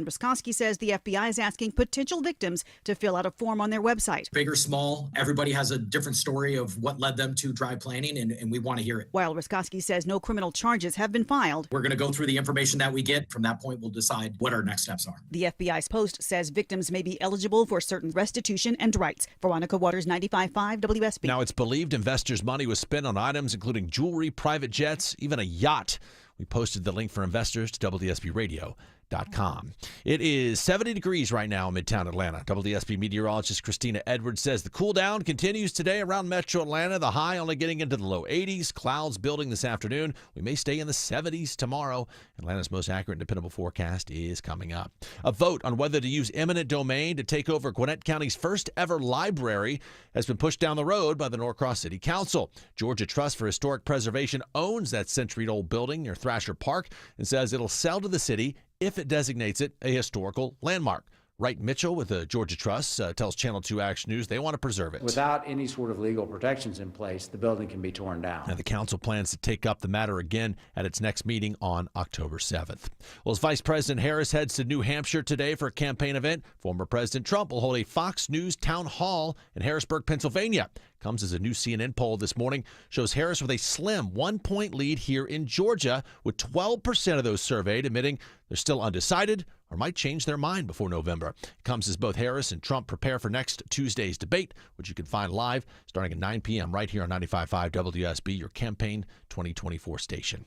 Ruskowski says the FBI is asking potential victims to fill out a form on their website. Big or small, everybody has a different story of what led them to dry planning, and we want to hear it. While Ruskowski says no criminal charges have been filed. We're going to go through the information that we get. From that point, we'll decide what our next steps are. The FBI's post says victims may be eligible for certain restitution and rights. Veronica Waters, 95.5 WSB. Now, it's believed investors' money was spent on items including jewelry, private jets, even a yacht. We posted the link for investors to WSBRadio.com. It is 70 degrees right now in Midtown Atlanta. WSB meteorologist Christina Edwards says the cool down continues today around Metro Atlanta. The high only getting into the low 80s. Clouds building this afternoon. We may stay in the 70s tomorrow. Atlanta's most accurate and dependable forecast is coming up. A vote on whether to use eminent domain to take over Gwinnett County's first ever library has been pushed down the road by the Norcross City Council. Georgia Trust for Historic Preservation owns that century-old building near Thrasher Park and says it'll sell to the city if it designates it a historical landmark. Wright Mitchell with the Georgia Trust tells Channel 2 Action News they want to preserve it. Without any sort of legal protections in place, the building can be torn down. And the council plans to take up the matter again at its next meeting on October 7th. Well, as Vice President Harris heads to New Hampshire today for a campaign event, former President Trump will hold a Fox News town hall in Harrisburg, Pennsylvania. Comes as a new CNN poll this morning shows Harris with a slim 1-point lead here in Georgia, with 12% of those surveyed admitting they're still undecided or might change their mind before November. It comes as both Harris and Trump prepare for next Tuesday's debate, which you can find live starting at 9 p.m. right here on 95.5 WSB, your campaign 2024 station.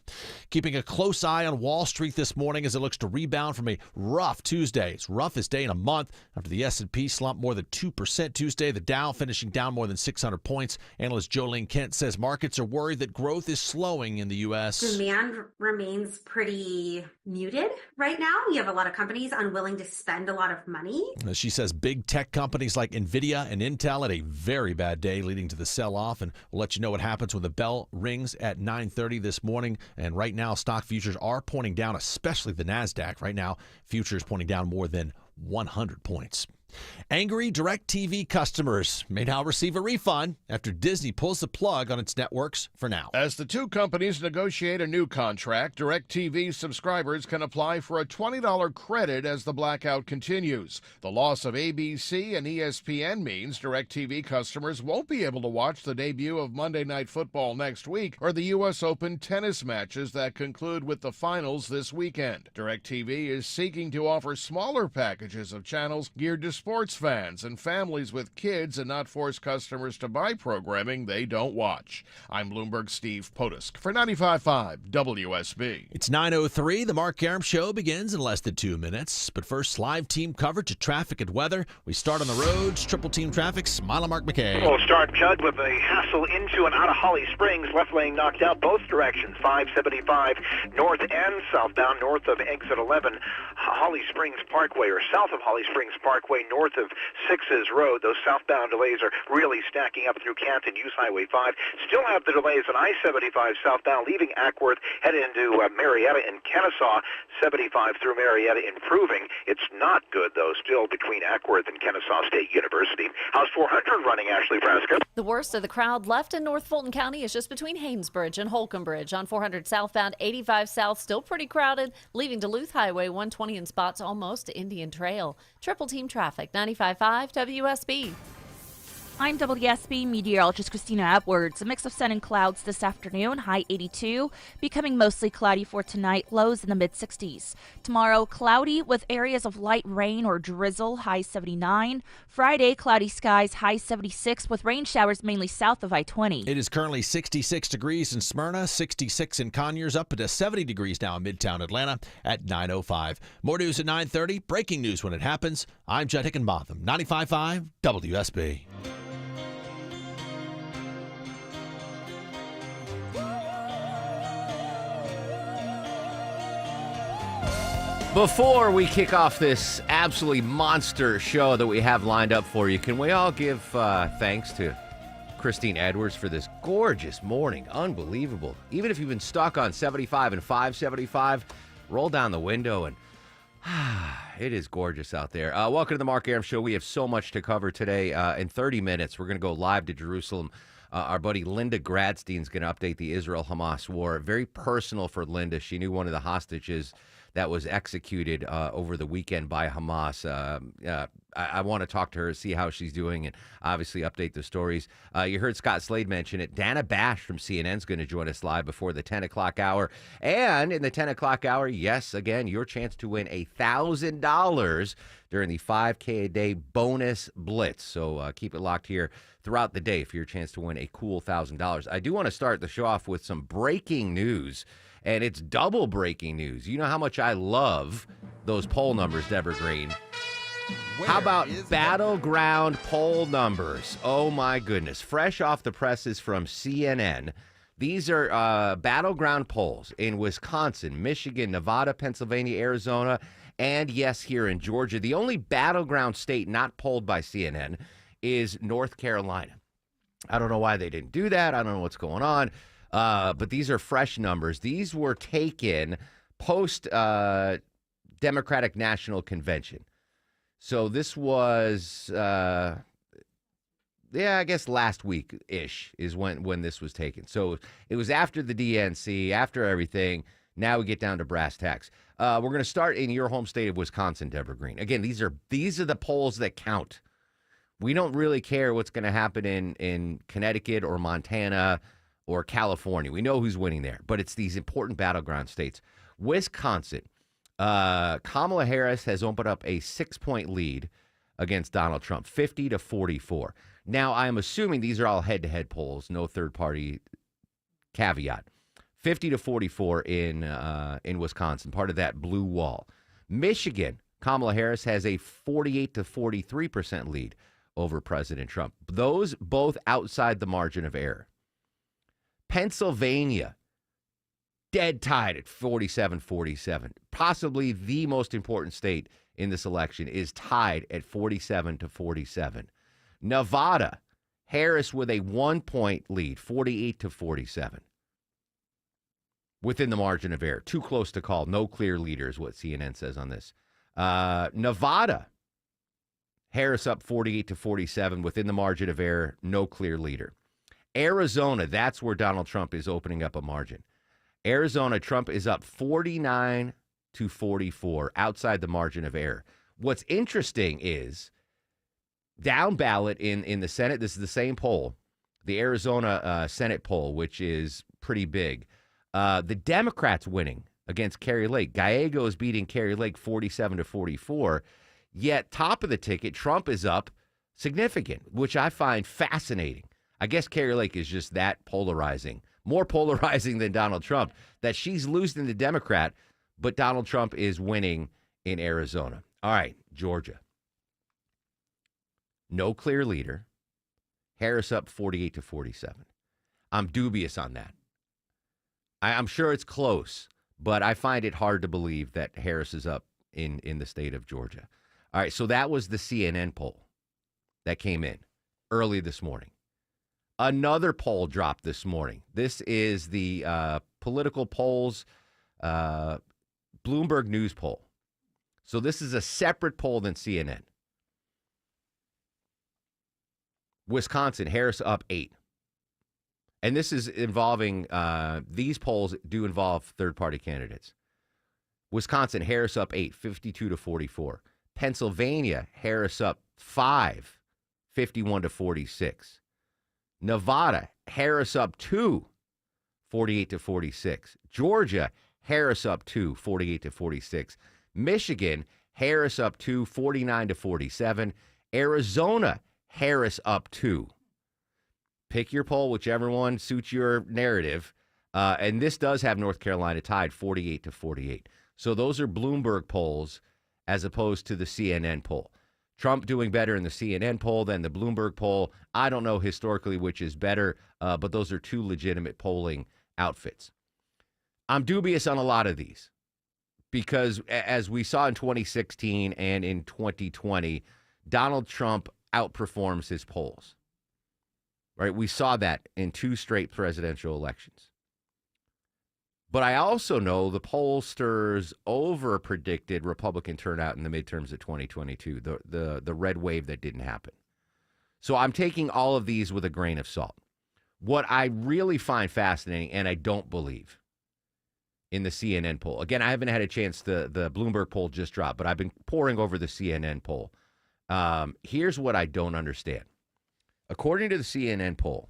Keeping a close eye on Wall Street this morning as it looks to rebound from a rough Tuesday. It's roughest day in a month after the S&P slumped more than 2% Tuesday. The Dow finishing down more than 600 points. Analyst Jolene Kent says markets are worried that growth is slowing in the U.S. Demand remains pretty muted right now. You have a lot of companies unwilling to spend a lot of money. She says big tech companies like NVIDIA and Intel had a very bad day, leading to the sell-off. And we'll let you know what happens when the bell rings at 9:30 this morning. And right now, stock futures are pointing down, especially the NASDAQ. Right now, futures pointing down more than 100 points. Angry DirecTV customers may now receive a refund after Disney pulls the plug on its networks for now. As the two companies negotiate a new contract, DirecTV subscribers can apply for a $20 credit as the blackout continues. The loss of ABC and ESPN means DirecTV customers won't be able to watch the debut of Monday Night Football next week or the U.S. Open tennis matches that conclude with the finals this weekend. DirecTV is seeking to offer smaller packages of channels geared to sports fans and families with kids and not force customers to buy programming they don't watch. I'm Bloomberg's Steve Potusk for 95.5 WSB. It's 9:03. The Mark Arum Show begins in less than 2 minutes. But first, live team coverage of traffic and weather. We start on the roads. Triple Team Traffic's Mila Mark McKay. We'll start, Judd, with a hassle into and out of Holly Springs. Left lane knocked out both directions. 575 north and southbound, north of exit 11. Holly Springs Parkway, or south of Holly Springs Parkway, north of 6's Road. Those southbound delays are really stacking up through Canton, use Highway 5. Still have the delays on I-75 southbound, leaving Ackworth, headed into Marietta and Kennesaw. 75 through Marietta improving. It's not good, though, still between Ackworth and Kennesaw State University. How's 400 running, Ashley Prescott? The worst of the crowd left in North Fulton County is just between Haynesbridge and Holcomb Bridge. On 400 southbound, 85 south, still pretty crowded, leaving Duluth Highway 120 in spots almost to Indian Trail. Triple Team Traffic, 95.5 WSB. I'm WSB meteorologist Christina Edwards. A mix of sun and clouds this afternoon, high 82, becoming mostly cloudy for tonight, lows in the mid-60s. Tomorrow, cloudy with areas of light rain or drizzle, high 79. Friday, cloudy skies, high 76, with rain showers mainly south of I-20. It is currently 66 degrees in Smyrna, 66 in Conyers, up to 70 degrees now in Midtown Atlanta at 9:05. More news at 9:30. Breaking news when it happens. I'm Judd Hickenbotham, 95.5 WSB. Before we kick off this absolutely monster show that we have lined up for you, can we all give thanks to Christine Edwards for this gorgeous morning? Unbelievable. Even if you've been stuck on 75 and 575, roll down the window and it is gorgeous out there. Welcome to the Mark Arum Show. We have so much to cover today. In 30 minutes, we're going to go live to Jerusalem. Our buddy Linda Gradstein is going to update the Israel-Hamas war. Very personal for Linda. She knew one of the hostages that was executed over the weekend by Hamas. I want to talk to her, see how she's doing, and obviously update the stories. You heard Scott Slade mention it. Dana Bash from CNN is going to join us live before the 10 o'clock hour. And in the 10 o'clock hour, yes, again, your chance to win $1,000 during the 5K a day bonus blitz. So keep it locked here throughout the day for your chance to win a cool $1,000. I do want to start the show off with some breaking news, and it's double breaking news. You know how much I love those poll numbers, Deborah Green. How about battleground poll numbers? Oh, my goodness. Fresh off the presses from CNN. These are battleground polls in Wisconsin, Michigan, Nevada, Pennsylvania, Arizona, and, yes, here in Georgia. The only battleground state not polled by CNN is North Carolina. I don't know why they didn't do that. I don't know what's going on. But these are fresh numbers. These were taken post Democratic National Convention. So this was, I guess last week-ish is when this was taken. So it was after the DNC, after everything. Now we get down to brass tacks. We're going to start in your home state of Wisconsin, Deborah Green. Again, these are the polls that count. We don't really care what's going to happen in Connecticut or Montana or California. We know who's winning there, but it's these important battleground states. Wisconsin. Kamala Harris has opened up a 6-point lead against Donald Trump, 50-44. Now, I am assuming these are all head-to-head polls, no third-party caveat. 50-44 in Wisconsin, part of that blue wall. Michigan, Kamala Harris has a 48-43% lead over President Trump. Those both outside the margin of error. Pennsylvania, dead tied at 47-47. Possibly the most important state in this election is tied at 47-47. Nevada, Harris with a 1-point lead, 48-47. Within the margin of error. Too close to call. No clear leader is what CNN says on this. Nevada, Harris up 48-47 within the margin of error. No clear leader. Arizona, that's where Donald Trump is opening up a margin. Arizona, Trump is up 49-44 outside the margin of error. What's interesting is down ballot in the Senate, this is the same poll, the Arizona Senate poll, which is pretty big. The Democrats winning against Kari Lake. Gallego is beating Kari Lake 47-44. Yet top of the ticket, Trump is up significant, which I find fascinating. I guess Kari Lake is just that polarizing. More polarizing than Donald Trump, that she's losing the Democrat, but Donald Trump is winning in Arizona. All right, Georgia. No clear leader. Harris up 48-47. I'm dubious on that. I'm sure it's close, but I find it hard to believe that Harris is up in the state of Georgia. All right, so that was the CNN poll that came in early this morning. Another poll dropped this morning. This is the political polls, Bloomberg News poll. So this is a separate poll than CNN. Wisconsin, Harris up 8. And this is involving, these polls do involve third-party candidates. Wisconsin, Harris up 8, 52-44. Pennsylvania, Harris up 5, 51-46. Nevada, Harris up 2, 48-46. Georgia, Harris up 2, 48-46. Michigan, Harris up 2, 49-47. Arizona, Harris up 2. Pick your poll, whichever one suits your narrative. And this does have North Carolina tied 48-48. So those are Bloomberg polls as opposed to the CNN poll. Trump doing better in the CNN poll than the Bloomberg poll. I don't know historically which is better, but those are two legitimate polling outfits. I'm dubious on a lot of these because as we saw in 2016 and in 2020, Donald Trump outperforms his polls. Right? We saw that in 2 straight presidential elections. But I also know the pollsters over-predicted Republican turnout in the midterms of 2022, the red wave that didn't happen. So I'm taking all of these with a grain of salt. What I really find fascinating, and I don't believe, in the CNN poll. Again, I haven't had a chance. The Bloomberg poll just dropped, but I've been poring over the CNN poll. Here's what I don't understand. According to the CNN poll,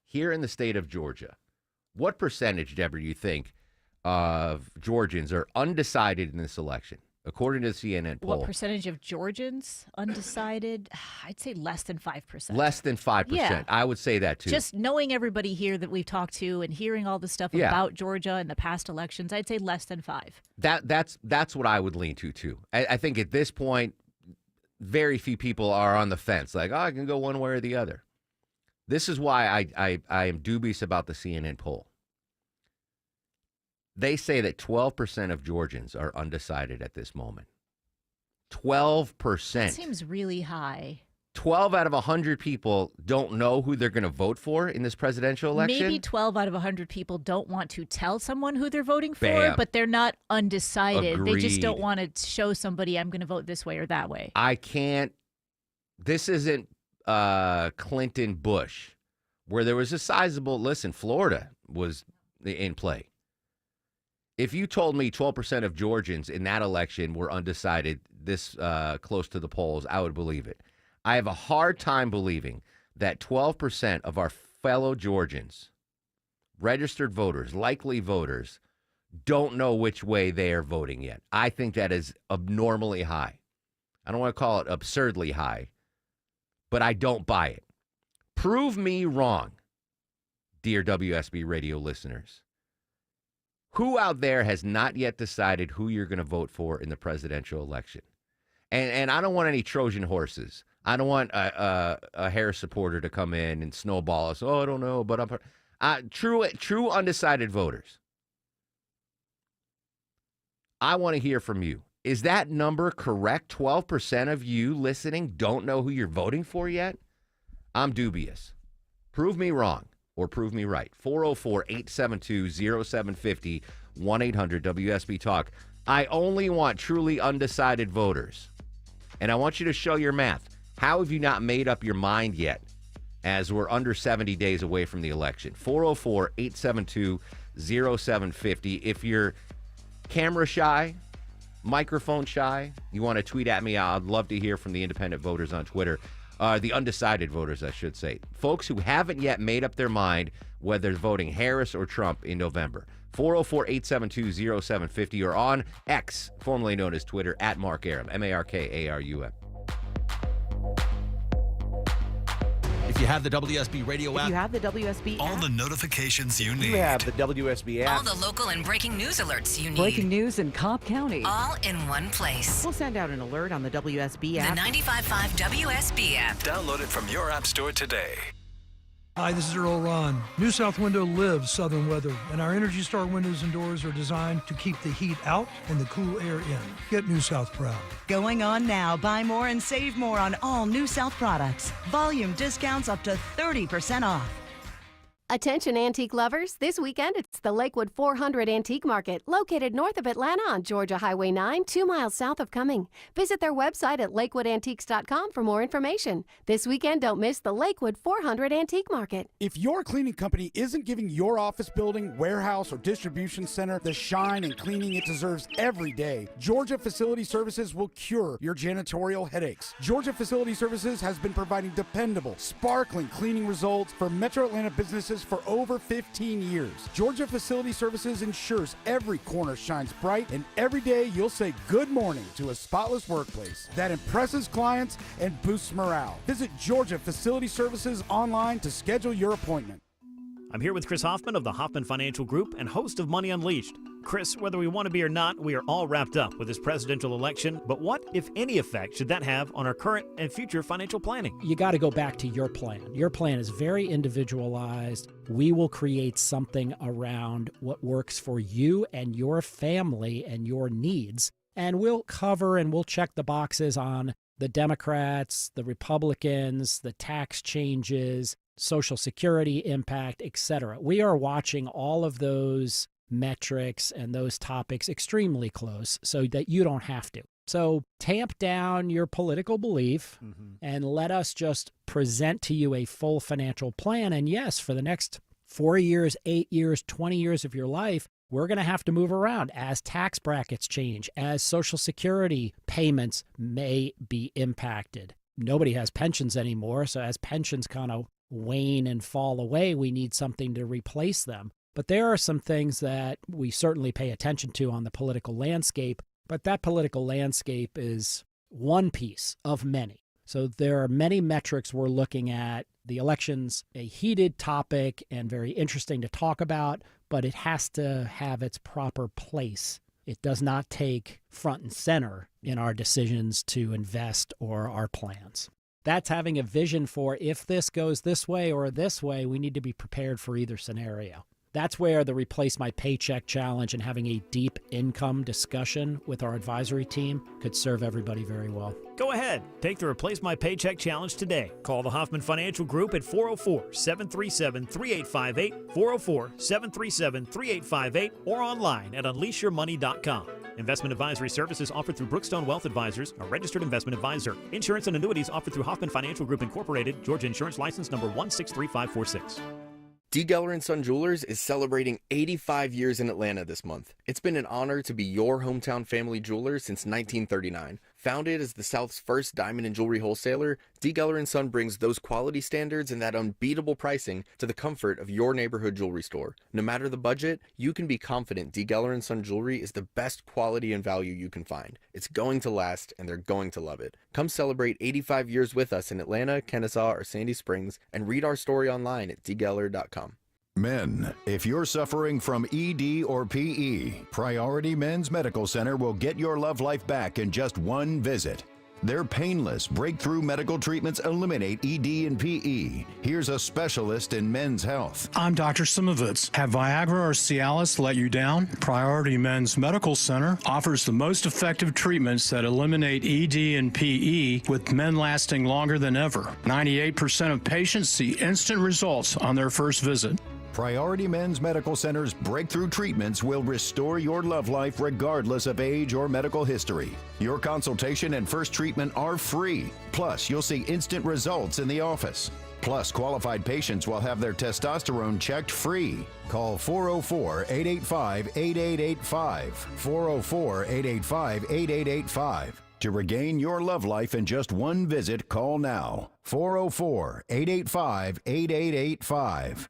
here in the state of Georgia, what percentage, Deborah, do you think of Georgians are undecided in this election? According to the CNN poll. What percentage of Georgians undecided? I'd say less than 5%. Less than 5%. Yeah. I would say that too. Just knowing everybody here that we've talked to and hearing all the stuff about Georgia and the past elections, I'd say less than 5. That's what I would lean to too. I think at this point, very few people are on the fence. Like, I can go one way or the other. This is why I am dubious about the CNN poll. They say that 12% of Georgians are undecided at this moment. 12%. That seems really high. 12 out of 100 people don't know who they're going to vote for in this presidential election. Maybe 12 out of 100 people don't want to tell someone who they're voting for, Bam. but they're not undecided. They just don't Agreed. want to show somebody I'm going to vote this way or that way. I can't. This isn't Clinton Bush, where there was a sizable. Listen, Florida was in play. If you told me 12% of Georgians in that election were undecided this close to the polls, I would believe it. I have a hard time believing that 12% of our fellow Georgians, registered voters, likely voters, don't know which way they are voting yet. I think that is abnormally high. I don't want to call it absurdly high, but I don't buy it. Prove me wrong, dear WSB radio listeners. Who out there has not yet decided who you're going to vote for in the presidential election? And I don't want any Trojan horses. I don't want a Harris supporter to come in and snowball us. Oh, I don't know, but I'm true undecided voters. I want to hear from you. Is that number correct? 12% of you listening don't know who you're voting for yet? I'm dubious. Prove me wrong. Or prove me right. 404-872-0750, 1-800-WSB Talk. I only want truly undecided voters. And I want you to show your math. How have you not made up your mind yet as we're under 70 days away from the election? 404-872-0750. If you're camera shy, microphone shy, you want to tweet at me, I'd love to hear from the independent voters on Twitter. The undecided voters, I should say. Folks who haven't yet made up their mind whether they're voting Harris or Trump in November. 404-872-0750 or on X, formerly known as Twitter, at Mark Arum, MarkArum. If you have the WSB radio app, All the notifications you need. You have the WSB app. All the local and breaking news alerts you need. Breaking news in Cobb County. All in one place. We'll send out an alert on the WSB app. The 95.5 WSB app. Download it from your app store today. Hi, this is Earl Ron. New South Window lives southern weather, and our Energy Star windows and doors are designed to keep the heat out and the cool air in. Get New South proud. Going on now. Buy more and save more on all New South products. Volume discounts up to 30% off. Attention antique lovers, this weekend it's the Lakewood 400 Antique Market, located north of Atlanta on Georgia Highway 9, 2 miles south of Cumming. Visit their website at lakewoodantiques.com for more information. This weekend, don't miss the Lakewood 400 Antique Market. If your cleaning company isn't giving your office building, warehouse, or distribution center the shine and cleaning it deserves every day, Georgia Facility Services will cure your janitorial headaches. Georgia Facility Services has been providing dependable, sparkling cleaning results for Metro Atlanta businesses for over 15 years. Georgia Facility Services ensures every corner shines bright, and every day you'll say good morning to a spotless workplace that impresses clients and boosts morale. Visit Georgia Facility Services online to schedule your appointment. I'm here with Chris Hoffman of the Hoffman Financial Group and host of Money Unleashed. Chris, whether we want to be or not, we are all wrapped up with this presidential election, but what, if any, effect should that have on our current and future financial planning? You got to go back to your plan. Your plan is very individualized. We will create something around what works for you and your family and your needs, and we'll cover and we'll check the boxes on the Democrats, the Republicans, the tax changes, Social Security impact, etc. We are watching all of those metrics and those topics extremely close so that you don't have to. So tamp down your political belief and let us just present to you a full financial plan. And yes, for the next 4 years, 8 years, 20 years of your life, we're going to have to move around as tax brackets change, as Social Security payments may be impacted. Nobody has pensions anymore, so as pensions kind of wane and fall away, we need something to replace them. But there are some things that we certainly pay attention to on the political landscape, but that political landscape is one piece of many. So there are many metrics we're looking at. The election's a heated topic and very interesting to talk about, but it has to have its proper place. It does not take front and center in our decisions to invest or our plans. That's having a vision for if this goes this way or this way, we need to be prepared for either scenario. That's where the Replace My Paycheck Challenge and having a deep income discussion with our advisory team could serve everybody very well. Go ahead. Take the Replace My Paycheck Challenge today. Call the Hoffman Financial Group at 404-737-3858, 404-737-3858, or online at unleashyourmoney.com. Investment advisory services offered through Brookstone Wealth Advisors, a registered investment advisor. Insurance and annuities offered through Hoffman Financial Group Incorporated, Georgia Insurance License number 163546. D. Geller & Son Jewelers is celebrating 85 years in Atlanta this month. It's been an honor to be your hometown family jeweler since 1939. Founded as the South's first diamond and jewelry wholesaler, D. Geller & Son brings those quality standards and that unbeatable pricing to the comfort of your neighborhood jewelry store. No matter the budget, you can be confident D. Geller & Son Jewelry is the best quality and value you can find. It's going to last, and they're going to love it. Come celebrate 85 years with us in Atlanta, Kennesaw, or Sandy Springs, and read our story online at dgeller.com. Men, if you're suffering from ED or PE, Priority Men's Medical Center will get your love life back in just one visit. Their painless breakthrough medical treatments eliminate ED and PE. Here's a specialist in men's health. I'm Dr. Simovitz. Have Viagra or Cialis let you down? Priority Men's Medical Center offers the most effective treatments that eliminate ED and PE, with men lasting longer than ever. 98% of patients see instant results on their first visit. Priority Men's Medical Center's breakthrough treatments will restore your love life regardless of age or medical history. Your consultation and first treatment are free. Plus, you'll see instant results in the office. Plus, qualified patients will have their testosterone checked free. Call 404-885-8885. 404-885-8885. To regain your love life in just one visit, call now. 404-885-8885.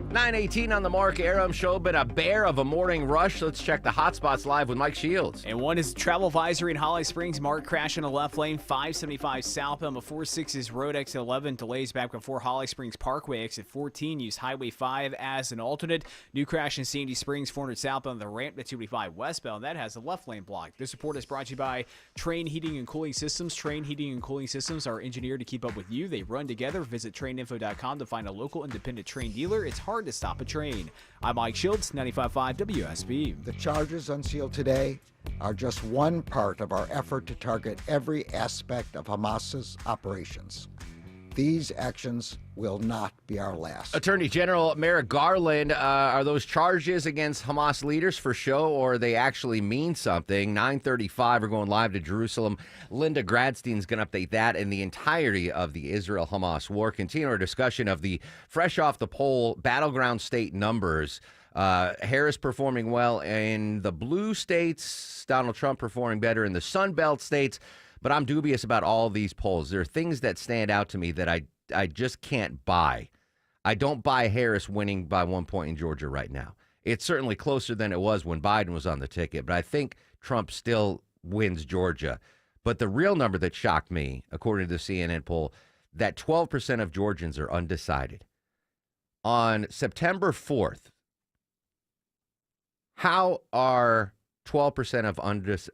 9:18 on the Mark Arum Show. Been a bear of a morning rush. Let's check the hotspots live with Mike Shields. And one is travel advisory in Holly Springs. Mark crash in the left lane, 575 southbound before 6 is road exit 11. Delays back before Holly Springs Parkway exit 14. Use Highway 5 as an alternate. New crash in Sandy Springs, 400 southbound, the ramp to 285 westbound. That has the left lane blocked. This report is brought to you by Train Heating and Cooling Systems. Train Heating and Cooling Systems are engineered to keep up with you. They run together. Visit traininfo.com to find a local independent Train dealer. It's hard to stop a train. I'm Mike Shields, 95.5 WSB. The charges unsealed today are just one part of our effort to target every aspect of Hamas's operations. These actions will not be our last. Attorney General Merrick Garland, are those charges against Hamas leaders for show, or they actually mean something? 9:35, we're going live to Jerusalem. Linda Gradstein's going to update that and the entirety of the Israel-Hamas war. Continue our discussion of the fresh off the poll battleground state numbers. Harris performing well in the blue states, Donald Trump performing better in the Sun Belt states. But I'm dubious about all these polls. There are things that stand out to me that I just can't buy. I don't buy Harris winning by 1 point in Georgia right now. It's certainly closer than it was when Biden was on the ticket, but I think Trump still wins Georgia. But the real number that shocked me, according to the CNN poll, that 12% of Georgians are undecided. On September 4th, how are 12%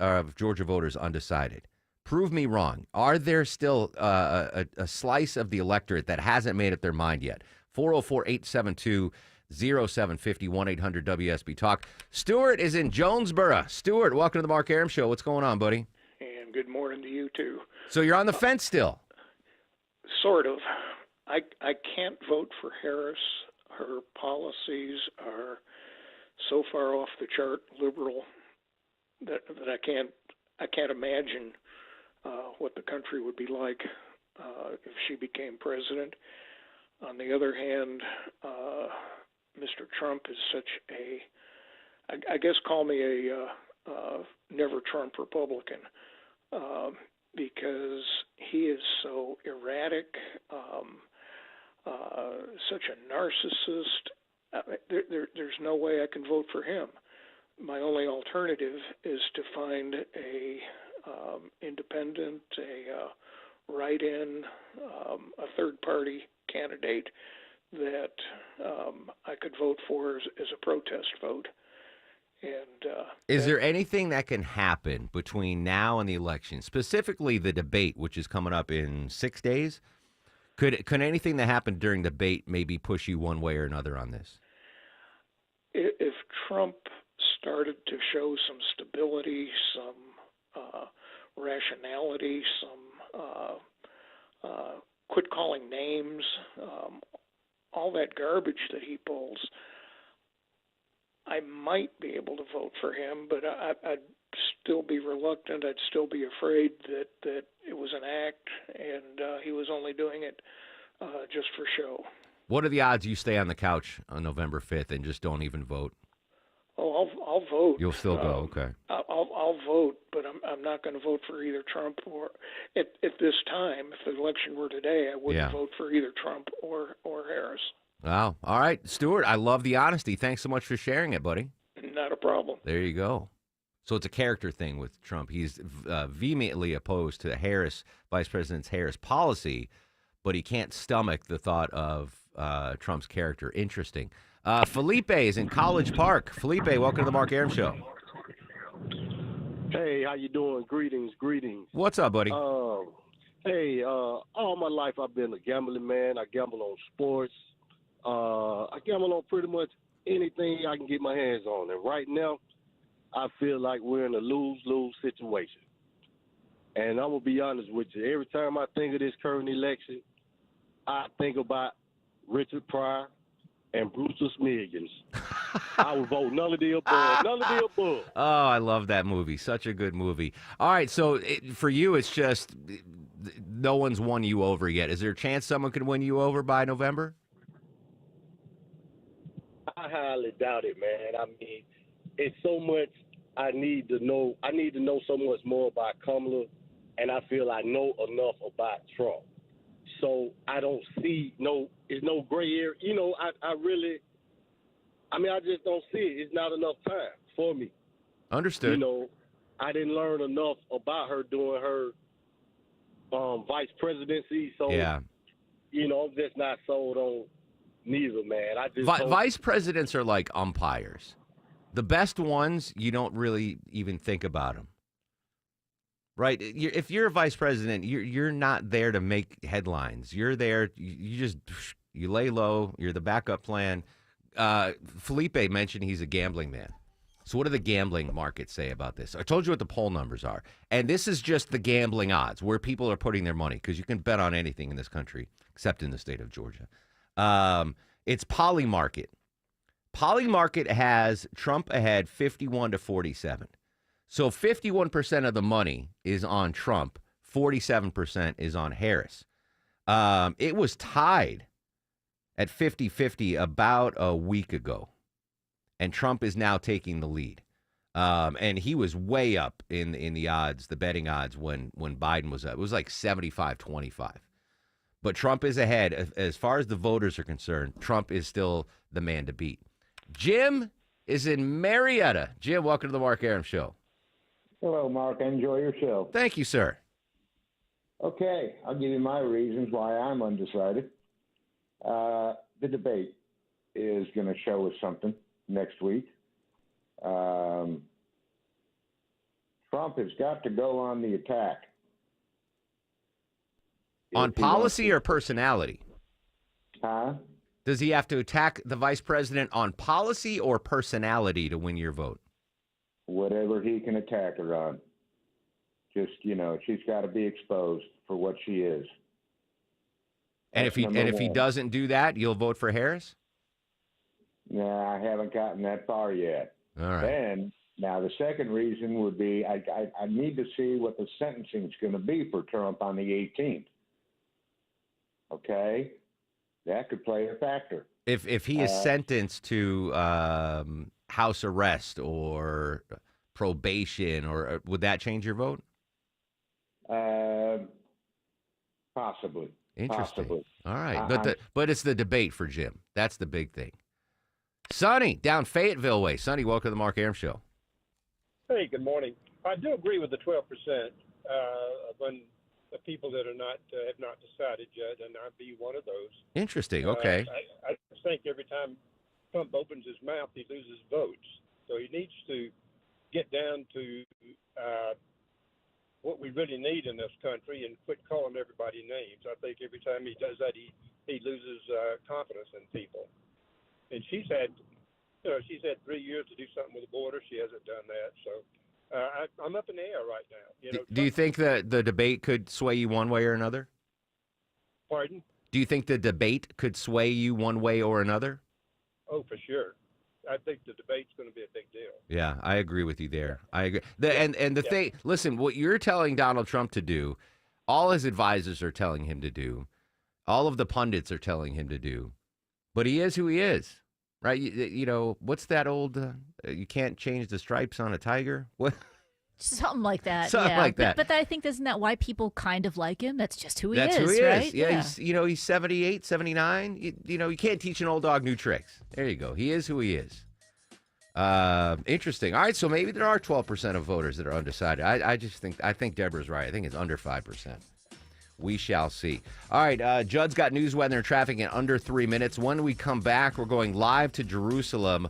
of Georgia voters undecided? Prove me wrong. Are there still a slice of the electorate that hasn't made up their mind yet? 404-872-0750, 1-800-WSB-TALK. Stuart is in Jonesboro. Stuart, welcome to the Mark Arum Show. What's going on, buddy? And good morning to you, too. So you're on the fence still? Sort of. I can't vote for Harris. Her policies are so far off the chart liberal that I can't imagine what the country would be like if she became president. On the other hand, Mr. Trump is such I guess call me a never Trump Republican, because he is so erratic, such a narcissist. There's no way I can vote for him. My only alternative is to find a independent, a write-in, a third-party candidate that I could vote for as a protest vote. And is there anything that can happen between now and the election, specifically the debate, which is coming up in 6 days? Could anything that happened during the debate maybe push you one way or another on this? If Trump started to show some stability, some rationality, some quit calling names, all that garbage that he pulls, I might be able to vote for him, but I'd still be reluctant. I'd still be afraid that it was an act and he was only doing it just for show. What are the odds you stay on the couch on November 5th and just don't even vote? Oh, I'll vote. You'll still go, okay. I'll vote, but I'm not going to vote for either Trump or at this time. If the election were today, I wouldn't vote for either Trump or Harris. Wow. All right, Stuart, I love the honesty. Thanks so much for sharing it, buddy. Not a problem. There you go. So it's a character thing with Trump. He's vehemently opposed to Vice President Harris' policy, but he can't stomach the thought of Trump's character. Interesting. Felipe is in College Park. Felipe, welcome to the Mark Arum Show. Hey, how you doing? Greetings. What's up, buddy? All my life I've been a gambling man. I gamble on sports. I gamble on pretty much anything I can get my hands on. And right now, I feel like we're in a lose-lose situation. And I'm going to be honest with you. Every time I think of this current election, I think about Richard Pryor and Brewster Smiggins. I would vote none of the above. Oh, I love that movie. Such a good movie. All right, so for you, it's just no one's won you over yet. Is there a chance someone could win you over by November? I highly doubt it, man. I mean, it's so much I need to know. I need to know so much more about Kamala, and I feel I know enough about Trump. So I don't see it's no gray area. You know, I just don't see it. It's not enough time for me. Understood. You know, I didn't learn enough about her during her vice presidency. So, you know, I'm just not sold on neither, man. Vice presidents are like umpires. The best ones, you don't really even think about them. Right? If you're a vice president, you're not there to make headlines. You're there, you lay low. You're the backup plan. Felipe mentioned he's a gambling man. So what do the gambling markets say about this? I told you what the poll numbers are. And this is just the gambling odds, where people are putting their money, because you can bet on anything in this country, except in the state of Georgia. It's Polymarket. Polymarket has Trump ahead 51-47. So 51% of the money is on Trump, 47% is on Harris. It was tied at 50-50 about a week ago, and Trump is now taking the lead. And he was way up in the odds, the betting odds, when Biden was up. It was like 75-25. But Trump is ahead. As far as the voters are concerned, Trump is still the man to beat. Jim is in Marietta. Jim, welcome to the Mark Arum Show. Hello, Mark. I enjoy your show. Thank you, sir. Okay, I'll give you my reasons why I'm undecided. The debate is going to show us something next week. Trump has got to go on the attack. On policy or personality? Huh? Does he have to attack the vice president on policy or personality to win your vote? Whatever he can attack her on. Just, you know, she's got to be exposed for what she is. And if he doesn't do that, you'll vote for Harris? Nah, I haven't gotten that far yet. All right. Then, now the second reason would be I need to see what the sentencing is going to be for Trump on the 18th. Okay? That could play a factor. If he is sentenced to house arrest or probation, or would that change your vote? Possibly. Interesting. Possibly. All right, but it's the debate for Jim. That's the big thing. Sonny, down Fayetteville way. Sonny, welcome to the Mark Arum Show. Hey, good morning. I do agree with the 12% when the people that are not have not decided yet, and I'd be one of those. Interesting. Okay. I think every time Trump opens his mouth, he loses votes. So he needs to get down to what we really need in this country and quit calling everybody names. I think every time he does that, he loses confidence in people. And she's had 3 years to do something with the border. She hasn't done that. So I'm up in the air right now. Do you think that the debate could sway you one way or another? Pardon? Do you think the debate could sway you one way or another? Oh, for sure. I think the debate's going to be a big deal. Yeah, I agree with you there. I agree. And the thing, listen, what you're telling Donald Trump to do, all his advisors are telling him to do, all of the pundits are telling him to do, but he is who he is, right? You know, what's that old, you can't change the stripes on a tiger? What? Something like that. Something like that. But I think, isn't that why people kind of like him? That's just who he That's is, who he right? is. Yeah, he's 78, 79. You can't teach an old dog new tricks. There you go. He is who he is. Interesting. All right, so maybe there are 12% of voters that are undecided. I think Deborah's right. I think it's under 5%. We shall see. All right, Judd's got news, weather, and traffic in under 3 minutes. When we come back, we're going live to Jerusalem.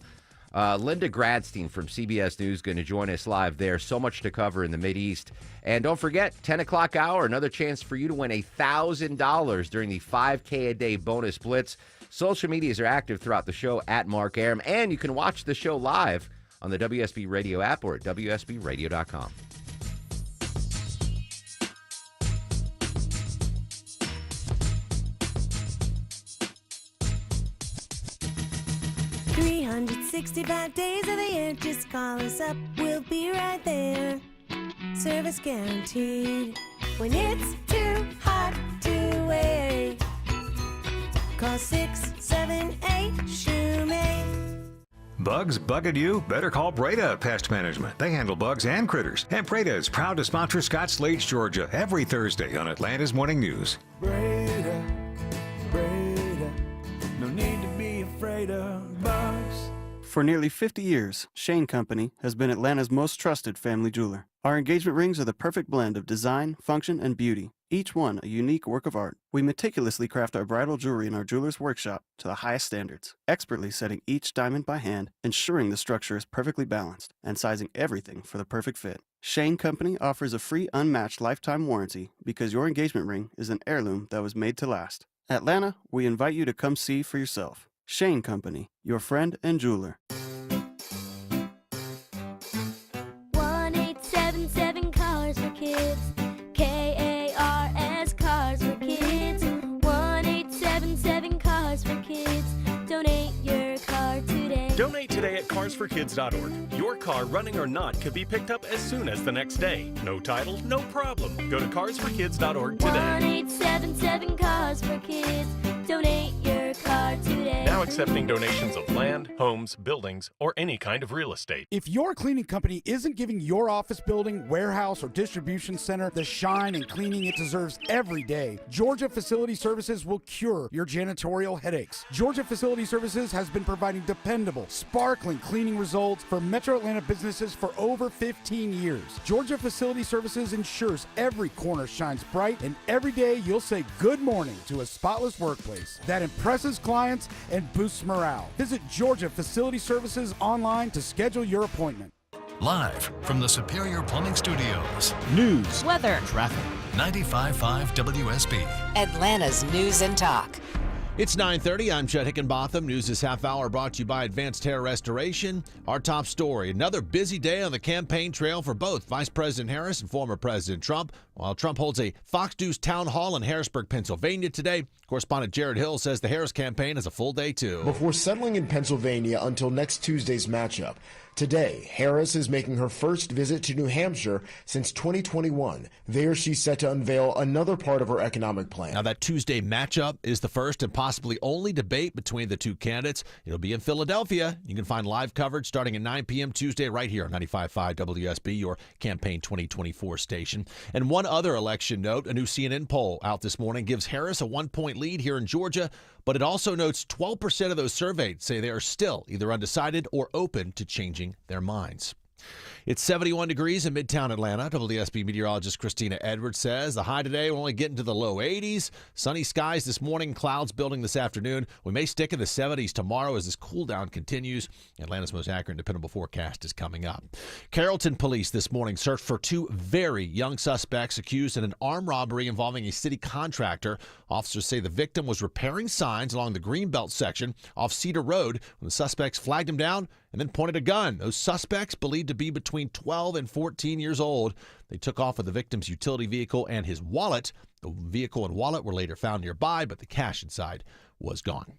Linda Gradstein from CBS News going to join us live there. So much to cover in the Mideast. And don't forget, 10 o'clock hour, another chance for you to win $1,000 during the 5K a day bonus blitz. Social medias are active throughout the show at Mark Arum, and you can watch the show live on the WSB Radio app or at WSBRadio.com. $365 days of the year, just call us up, we'll be right there. Service guaranteed. When it's too hot to wait, call 678-SHOEMAKE. Bugs bugging you? Better call Breda Pest Management. They handle bugs and critters. And Breda is proud to sponsor Scott Slade's Georgia every Thursday on Atlanta's Morning News. Breda, no need to be afraid of bugs. For nearly 50 years, Shane Company has been Atlanta's most trusted family jeweler. Our engagement rings are the perfect blend of design, function, and beauty, each one a unique work of art. We meticulously craft our bridal jewelry in our jeweler's workshop to the highest standards, expertly setting each diamond by hand, ensuring the structure is perfectly balanced, and sizing everything for the perfect fit. Shane Company offers a free unmatched lifetime warranty because your engagement ring is an heirloom that was made to last. Atlanta, we invite you to come see for yourself. Shane Company, your friend and jeweler. 1-877 Cars for Kids. KARS Cars for Kids. 1-877 Cars for Kids. Donate your car today. Donate today at carsforkids.org. Your car, running or not, could be picked up as soon as the next day. No title, no problem. Go to carsforkids.org today. 1-877 Cars for Kids. Donate your car today. Now accepting donations of land, homes, buildings, or any kind of real estate. If your cleaning company isn't giving your office building, warehouse, or distribution center the shine and cleaning it deserves every day, Georgia Facility Services will cure your janitorial headaches. Georgia Facility Services has been providing dependable, sparkling cleaning results for Metro Atlanta businesses for over 15 years. Georgia Facility Services ensures every corner shines bright, and every day you'll say good morning to a spotless workplace that impresses clients and boosts morale. Visit Georgia Facility Services online to schedule your appointment. Live from the Superior Plumbing Studios. News, weather, traffic. 95.5 WSB. Atlanta's News and Talk. It's 9:30. I'm Chet Hickenbotham. News this half hour brought to you by Advanced Hair Restoration. Our top story, another busy day on the campaign trail for both Vice President Harris and former President Trump. While Trump holds a Fox News town hall in Harrisburg, Pennsylvania today, correspondent Jared Hill says the Harris campaign has a full day too. Before settling in Pennsylvania until next Tuesday's matchup, Today, Harris is making her first visit to New Hampshire since 2021. There, she's set to unveil another part of her economic plan. Now, that Tuesday matchup is the first and possibly only debate between the two candidates. It'll be in Philadelphia. You can find live coverage starting at 9 p.m. Tuesday right here on 95.5 WSB, your Campaign 2024 station. And one other election note, a new CNN poll out this morning gives Harris a 1-point lead here in Georgia, but it also notes 12% of those surveyed say they are still either undecided or open to changing their minds. It's 71 degrees in Midtown Atlanta. WSB meteorologist Christina Edwards says the high today will only get into the low 80s. Sunny skies this morning, clouds building this afternoon. We may stick in the 70s tomorrow as this cool down continues. Atlanta's most accurate and dependable forecast is coming up. Carrollton police this morning searched for 2 very young suspects accused in an armed robbery involving a city contractor. Officers say the victim was repairing signs along the Greenbelt section off Cedar Road when the suspects flagged him down and then pointed a gun. Those suspects, believed to be between 12 and 14 years old, they took off with the victim's utility vehicle and his wallet. The vehicle and wallet were later found nearby, but the cash inside was gone.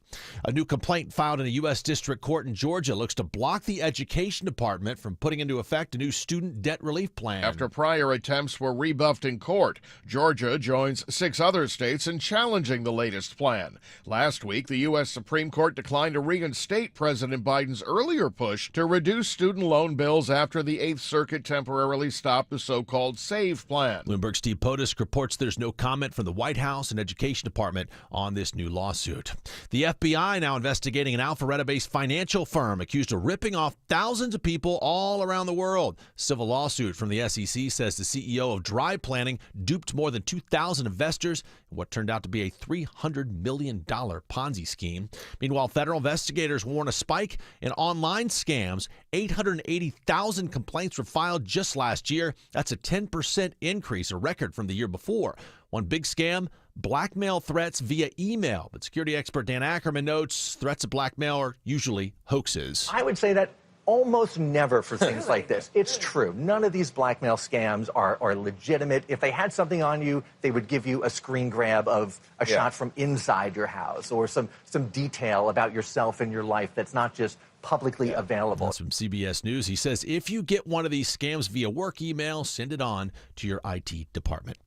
A new complaint filed in a U.S. District Court in Georgia looks to block the Education Department from putting into effect a new student debt relief plan. After prior attempts were rebuffed in court, Georgia joins 6 other states in challenging the latest plan. Last week, the U.S. Supreme Court declined to reinstate President Biden's earlier push to reduce student loan bills after the 8th Circuit temporarily stopped the so-called SAVE plan. Bloomberg's Steve Potusk reports there's no comment from the White House and Education Department on this new lawsuit. The FBI now investigating an Alpharetta-based financial firm accused of ripping off thousands of people all around the world. Civil lawsuit from the SEC says the CEO of Drive Planning duped more than 2,000 investors in what turned out to be a $300 million Ponzi scheme. Meanwhile, federal investigators warn a spike in online scams. 880,000 complaints were filed just last year. That's a 10% increase, a record from the year before. One big scam, blackmail threats via email. But security expert Dan Ackerman notes threats of blackmail are usually hoaxes. I would say that almost never for things like this. It's true. None of these blackmail scams are legitimate. If they had something on you, they would give you a screen grab of a shot from inside your house or some detail about yourself and your life that's not just publicly available. That's from CBS News. He says if you get one of these scams via work email, send it on to your IT department.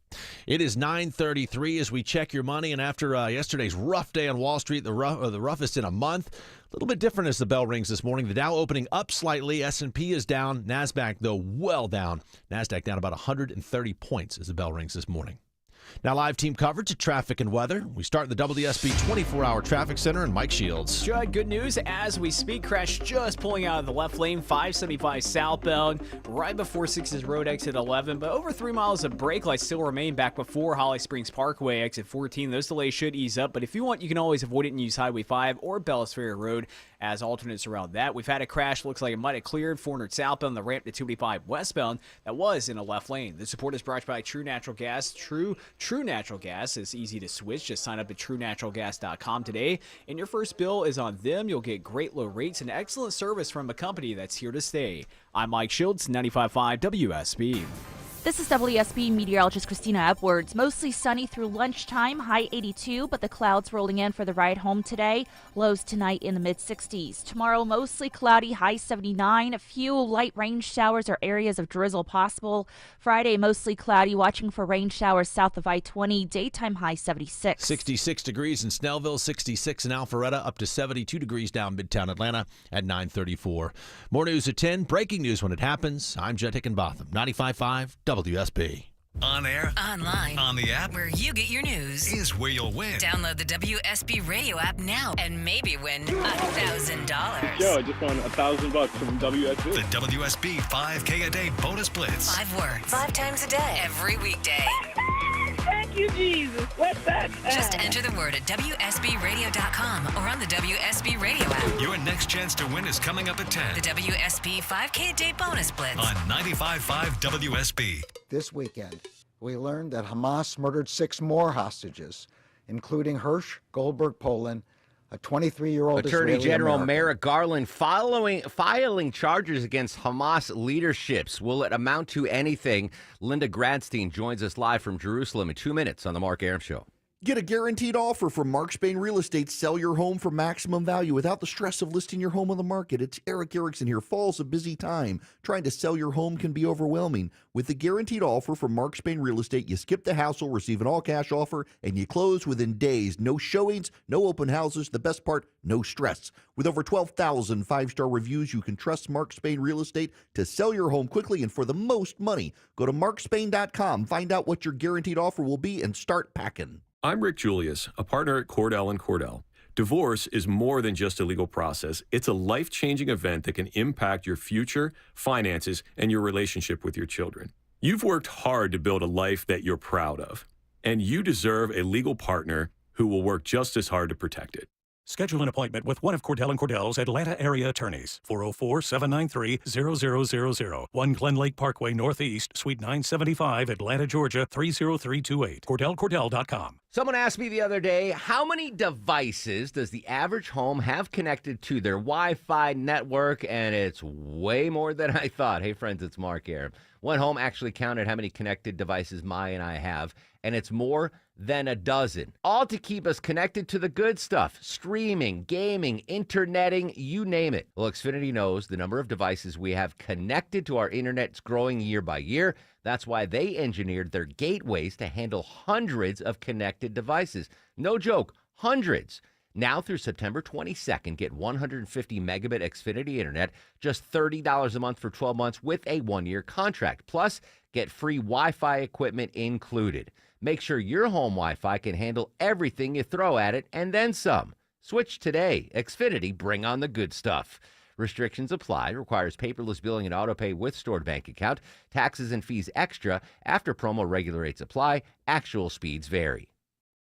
It is 9:33 as we check your money, and after yesterday's rough day on Wall Street, the roughest in a month, a little bit different as the bell rings this morning. The Dow opening up slightly. S&P is down. NASDAQ, though, well down. NASDAQ down about 130 points as the bell rings this morning. Now live team coverage of traffic and weather. We start in the WSB 24-hour traffic center and Mike Shields. Judd, good news as we speak. Crash just pulling out of the left lane, 575 southbound, right before 6's road exit 11. But over 3 miles of brake lights still remain back before Holly Springs Parkway exit 14. Those delays should ease up, but if you want, you can always avoid it and use Highway 5 or Bellis Ferry Road as alternates around that. We've had a crash, looks like it might have cleared 400 southbound, the ramp to 285 westbound. That was in a left lane. The support is brought to you by True Natural Gas. True Natural Gas is easy to switch. Just sign up at TrueNaturalGas.com today, and your first bill is on them. You'll get great low rates and excellent service from a company that's here to stay. I'm Mike Shields, 95.5 WSB. This is WSB meteorologist Christina Edwards. Mostly sunny through lunchtime, high 82, but the clouds rolling in for the ride home today. Lows tonight in the mid-60s. Tomorrow, mostly cloudy, high 79. A few light rain showers or areas of drizzle possible. Friday, mostly cloudy, watching for rain showers south of I-20. Daytime high 76. 66 degrees in Snellville, 66 in Alpharetta, up to 72 degrees down Midtown Atlanta at 9:34. More news at 10. Breaking news when it happens. I'm Judd Hickenbotham, 95.5 WSB. On air, online, on the app, where you get your news, is where you'll win. Download the WSB radio app now and maybe win $1,000. Yo, I just won $1,000 from WSB. The WSB 5K a day bonus blitz. 5 words, 5 times a day, every weekday. Thank you, Jesus. What's that? Just enter the word at WSBradio.com or on the WSB radio app. Your next chance to win is coming up at 10. The WSB 5K a day bonus blitz on 95.5 WSB. This weekend, we learned that Hamas murdered 6 more hostages, including Hirsch Goldberg Poland, a 23-year-old Attorney Israeli General American. Merrick Garland filing charges against Hamas leaderships. Will it amount to anything? Linda Gradstein joins us live from Jerusalem in 2 minutes on The Mark Arum Show. Get a guaranteed offer from Mark Spain Real Estate. Sell your home for maximum value without the stress of listing your home on the market. It's Eric Erickson here. Fall's a busy time. Trying to sell your home can be overwhelming. With the guaranteed offer from Mark Spain Real Estate, you skip the hassle, receive an all-cash offer, and you close within days. No showings, no open houses. The best part, no stress. With over 12,000 five-star reviews, you can trust Mark Spain Real Estate to sell your home quickly and for the most money. Go to markspain.com, find out what your guaranteed offer will be, and start packing. I'm Rick Julius, a partner at Cordell & Cordell. Divorce is more than just a legal process. It's a life-changing event that can impact your future, finances, and your relationship with your children. You've worked hard to build a life that you're proud of, and you deserve a legal partner who will work just as hard to protect it. Schedule an appointment with one of Cordell & Cordell's Atlanta area attorneys. 404-793-0000. 1 Glen Lake Parkway Northeast, Suite 975, Atlanta, Georgia, 30328. CordellCordell.com. Someone asked me the other day, how many devices does the average home have connected to their Wi-Fi network? And it's way more than I thought. Hey, friends, it's Mark here. One home actually counted how many connected devices Maya and I have, and it's more than a dozen. All to keep us connected to the good stuff. Streaming, gaming, interneting, you name it. Well, Xfinity knows the number of devices we have connected to our internet's growing year by year. That's why they engineered their gateways to handle hundreds of connected devices. No joke, hundreds. Now through September 22nd, get 150 megabit Xfinity internet, just $30 a month for 12 months with a 1-year contract. Plus, get free Wi-Fi equipment included. Make sure your home Wi-Fi can handle everything you throw at it and then some. Switch today. Xfinity, bring on the good stuff. Restrictions apply. Requires paperless billing and autopay with stored bank account. Taxes and fees extra. After promo, regular rates apply. Actual speeds vary.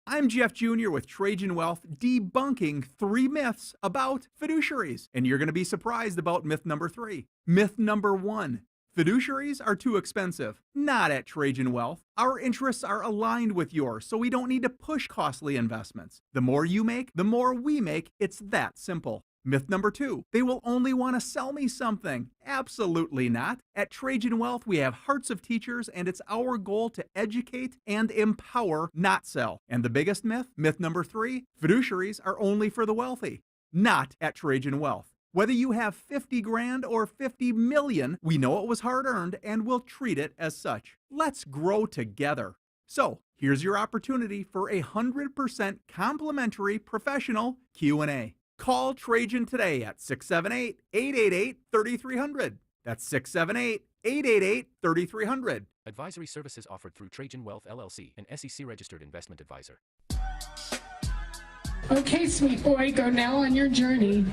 I'm Jeff Jr. with Trajan Wealth, debunking 3 myths about fiduciaries. And you're going to be surprised about myth number 3. Myth number 1. Fiduciaries are too expensive. Not at Trajan Wealth. Our interests are aligned with yours, so we don't need to push costly investments. The more you make, the more we make. It's that simple. Myth number 2, they will only want to sell me something. Absolutely not. At Trajan Wealth, we have hearts of teachers, and it's our goal to educate and empower, not sell. And the biggest myth, myth number 3, fiduciaries are only for the wealthy. Not at Trajan Wealth. Whether you have 50 grand or 50 million, we know it was hard-earned and we'll treat it as such. Let's grow together. So, here's your opportunity for 100% complimentary professional Q&A. Call Trajan today at 678-888-3300. That's 678-888-3300. Advisory services offered through Trajan Wealth, LLC, an SEC-registered investment advisor. Okay, sweet boy, go now on your journey.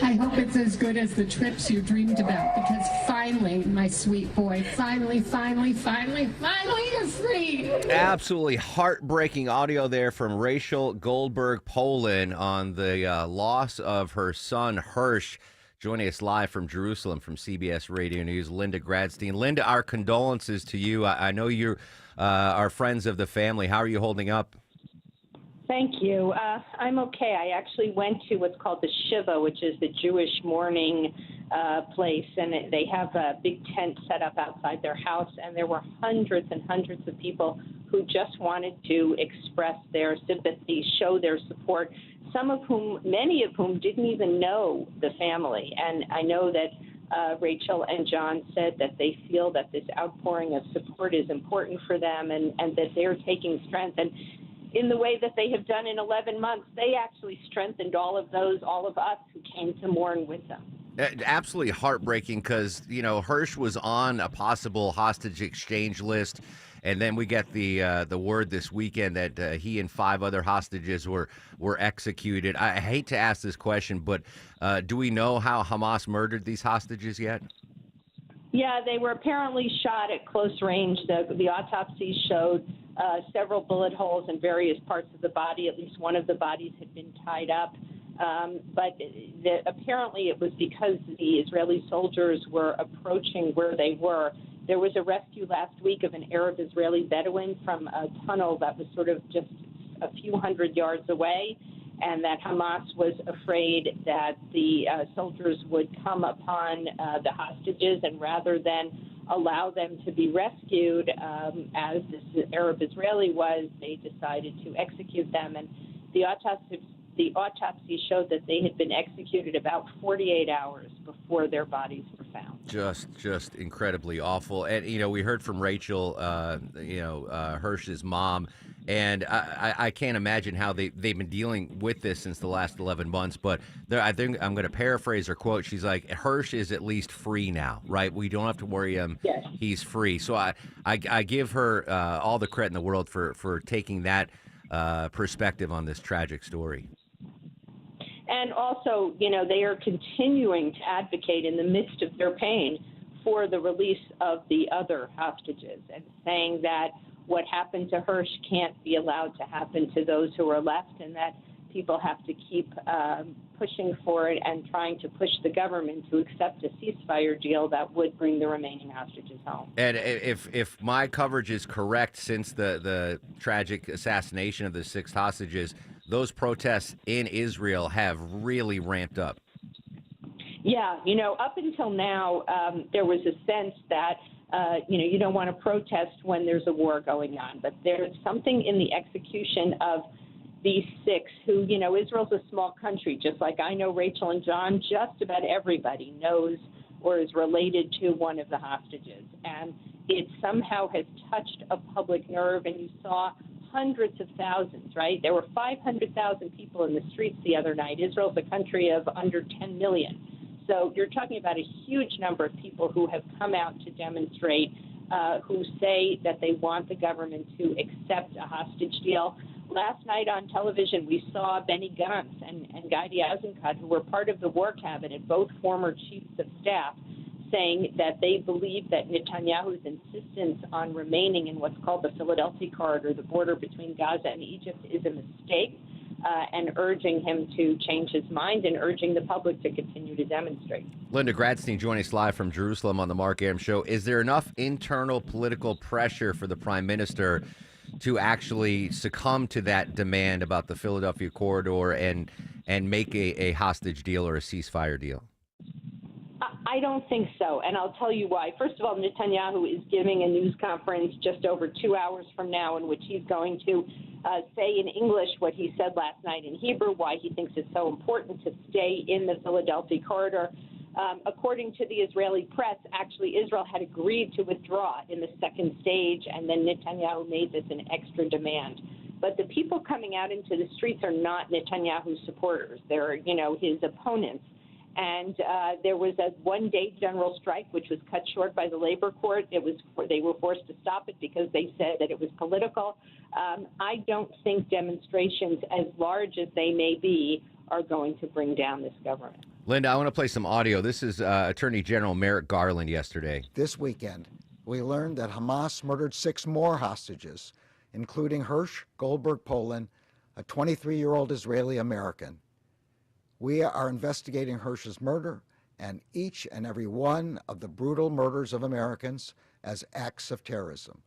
I hope it's as good as the trips you dreamed about, because finally, my sweet boy, finally, you're free. Absolutely heartbreaking audio there from Rachel Goldberg Poland on the loss of her son, Hirsch. Joining us live from Jerusalem from CBS Radio News, Linda Gradstein. Linda, our condolences to you. I know you are friends of the family. How are you holding up? Thank you. I'm okay. I actually went to what's called the Shiva, which is the Jewish mourning place, and they have a big tent set up outside their house, and there were hundreds and hundreds of people who just wanted to express their sympathy, show their support, many of whom didn't even know the family. And I know that Rachel and John said that they feel that this outpouring of support is important for them, and that they're taking strength. And in the way that they have done in 11 months, they actually strengthened all of us who came to mourn with them. Absolutely heartbreaking because, Hirsch was on a possible hostage exchange list. And then we get the word this weekend that he and 5 other hostages were executed. I hate to ask this question, but do we know how Hamas murdered these hostages yet? Yeah, they were apparently shot at close range. The autopsies showed several bullet holes in various parts of the body. At least one of the bodies had been tied up. But apparently it was because the Israeli soldiers were approaching where they were. There was a rescue last week of an Arab-Israeli Bedouin from a tunnel that was sort of just a few hundred yards away, and that Hamas was afraid that the soldiers would come upon the hostages, and rather than allow them to be rescued. As this Arab-Israeli was, they decided to execute them. And the autopsy showed that they had been executed about 48 hours before their bodies were found. Just incredibly awful. And, we heard from Rachel, Hirsch's mom, and I can't imagine how they've been dealing with this since the last 11 months. But I think I'm going to paraphrase her quote. She's like, Hirsch is at least free now, right? We don't have to worry him. Yes. He's free. So I give her all the credit in the world for taking that perspective on this tragic story. And also, they are continuing to advocate in the midst of their pain for the release of the other hostages and saying that what happened to Hirsch can't be allowed to happen to those who are left, and that people have to keep pushing for it and trying to push the government to accept a ceasefire deal that would bring the remaining hostages home. And if my coverage is correct, since the tragic assassination of the 6 hostages, those protests in Israel have really ramped up. Yeah, up until now, there was a sense that, you don't want to protest when there's a war going on. But there's something in the execution of these 6 who, Israel's a small country, just like I know Rachel and John, just about everybody knows or is related to one of the hostages. And it somehow has touched a public nerve, and you saw hundreds of thousands, right? There were 500,000 people in the streets the other night. Israel's a country of under 10 million. So you're talking about a huge number of people who have come out to demonstrate, who say that they want the government to accept a hostage deal. Last night on television, we saw Benny Gantz and Gadi Eisenkot, who were part of the war cabinet, both former chiefs of staff, saying that they believe that Netanyahu's insistence on remaining in what's called the Philadelphia corridor, the border between Gaza and Egypt, is a mistake, and urging him to change his mind and urging the public to continue to demonstrate. Linda Gradstein joining us live from Jerusalem on the Mark Arum Show. Is there enough internal political pressure for the prime minister to actually succumb to that demand about the Philadelphia corridor and make a hostage deal or a ceasefire deal? I don't think so, and I'll tell you why. First of all, Netanyahu is giving a news conference just over 2 hours from now in which he's going to say in English what he said last night in Hebrew, why he thinks it's so important to stay in the Philadelphia corridor. According to the Israeli press, actually Israel had agreed to withdraw in the second stage, and then Netanyahu made this an extra demand. But the people coming out into the streets are not Netanyahu's supporters. They're, his opponents. And there was a one-day general strike, which was cut short by the labor court. They were forced to stop it because they said that it was political. I don't think demonstrations, as large as they may be, are going to bring down this government. Linda, I want to play some audio. This is Attorney General Merrick Garland yesterday. This weekend, we learned that Hamas murdered 6 more hostages, including Hirsch Goldberg Polin, a 23-year-old Israeli American. We are investigating Hirsch's murder and each and every one of the brutal murders of Americans as acts of terrorism.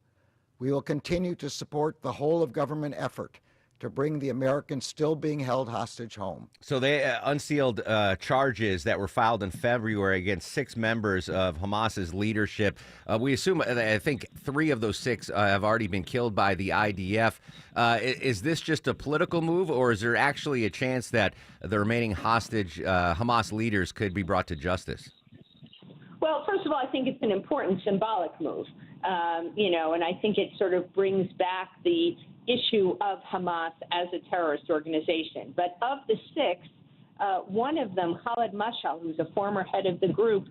We will continue to support the whole of government effort to bring the Americans still being held hostage home. So they unsealed charges that were filed in February against 6 members of Hamas's leadership. We assume, I think 3 of those 6 have already been killed by the IDF. Is this just a political move, or is there actually a chance that the remaining hostage Hamas leaders could be brought to justice? Well, first of all, I think it's an important symbolic move, and I think it sort of brings back the issue of Hamas as a terrorist organization. But of the 6, one of them, Khaled Mashal, who's a former head of the group,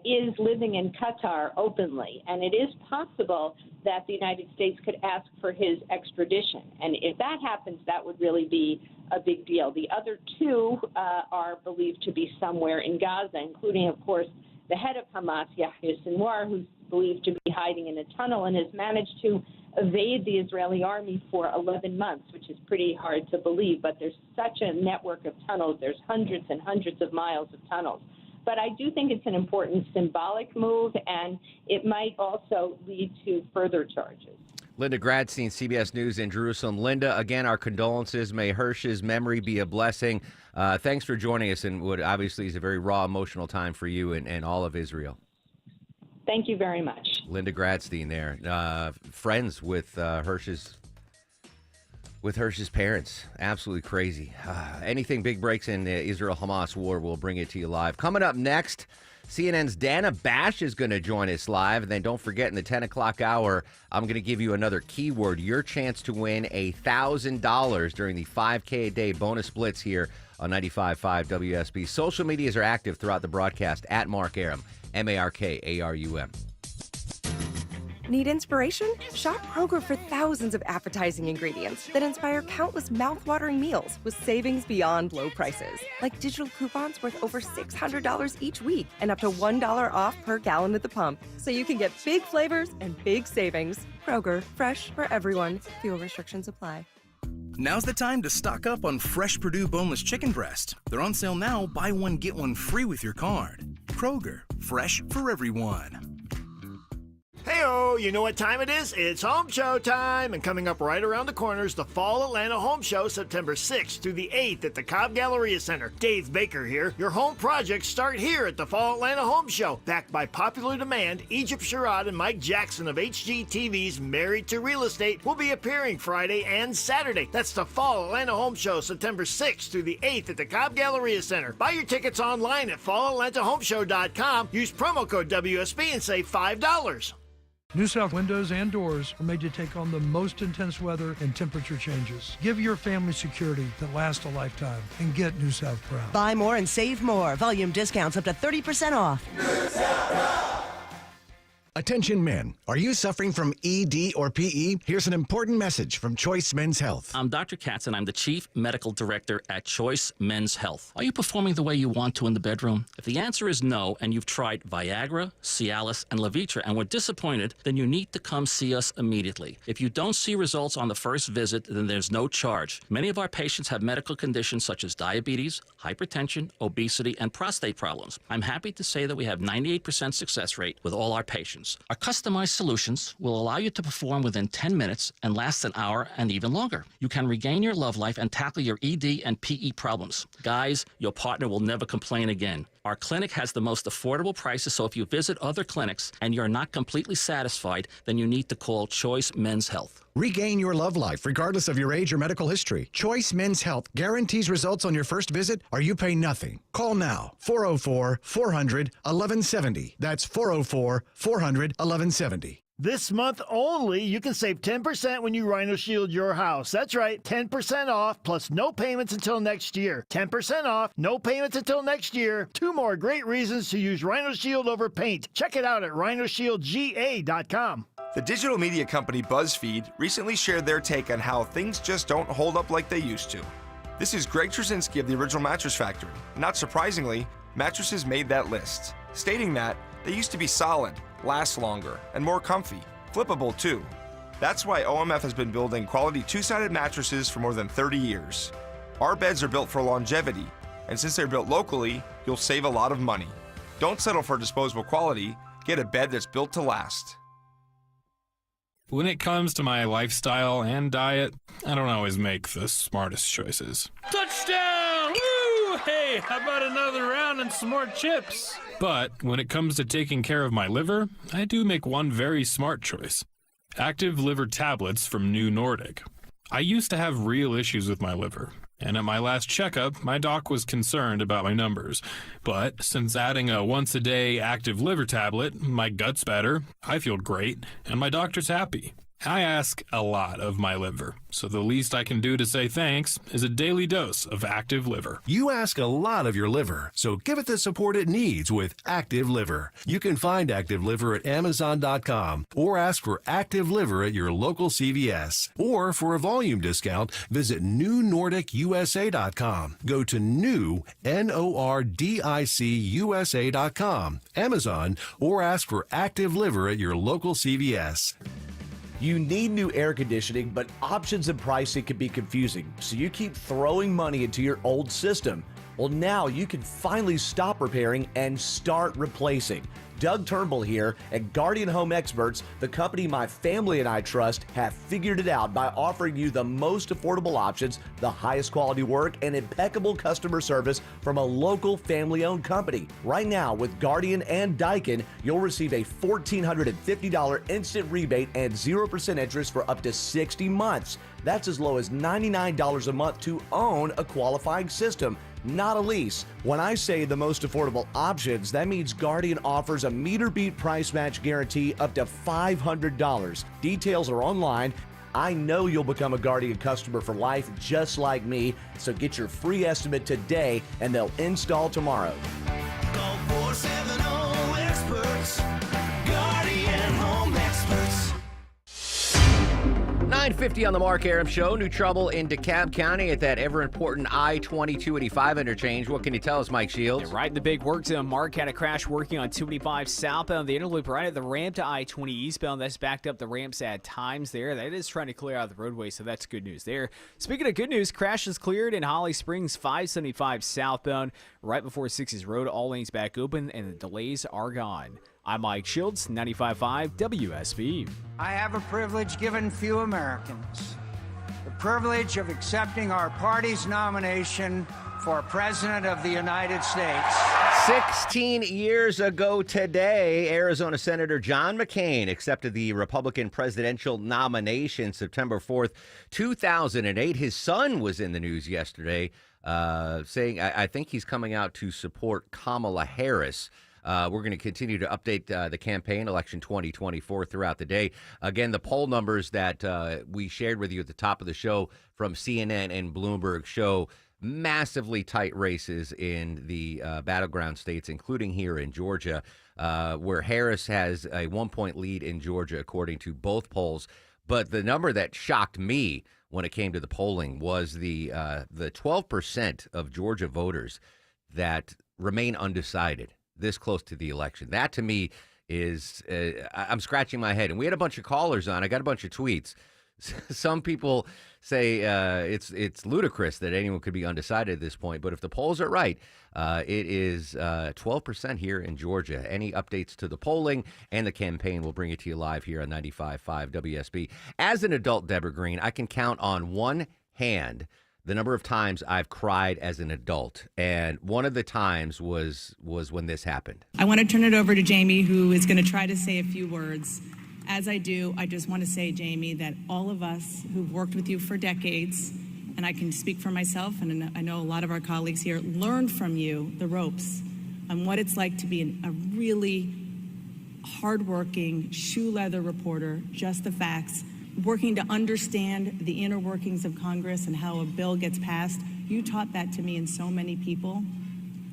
is living in Qatar openly. And it is possible that the United States could ask for his extradition. And if that happens, that would really be a big deal. The other 2 are believed to be somewhere in Gaza, including, of course, the head of Hamas, Yahya Sinwar, who's believed to be hiding in a tunnel and has managed to evade the Israeli army for 11 months, which is pretty hard to believe. But there's such a network of tunnels. There's hundreds and hundreds of miles of tunnels. But I do think it's an important symbolic move, and it might also lead to further charges. Linda Gradstein, CBS News in Jerusalem. Linda, again, our condolences. May Hirsch's memory be a blessing. Thanks for joining us in what obviously is a very raw, emotional time for you and all of Israel. Thank you very much. Linda Gradstein there, friends with Hirsch's parents. Absolutely crazy. Anything big breaks in the Israel-Hamas war, we'll bring it to you live. Coming up next, CNN's Dana Bash is going to join us live. And then don't forget, in the 10 o'clock hour, I'm going to give you another keyword, your chance to win $1,000 during the 5K a day bonus blitz here on 95.5 WSB. Social medias are active throughout the broadcast at Mark Arum, MarkArum. Need inspiration? Shop Kroger for thousands of appetizing ingredients that inspire countless mouth-watering meals with savings beyond low prices. Like digital coupons worth over $600 each week and up to $1 off per gallon at the pump. So you can get big flavors and big savings. Kroger, fresh for everyone. Fuel restrictions apply. Now's the time to stock up on fresh Purdue boneless chicken breast. They're on sale now. Buy one, get one free with your card. Kroger, fresh for everyone. Hey-oh, you know what time it is? It's Home Show time! And coming up right around the corner is the Fall Atlanta Home Show, September 6th through the 8th at the Cobb Galleria Center. Dave Baker here. Your home projects start here at the Fall Atlanta Home Show. Backed by popular demand, Egypt Sherrod and Mike Jackson of HGTV's Married to Real Estate will be appearing Friday and Saturday. That's the Fall Atlanta Home Show, September 6th through the 8th at the Cobb Galleria Center. Buy your tickets online at FallAtlantaHomeshow.com. Use promo code WSB and save $5. New South windows and doors are made to take on the most intense weather and temperature changes. Give your family security that lasts a lifetime and get New South proud. Buy more and save more. Volume discounts up to 30% off. Attention men, are you suffering from ED or PE? Here's an important message from Choice Men's Health. I'm Dr. Katz, and I'm the Chief Medical Director at Choice Men's Health. Are you performing the way you want to in the bedroom? If the answer is no, and you've tried Viagra, Cialis, and Levitra and were disappointed, then you need to come see us immediately. If you don't see results on the first visit, then there's no charge. Many of our patients have medical conditions such as diabetes, hypertension, obesity, and prostate problems. I'm happy to say that we have 98% success rate with all our patients. Our customized solutions will allow you to perform within 10 minutes and last an hour and even longer. You can regain your love life and tackle your ED and PE problems. Guys, your partner will never complain again. Our clinic has the most affordable prices, so if you visit other clinics and you're not completely satisfied, then you need to call Choice Men's Health. Regain your love life regardless of your age or medical history. Choice Men's Health guarantees results on your first visit or you pay nothing. Call now, 404-400-1170. That's 404-400-1170. This month only, you can save 10% when you Rhino Shield your house. That's right, 10% off plus no payments until next year. 10% off, no payments until next year. 2 more great reasons to use Rhino Shield over paint. Check it out at rhinoshieldga.com. The digital media company BuzzFeed recently shared their take on how things just don't hold up like they used to. This is Greg Trzynski of the Original Mattress Factory. Not surprisingly, mattresses made that list, stating that they used to be solid, last longer, and more comfy, flippable too. That's why OMF has been building quality two-sided mattresses for more than 30 years. Our beds are built for longevity, and since they're built locally, you'll save a lot of money. Don't settle for disposable quality, get a bed that's built to last. When it comes to my lifestyle and diet, I don't always make the smartest choices. Touchdown! Woo! Hey, how about another round and some more chips? But when it comes to taking care of my liver, I do make one very smart choice. Active liver tablets from New Nordic. I used to have real issues with my liver, and at my last checkup, my doc was concerned about my numbers. But since adding a once-a-day active liver tablet, my gut's better, I feel great, and my doctor's happy. I ask a lot of my liver, so the least I can do to say thanks is a daily dose of Active Liver. You ask a lot of your liver, so give it the support it needs with Active Liver. You can find Active Liver at Amazon.com or ask for Active Liver at your local CVS. Or for a volume discount, visit NewNordicUSA.com. Go to new, NORDICUSA.com, Amazon, or ask for Active Liver at your local CVS. You need new air conditioning, but options and pricing can be confusing, so you keep throwing money into your old system. Well, now you can finally stop repairing and start replacing. Doug Turnbull here, and Guardian Home Experts, the company my family and I trust, have figured it out by offering you the most affordable options, the highest quality work, and impeccable customer service from a local family-owned company. Right now, with Guardian and Daikin, you'll receive a $1,450 instant rebate and 0% interest for up to 60 months. That's as low as $99 a month to own a qualifying system, not a lease. When I say the most affordable options, that means Guardian offers a meter beat price match guarantee up to $500. Details are online. I know you'll become a Guardian customer for life just like me, so get your free estimate today and they'll install tomorrow. Call 470 experts, Guardian Home Experts. 9:50 on the Mark Arum Show. New trouble in DeKalb County at that ever-important I-2285 interchange. What can you tell us, Mike Shields? Right in the big work zone, Mark had a crash working on 285 southbound. The interloop right at the ramp to I-20 eastbound. That's backed up the ramps at times there. That is trying to clear out the roadway, so that's good news there. Speaking of good news, crash is cleared in Holly Springs 575 southbound. Right before 60s Road, all lanes back open, and the delays are gone. I'm Mike Shields, 95.5 WSB. I have a privilege given few Americans, the privilege of accepting our party's nomination for President of the United States. 16 years ago today, Arizona Senator John McCain accepted the Republican presidential nomination September 4th, 2008. His son was in the news yesterday saying, I think he's coming out to support Kamala Harris. We're going to continue to update the campaign, election 2024, throughout the day. Again, the poll numbers that we shared with you at the top of the show from CNN and Bloomberg show massively tight races in the battleground states, including here in Georgia, where Harris has a 1-point lead in Georgia, according to both polls. But the number that shocked me when it came to the polling was the 12% of Georgia voters that remain undecided this close to the election. That, to me, is I'm scratching my head. And we had a bunch of callers on. I got a bunch of tweets. Some people say it's ludicrous that anyone could be undecided at this point. But if the polls are right, it is 12% here in Georgia. Any updates to the polling and the campaign, we'll bring it to you live here on 95.5 WSB. As an adult, Deborah Green, I can count on one hand the number of times I've cried as an adult. And one of the times was when this happened. I want to turn it over to Jamie, who is going to try to say a few words. As I do, I just want to say, Jamie, that all of us who've worked with you for decades, and I can speak for myself, and I know a lot of our colleagues here, learned from you the ropes on what it's like to be a really hardworking, shoe leather reporter, just the facts, working to understand the inner workings of Congress and how a bill gets passed. You taught that to me and so many people,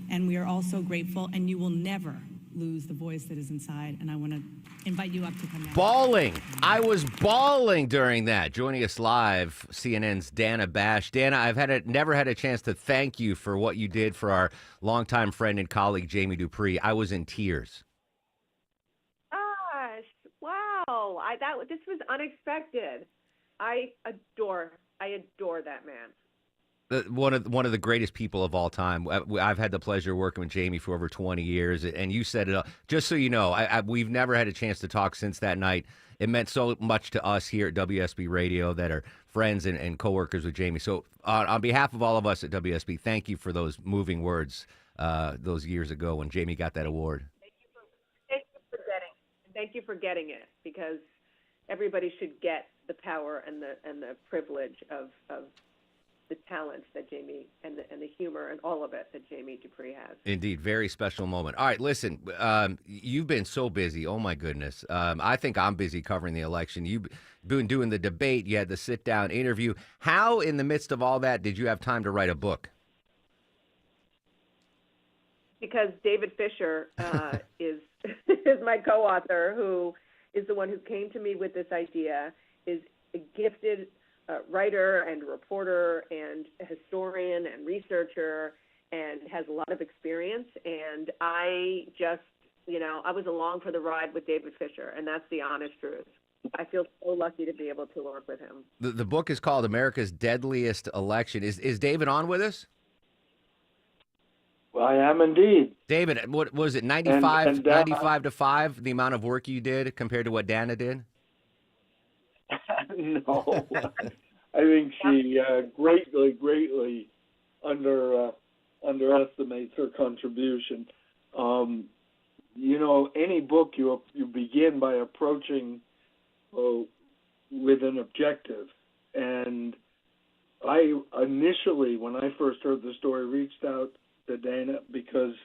and we are all so grateful, and you will never lose the voice that is inside, and I want to invite you up to come out. Bawling. I was bawling during that. Joining us live, CNN's Dana Bash. Dana, I've never had a chance to thank you for what you did for our longtime friend and colleague, Jamie Dupree. I was in tears. Wow, this was unexpected. I adore that man. One of the greatest people of all time. I've had the pleasure of working with Jamie for over 20 years, and you set it up. Just so you know, we've never had a chance to talk since that night. It meant so much to us here at WSB Radio that are friends and coworkers with Jamie. So on behalf of all of us at WSB, thank you for those moving words those years ago when Jamie got that award. Thank you for getting it, because everybody should get the power and the privilege of the talents that Jamie and the humor and all of it that Jamie Dupree has. Indeed, very special moment. All right, listen, you've been so busy. Oh my goodness, I think I'm busy covering the election. You've been doing the debate. You had the sit-down interview. How, in the midst of all that, did you have time to write a book? Because David Fisher is my co-author, who is the one who came to me with this idea, is a gifted writer and reporter and a historian and researcher and has a lot of experience. And I just, I was along for the ride with David Fisher, and that's the honest truth. I feel so lucky to be able to work with him. The book is called America's Deadliest Election. Is David on with us? Well, I am indeed. David, what was it, 95 to 5, the amount of work you did compared to what Dana did? No. I think she greatly underestimates her contribution. Any book you begin by approaching with an objective. And I initially, when I first heard the story, reached out to Dana because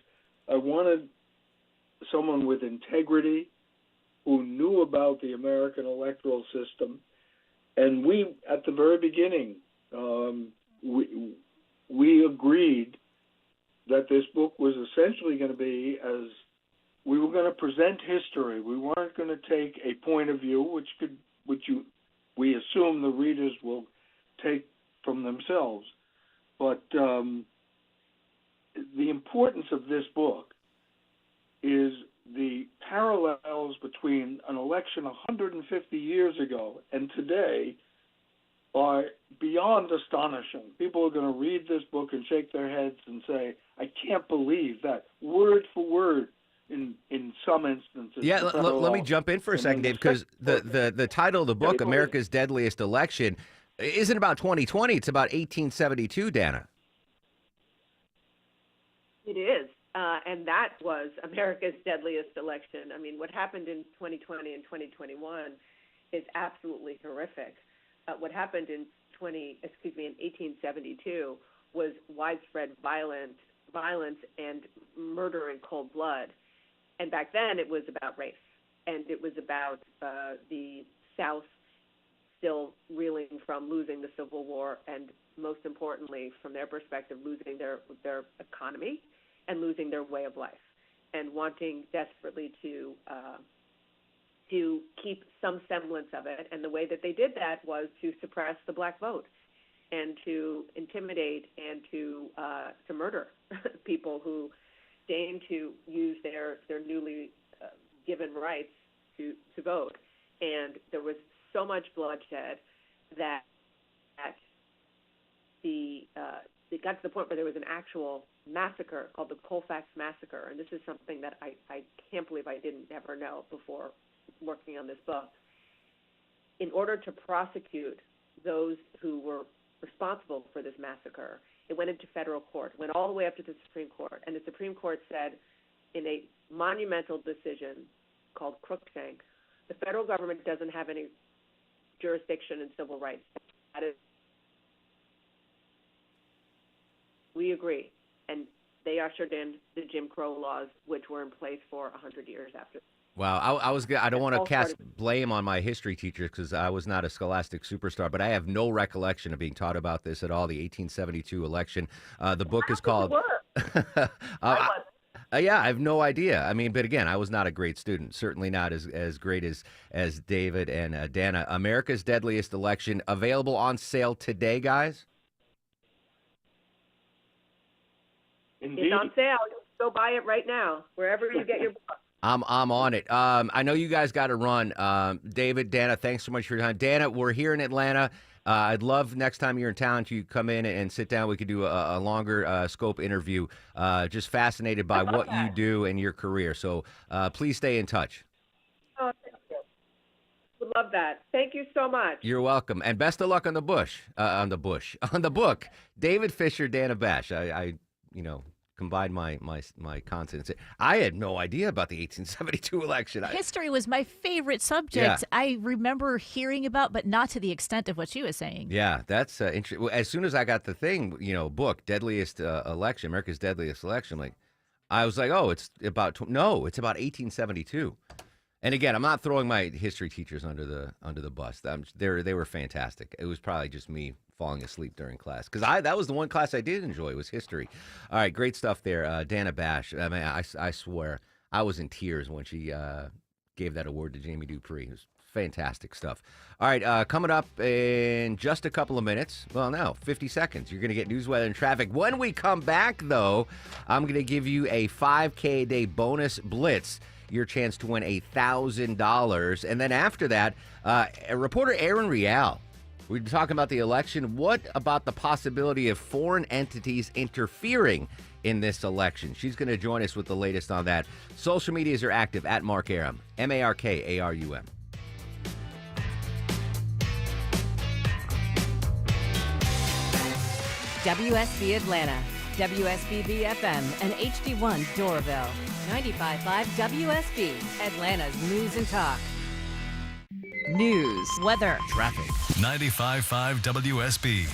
I wanted someone with integrity who knew about the American electoral system. And we, at the very beginning, we agreed that this book was essentially going to be as we were going to present history. We weren't going to take a point of view, we assume the readers will take from themselves. But the importance of this book is the parallels between an election 150 years ago and today are beyond astonishing. People are going to read this book and shake their heads and say, I can't believe that, word for word, in some instances. Yeah, let me jump in for a second, Dave, because the title of the book, America's Deadliest Election, isn't about 2020. It's about 1872, Dana. It is. And that was America's deadliest election. I mean, what happened in 2020 and 2021 is absolutely horrific. What happened in 1872 was widespread violence and murder in cold blood. And back then it was about race, and it was about the South still reeling from losing the Civil War, and most importantly, from their perspective, losing their economy and losing their way of life, and wanting desperately to keep some semblance of it. And the way that they did that was to suppress the black vote and to intimidate and to murder people who deigned to use their newly given rights to vote. And there was so much bloodshed that it got to the point where there was an actual massacre called the Colfax Massacre. And this is something that I can't believe I didn't ever know before working on this book. In order to prosecute those who were responsible for this massacre, it went into federal court, went all the way up to the Supreme Court. And the Supreme Court said in a monumental decision called Cruikshank, the federal government doesn't have any jurisdiction in civil rights. That is, we agree. And they ushered in the Jim Crow laws, which were in place for 100 years after. Wow, I don't want to cast blame on my history teachers because I was not a scholastic superstar, but I have no recollection of being taught about this at all, the 1872 election. The book is called... yeah, I have no idea. I mean, but again, I was not a great student, certainly not as great as David and Dana. America's Deadliest Election, available on sale today, guys? Indeed. It's on sale. Go buy it right now, wherever you get your book. I'm on it. I know you guys got to run. David, Dana, thanks so much for your time. Dana, we're here in Atlanta. I'd love next time you're in town to come in and sit down. We could do a longer scope interview. Just fascinated by what you do and your career. So please stay in touch. Oh, thank you. Would love that. Thank you so much. You're welcome. And best of luck on the book. David Fisher, Dana Bash. I combined my consonants. I had no idea about the 1872 election. History was my favorite subject. Yeah. I remember hearing about, but not to the extent of what she was saying. Yeah, that's interesting. As soon as I got the thing, book, Deadliest Election, America's Deadliest Election, I was like, oh, it's about 1872. And again, I'm not throwing my history teachers under the bus. They were fantastic. It was probably just me falling asleep during class because that was the one class I did enjoy was history. All right, great stuff there, Dana Bash. I mean, I swear I was in tears when she gave that award to Jamie Dupree. It was fantastic stuff. All right, coming up in just a couple of minutes. Well, no, 50 seconds. You're going to get news, weather, and traffic. When we come back, though, I'm going to give you a 5K a day bonus blitz. Your chance to win $1,000. And then after that, reporter Aaron Rial We've been talking about the election. What about the possibility of foreign entities interfering in this election? She's going to join us with the latest on that. Social medias are active at Mark Arum, MarkArum. WSB Atlanta, WSBB FM, and HD1 Doraville. 95.5 WSB, Atlanta's news and talk. News, weather, traffic. 95.5 WSB,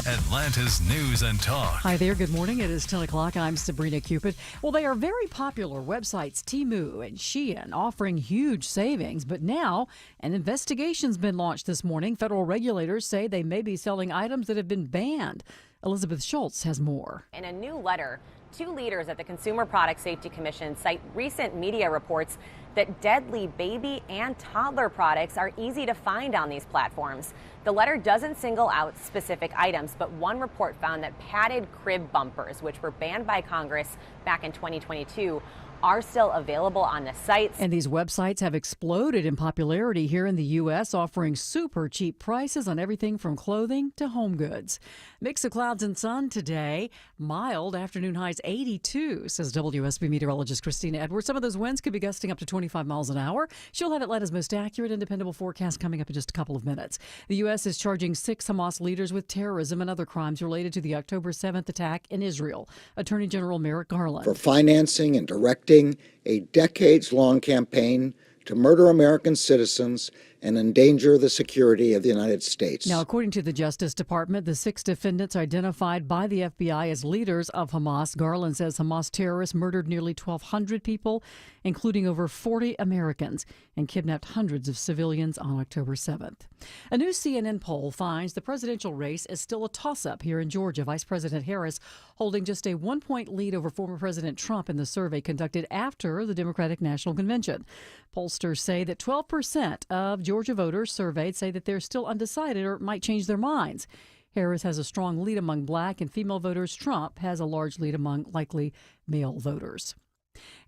Atlanta's news and talk. Hi there. Good morning. It is 10 o'clock. I'm Sabrina Cupid. Well, they are very popular websites, Temu and Shein, offering huge savings. But now an investigation's been launched this morning. Federal regulators say they may be selling items that have been banned. Elizabeth Schultz has more. In a new letter, 2 leaders at the Consumer Product Safety Commission cite recent media reports that deadly baby and toddler products are easy to find on these platforms. The letter doesn't single out specific items, but one report found that padded crib bumpers, which were banned by Congress back in 2022, are still available on the sites. And these websites have exploded in popularity here in the U.S., offering super cheap prices on everything from clothing to home goods. Mix of clouds and sun today. Mild afternoon highs 82, says WSB meteorologist Christina Edwards. Some of those winds could be gusting up to 25 miles an hour. She'll have Atlanta's most accurate and dependable forecast coming up in just a couple of minutes. The U.S. is charging 6 Hamas leaders with terrorism and other crimes related to the October 7th attack in Israel. Attorney General Merrick Garland. For financing and directing a decades-long campaign to murder American citizens and endanger the security of the United States. Now, according to the Justice Department, the 6 defendants identified by the FBI as leaders of Hamas. Garland says Hamas terrorists murdered nearly 1,200 people, including over 40 Americans, and kidnapped hundreds of civilians on October 7th. A new CNN poll finds the presidential race is still a toss-up here in Georgia. Vice President Harris holding just a 1-point lead over former President Trump in the survey conducted after the Democratic National Convention. Pollsters say that 12% of Georgia voters surveyed say that they're still undecided or might change their minds. Harris has a strong lead among black and female voters. Trump has a large lead among likely male voters.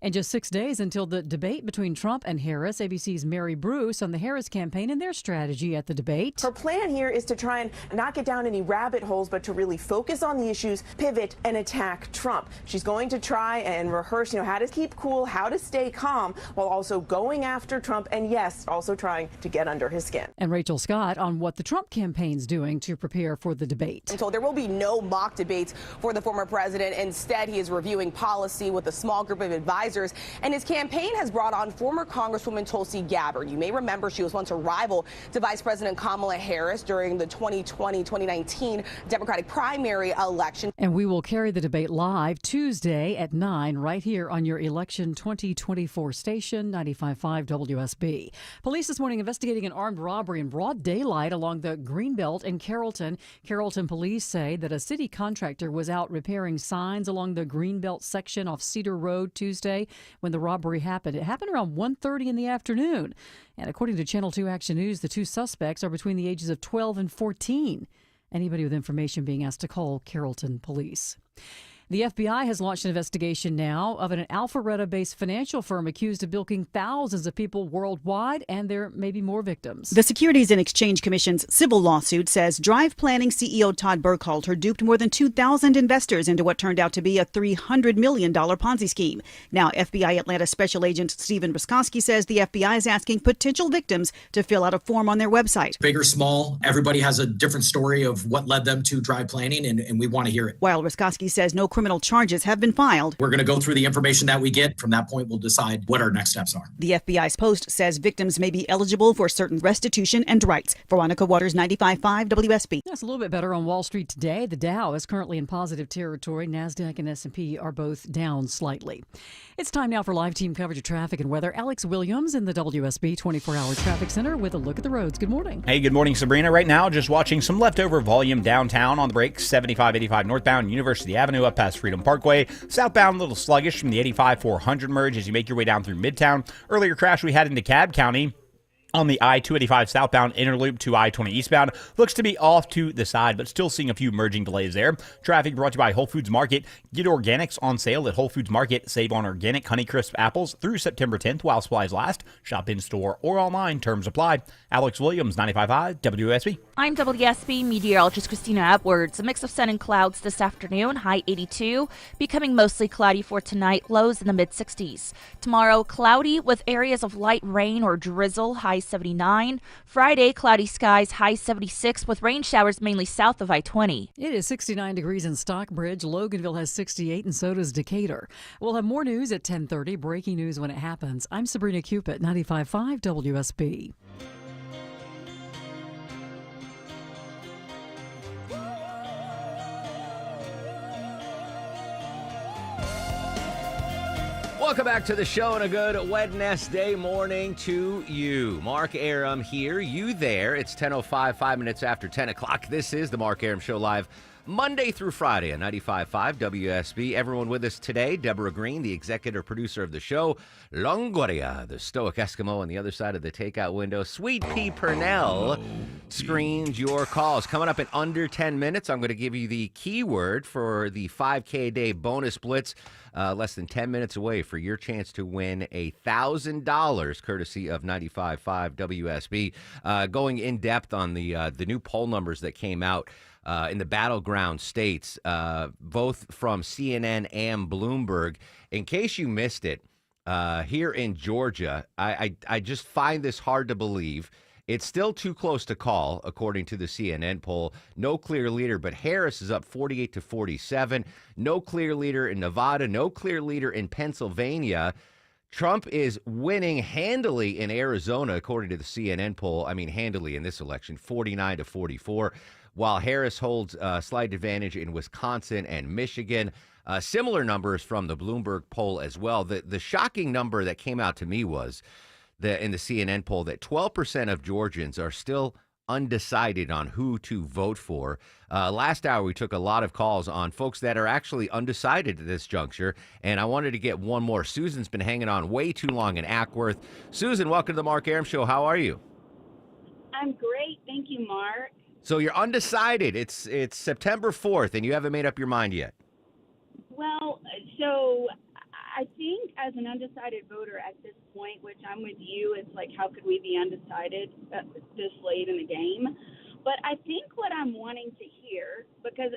And just 6 days until the debate between Trump and Harris, ABC's Mary Bruce on the Harris campaign and their strategy at the debate. Her plan here is to try and not get down any rabbit holes, but to really focus on the issues, pivot, and attack Trump. She's going to try and rehearse, how to keep cool, how to stay calm, while also going after Trump and, yes, also trying to get under his skin. And Rachel Scott on what the Trump campaign's doing to prepare for the debate. And so there will be no mock debates for the former president. Instead, he is reviewing policy with a small group of advisors. And his campaign has brought on former Congresswoman Tulsi Gabbard. You may remember she was once a rival to Vice President Kamala Harris during the 2020-2019 Democratic primary election. And we will carry the debate live Tuesday at 9 right here on your Election 2024 station, 95.5 WSB. Police this morning investigating an armed robbery in broad daylight along the Greenbelt in Carrollton. Carrollton police say that a city contractor was out repairing signs along the Greenbelt section off Cedar Road Tuesday when the robbery happened. It happened around 1:30 in the afternoon. And according to Channel 2 Action News, the 2 suspects are between the ages of 12 and 14. Anybody with information being asked to call Carrollton Police. The FBI has launched an investigation now of an Alpharetta-based financial firm accused of bilking thousands of people worldwide, and there may be more victims. The Securities and Exchange Commission's civil lawsuit says Drive Planning CEO Todd Burkhalter duped more than 2,000 investors into what turned out to be a $300 million Ponzi scheme. Now, FBI Atlanta Special Agent Stephen Ruskowski says the FBI is asking potential victims to fill out a form on their website. Big or small, everybody has a different story of what led them to Drive Planning, and we want to hear it. While Ruskowski says no criminal charges have been filed. We're going to go through the information that we get. From that point, we'll decide what our next steps are. The FBI's post says victims may be eligible for certain restitution and rights. Veronica Waters, 95.5 WSB. That's a little bit better on Wall Street today. The Dow is currently in positive territory. NASDAQ and S&P are both down slightly. It's time now for live team coverage of traffic and weather. Alex Williams in the WSB 24-hour traffic center with a look at the roads. Good morning. Hey, good morning, Sabrina. Right now, just watching some leftover volume downtown on the break. 75-85 northbound University Avenue up past Freedom Parkway. Southbound, a little sluggish from the 85-400 merge as you make your way down through Midtown. Earlier crash we had in DeKalb County On the I-285 southbound inner loop to I-20 eastbound, looks to be off to the side, but still seeing a few merging delays there. Traffic brought to you by Whole Foods Market. Get organics on sale at Whole Foods Market. Save on organic Honeycrisp apples through September 10th while supplies last. Shop in-store or online. Terms apply. Alex Williams, 95.5 WSB. I'm WSB meteorologist Christina Edwards. A mix of sun and clouds this afternoon, high 82. Becoming mostly cloudy for tonight, lows in the mid-60s. Tomorrow, cloudy with areas of light rain or drizzle, high 79. Friday, cloudy skies, high 76 with rain showers mainly south of I-20. It is 69 degrees in Stockbridge. Loganville has 68 and so does Decatur. We'll have more news at 10:30. Breaking news when it happens. I'm Sabrina Cupid, 95.5 WSB. Welcome back to the show and a good Wednesday morning to you. Mark Arum here, you there. It's 10:05, 5 minutes after 10 o'clock. This is the Mark Arum Show live Monday through Friday at 95.5 WSB. Everyone with us today, Deborah Green, the executive producer of the show, Longoria, the stoic Eskimo on the other side of the takeout window, Sweet Pea Purnell screens your calls. Coming up in under 10 minutes, I'm going to give you the keyword for the 5K a day bonus blitz. Less than 10 minutes away for your chance to win $1,000 courtesy of 95.5 WSB. Going in depth on the new poll numbers that came out in the battleground states, both from CNN and Bloomberg. In case you missed it, here in Georgia, I just find this hard to believe. It's still too close to call, according to the CNN poll. No clear leader, but Harris is up 48-47. No clear leader in Nevada. No clear leader in Pennsylvania. Trump is winning handily in Arizona, according to the CNN poll. I mean, handily in this election, 49-44. While Harris holds a slight advantage in Wisconsin and Michigan. Similar numbers from the Bloomberg poll as well. The shocking number that came out to me was in the CNN poll that 12% of Georgians are still undecided on who to vote for. Last hour, we took a lot of calls on folks that are actually undecided at this juncture, and I wanted to get one more. Susan's been hanging on way too long in Ackworth. Susan, welcome to the Mark Arum Show. How are you? I'm great. Thank you, Mark. So you're undecided. It's September 4th, and you haven't made up your mind yet. Well, so I think as an undecided voter at this point, which I'm with you, it's like, how could we be undecided this late in the game? But I think what I'm wanting to hear, because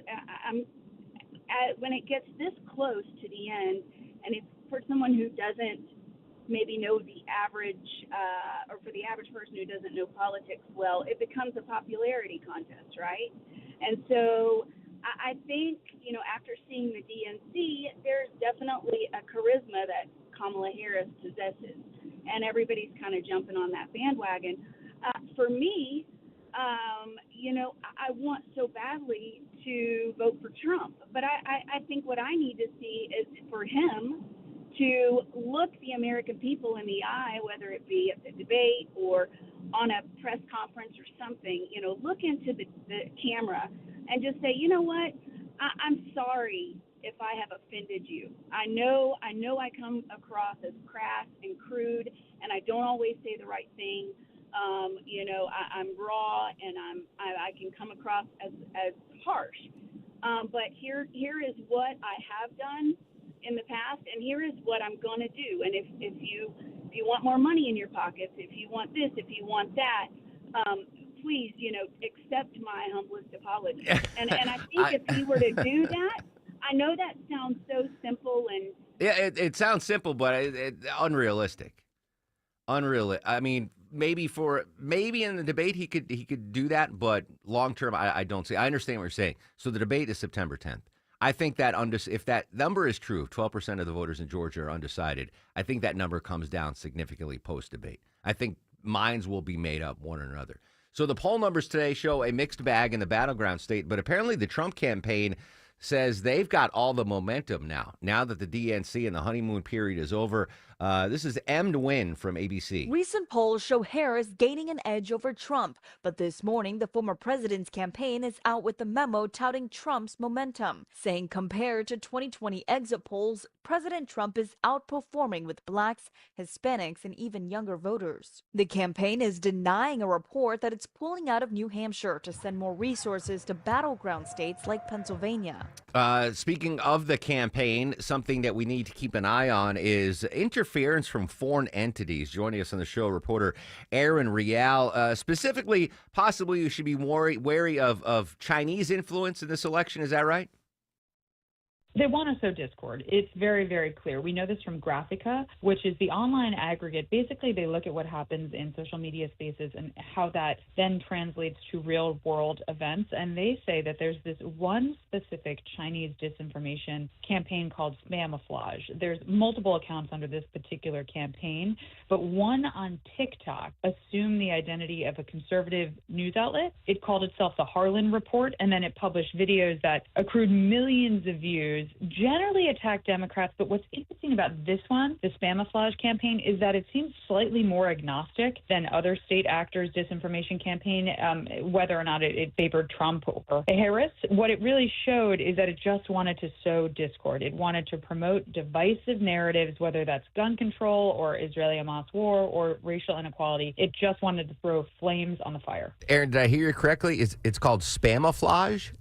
when it gets this close to the end, and it's for someone who doesn't maybe know the average, or for the average person who doesn't know politics well, it becomes a popularity contest, right? And so I think, after seeing the DNC, there's definitely a charisma that Kamala Harris possesses, and everybody's kind of jumping on that bandwagon. For me, I want so badly to vote for Trump, but I think what I need to see is for him to look the American people in the eye, whether it be at the debate or on a press conference or something, look into the camera and just say, you know what, I'm sorry if I have offended you. I know I come across as crass and crude, and I don't always say the right thing. I'm raw, and I can come across as harsh. But here is what I have done in the past, and here is what I'm going to do. And if you want more money in your pockets, if you want this, if you want that, please, accept my humblest apology. And I think if he were to do that, I know that sounds so simple and yeah, it sounds simple, but unrealistic. I mean, maybe in the debate he could do that, but long term, I don't see. I understand what you're saying. So the debate is September 10th. I think that if that number is true, 12% of the voters in Georgia are undecided, I think that number comes down significantly post-debate. I think minds will be made up one or another. So the poll numbers today show a mixed bag in the battleground state, but apparently the Trump campaign says they've got all the momentum now that the DNC and the honeymoon period is over. This is M. Nguyen from ABC. Recent polls show Harris gaining an edge over Trump, but this morning the former president's campaign is out with a memo touting Trump's momentum, saying compared to 2020 exit polls, President Trump is outperforming with blacks, Hispanics, and even younger voters. The campaign is denying a report that it's pulling out of New Hampshire to send more resources to battleground states like Pennsylvania. Speaking of the campaign, something that we need to keep an eye on is interference from foreign entities. Joining us on the show, reporter Aaron Rial. Specifically, possibly you should be wary of Chinese influence in this election. Is that right? They want to sow discord. It's very, very clear. We know this from Graphica, which is the online aggregate. Basically, they look at what happens in social media spaces and how that then translates to real world events. And they say that there's this one specific Chinese disinformation campaign called Spamouflage. There's multiple accounts under this particular campaign, but one on TikTok assumed the identity of a conservative news outlet. It called itself the Harlan Report, and then it published videos that accrued millions of views, generally attack Democrats. But what's interesting about this one, the Spamouflage campaign, is that it seems slightly more agnostic than other state actors' disinformation campaign, whether or not it favored Trump or Harris. What it really showed is that it just wanted to sow discord. It wanted to promote divisive narratives, whether that's gun control or Israeli-Hamas war or racial inequality. It just wanted to throw flames on the fire. Aaron, did I hear you correctly? It's called Spamouflage?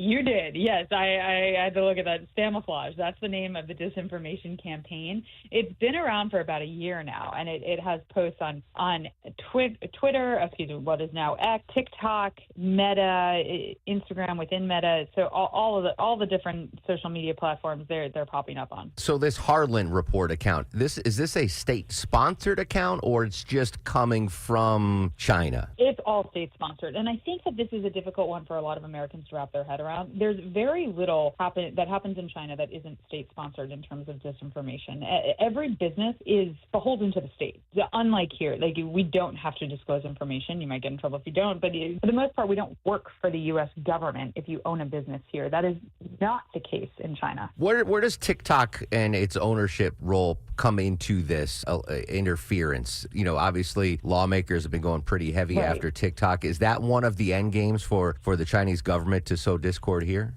You did, yes. I had to look at that. Spamouflage, that's the name of the disinformation campaign. It's been around for about a year now, and it has posts on Twitter, what is now X, TikTok, Meta, Instagram within Meta. So all the different social media platforms they're popping up on. So this Harlan Report account, is this a state-sponsored account, or it's just coming from China? It's all state-sponsored, and I think that this is a difficult one for a lot of Americans to wrap their head around. There's very little that happens in China that isn't state-sponsored in terms of disinformation. Every business is beholden to the state. Unlike here, we don't have to disclose information. You might get in trouble if you don't, but for the most part, we don't work for the U.S. government if you own a business here. That is not the case in China. Where does TikTok and its ownership role come into this interference? You know, obviously, lawmakers have been going pretty heavy after TikTok. Is that one of the end games for the Chinese government to sow discord here?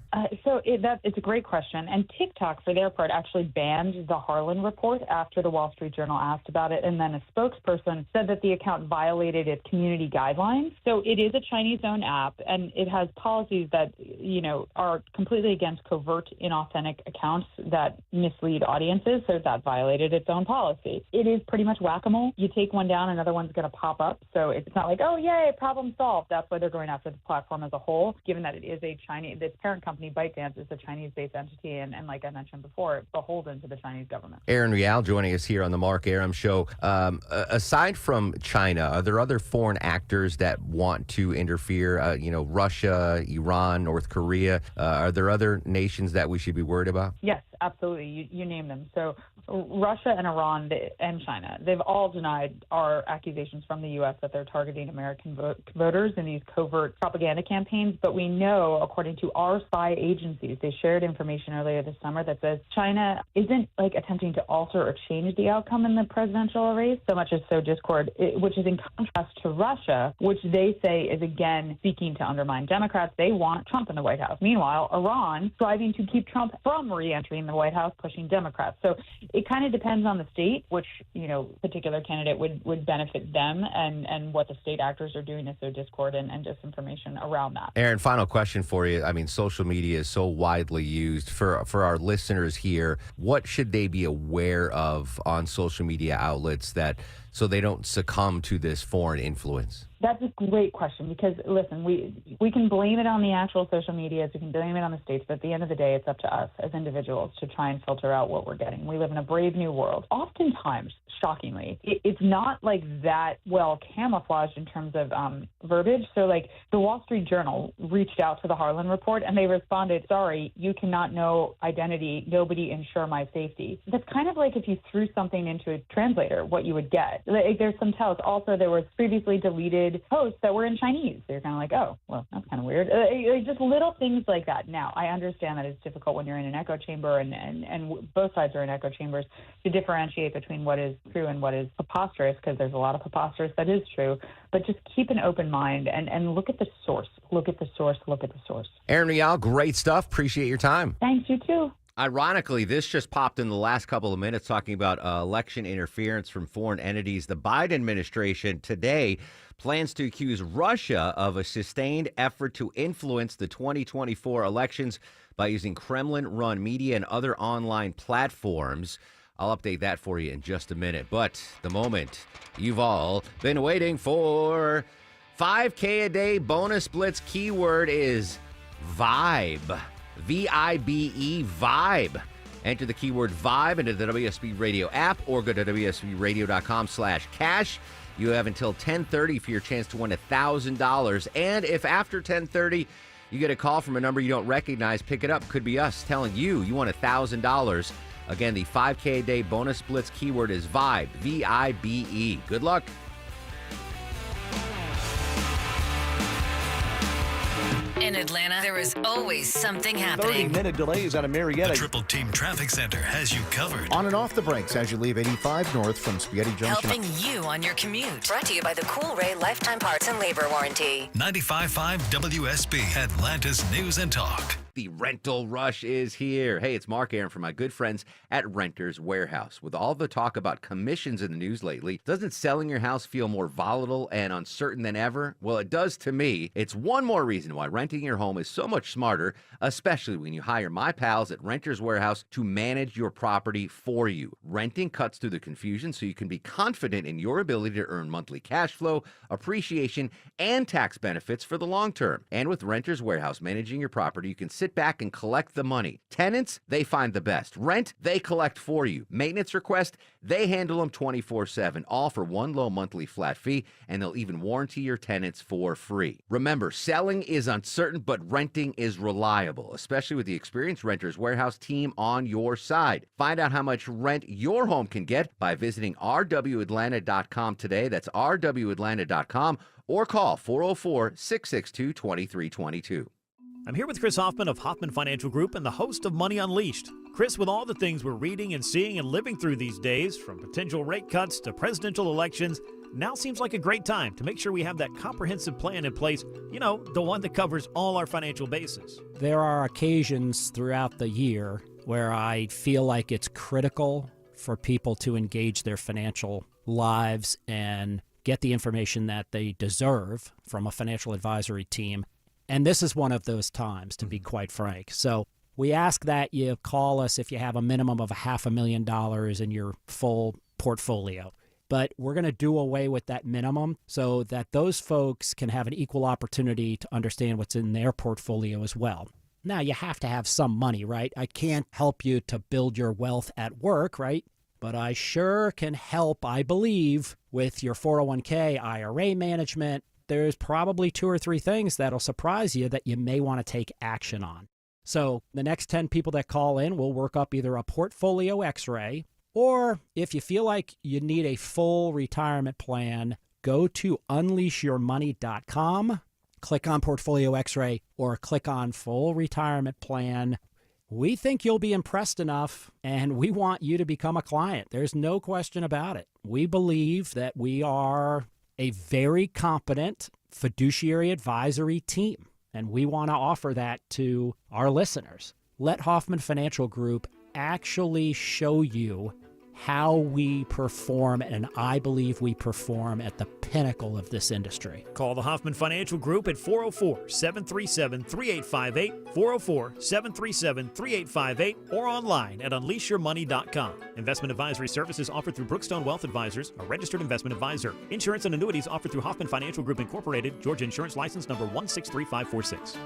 It's a great question. And TikTok, for their part, actually banned the Harlan Report after the Wall Street Journal asked about it. And then a spokesperson said that the account violated its community guidelines. So it is a Chinese-owned app, and it has policies that, are completely against covert, inauthentic accounts that mislead audiences. So that violated its own policy. It is pretty much whack-a-mole. You take one down, another one's going to pop up. So it's not like, oh, yay, problem solved. That's why they're going after the platform as a whole, given that it is a Chinese, its parent company, ByteDance, is a Chinese-based entity, and like I mentioned before, beholden to the Chinese government. Aaron Rial joining us here on the Mark Arum Show. Aside from China, are there other foreign actors that want to interfere? Russia, Iran, North Korea. Are there other nations that we should be worried about? Yes, absolutely. You name them. So Russia and Iran and China, they've all denied our accusations from the U.S. that they're targeting American voters in these covert propaganda campaigns. But we know, according to our spy agencies, they shared information earlier this summer that says China isn't attempting to alter or change the outcome in the presidential race so much as sow discord, which is in contrast to Russia, which they say is again seeking to undermine Democrats. They want Trump in the White House. Meanwhile, Iran striving to keep Trump from re-entering the White House, pushing Democrats. So it kind of depends on the state, which, particular candidate would benefit them and what the state actors are doing to sow discord and disinformation around that. Aaron, final question for you. I mean, social media is so widely used. For our listeners here, what should they be aware of on social media outlets so they don't succumb to this foreign influence? That's a great question because, listen, we can blame it on the actual social medias, we can blame it on the states, but at the end of the day, it's up to us as individuals to try and filter out what we're getting. We live in a brave new world. Oftentimes, shockingly, it's not that well camouflaged in terms of verbiage. So the Wall Street Journal reached out to the Harlan Report and they responded, sorry, you cannot know identity, nobody ensure my safety. That's kind of like if you threw something into a translator, what you would get. like, there's some tells. Also, there was previously deleted posts that were in Chinese. They're kind of like, oh, well, that's kind of weird. Just little things like that. Now, I understand that it's difficult when you're in an echo chamber, and both sides are in echo chambers, to differentiate between what is true and what is preposterous, because there's a lot of preposterous that is true. But just keep an open mind and look at the source. Look at the source. Look at the source. Erin Rial, great stuff. Appreciate your time. Thanks, you too. Ironically, this just popped in the last couple of minutes talking about election interference from foreign entities. The Biden administration today plans to accuse Russia of a sustained effort to influence the 2024 elections by using Kremlin-run media and other online platforms. I'll update that for you in just a minute. But the moment you've all been waiting for, 5K a day bonus blitz keyword is vibe. VIBE, vibe. Enter the keyword vibe into the WSB Radio app or go to WSBradio.com/cash. You have until 10:30 for your chance to win $1,000. And if after 10:30 you get a call from a number you don't recognize, pick it up. Could be us telling you won $1,000. Again, the 5K a day bonus blitz keyword is vibe, VIBE. Good luck. In Atlanta, there is always something happening. 30-minute delays out of Marietta. The Triple Team Traffic Center has you covered. On and off the brakes as you leave 85 north from Spaghetti Junction. Helping you on your commute. Brought to you by the Cool Ray Lifetime Parts and Labor Warranty. 95.5 WSB, Atlanta's News and Talk. The rental rush is here. Hey, it's Mark Aaron from my good friends at Renters Warehouse. With all the talk about commissions in the news lately, doesn't selling your house feel more volatile and uncertain than ever? Well, it does to me. It's one more reason why renting your home is so much smarter, especially when you hire my pals at Renters Warehouse to manage your property for you. Renting cuts through the confusion so you can be confident in your ability to earn monthly cash flow, appreciation, and tax benefits for the long term. And with Renters Warehouse managing your property, you can sit back and collect the money. Tenants, they find the best. Rent, they collect for you. Maintenance request, they handle them 24/7, all for one low monthly flat fee, and they'll even warranty your tenants for free. Remember, selling is uncertain, but renting is reliable, especially with the experienced Renters Warehouse team on your side. Find out how much rent your home can get by visiting rwatlanta.com today. That's rwatlanta.com, or call 404-662-2322. I'm here with Chris Hoffman of Hoffman Financial Group and the host of Money Unleashed. Chris, with all the things we're reading and seeing and living through these days, from potential rate cuts to presidential elections, now seems like a great time to make sure we have that comprehensive plan in place, you know, the one that covers all our financial bases. There are occasions throughout the year where I feel like it's critical for people to engage their financial lives and get the information that they deserve from a financial advisory team. And this is one of those times, to be quite frank. So we ask that you call us if you have a minimum of $500,000 in your full portfolio. But we're going to do away with that minimum so that those folks can have an equal opportunity to understand what's in their portfolio as well. Now, you have to have some money, right? I can't help you to build your wealth at work, right? But I sure can help, I believe, with your 401k, IRA management. There's probably 2 or 3 things that'll surprise you that you may want to take action on. So the next 10 people that call in will work up either a portfolio x-ray, or if you feel like you need a full retirement plan, go to unleashyourmoney.com, click on portfolio x-ray, or click on full retirement plan. We think you'll be impressed enough, and we want you to become a client. There's no question about it. We believe that we are a very competent fiduciary advisory team, and we want to offer that to our listeners. Let Hoffman Financial Group actually show you how we perform, and I believe we perform at the pinnacle of this industry. Call the Hoffman Financial Group at 404-737-3858, 404-737-3858, or online at unleashyourmoney.com. Investment advisory services offered through Brookstone Wealth Advisors, a registered investment advisor. Insurance and annuities offered through Hoffman Financial Group Incorporated, Georgia Insurance License number 163546.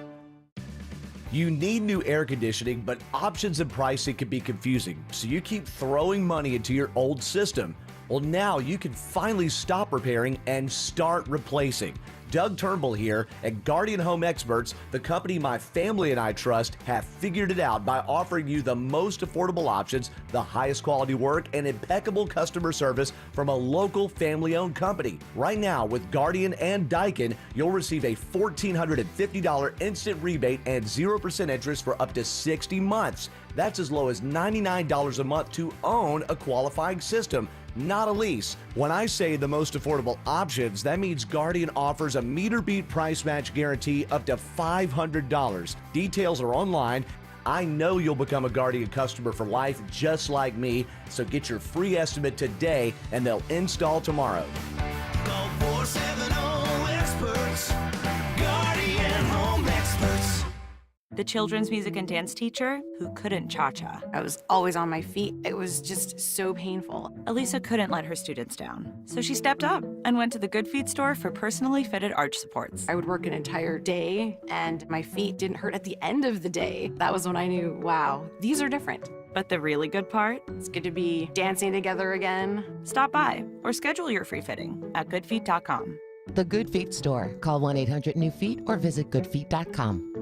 You need new air conditioning, but options and pricing can be confusing, so you keep throwing money into your old system. Well, now you can finally stop repairing and start replacing. Doug Turnbull here, and Guardian Home Experts, the company my family and I trust, have figured it out by offering you the most affordable options, the highest quality work, and impeccable customer service from a local family-owned company. Right now, with Guardian and Daikin, you'll receive a $1,450 instant rebate and 0% interest for up to 60 months. That's as low as $99 a month to own a qualifying system, not a lease. When I say the most affordable options, that means Guardian offers a meter beat price match guarantee up to $500. Details are online. I know you'll become a Guardian customer for life just like me, so get your free estimate today and they'll install tomorrow. Call 470-EXPERTS, Guardian Home Experts. The children's music and dance teacher who couldn't cha-cha. I was always on my feet. It was just so painful. Elisa couldn't let her students down. So she stepped up and went to the Good Feet store for personally fitted arch supports. I would work an entire day and my feet didn't hurt at the end of the day. That was when I knew, wow, these are different. But the really good part, it's good to be dancing together again. Stop by or schedule your free fitting at goodfeet.com. The Good Feet store. Call 1-800-NEW-FEET or visit goodfeet.com.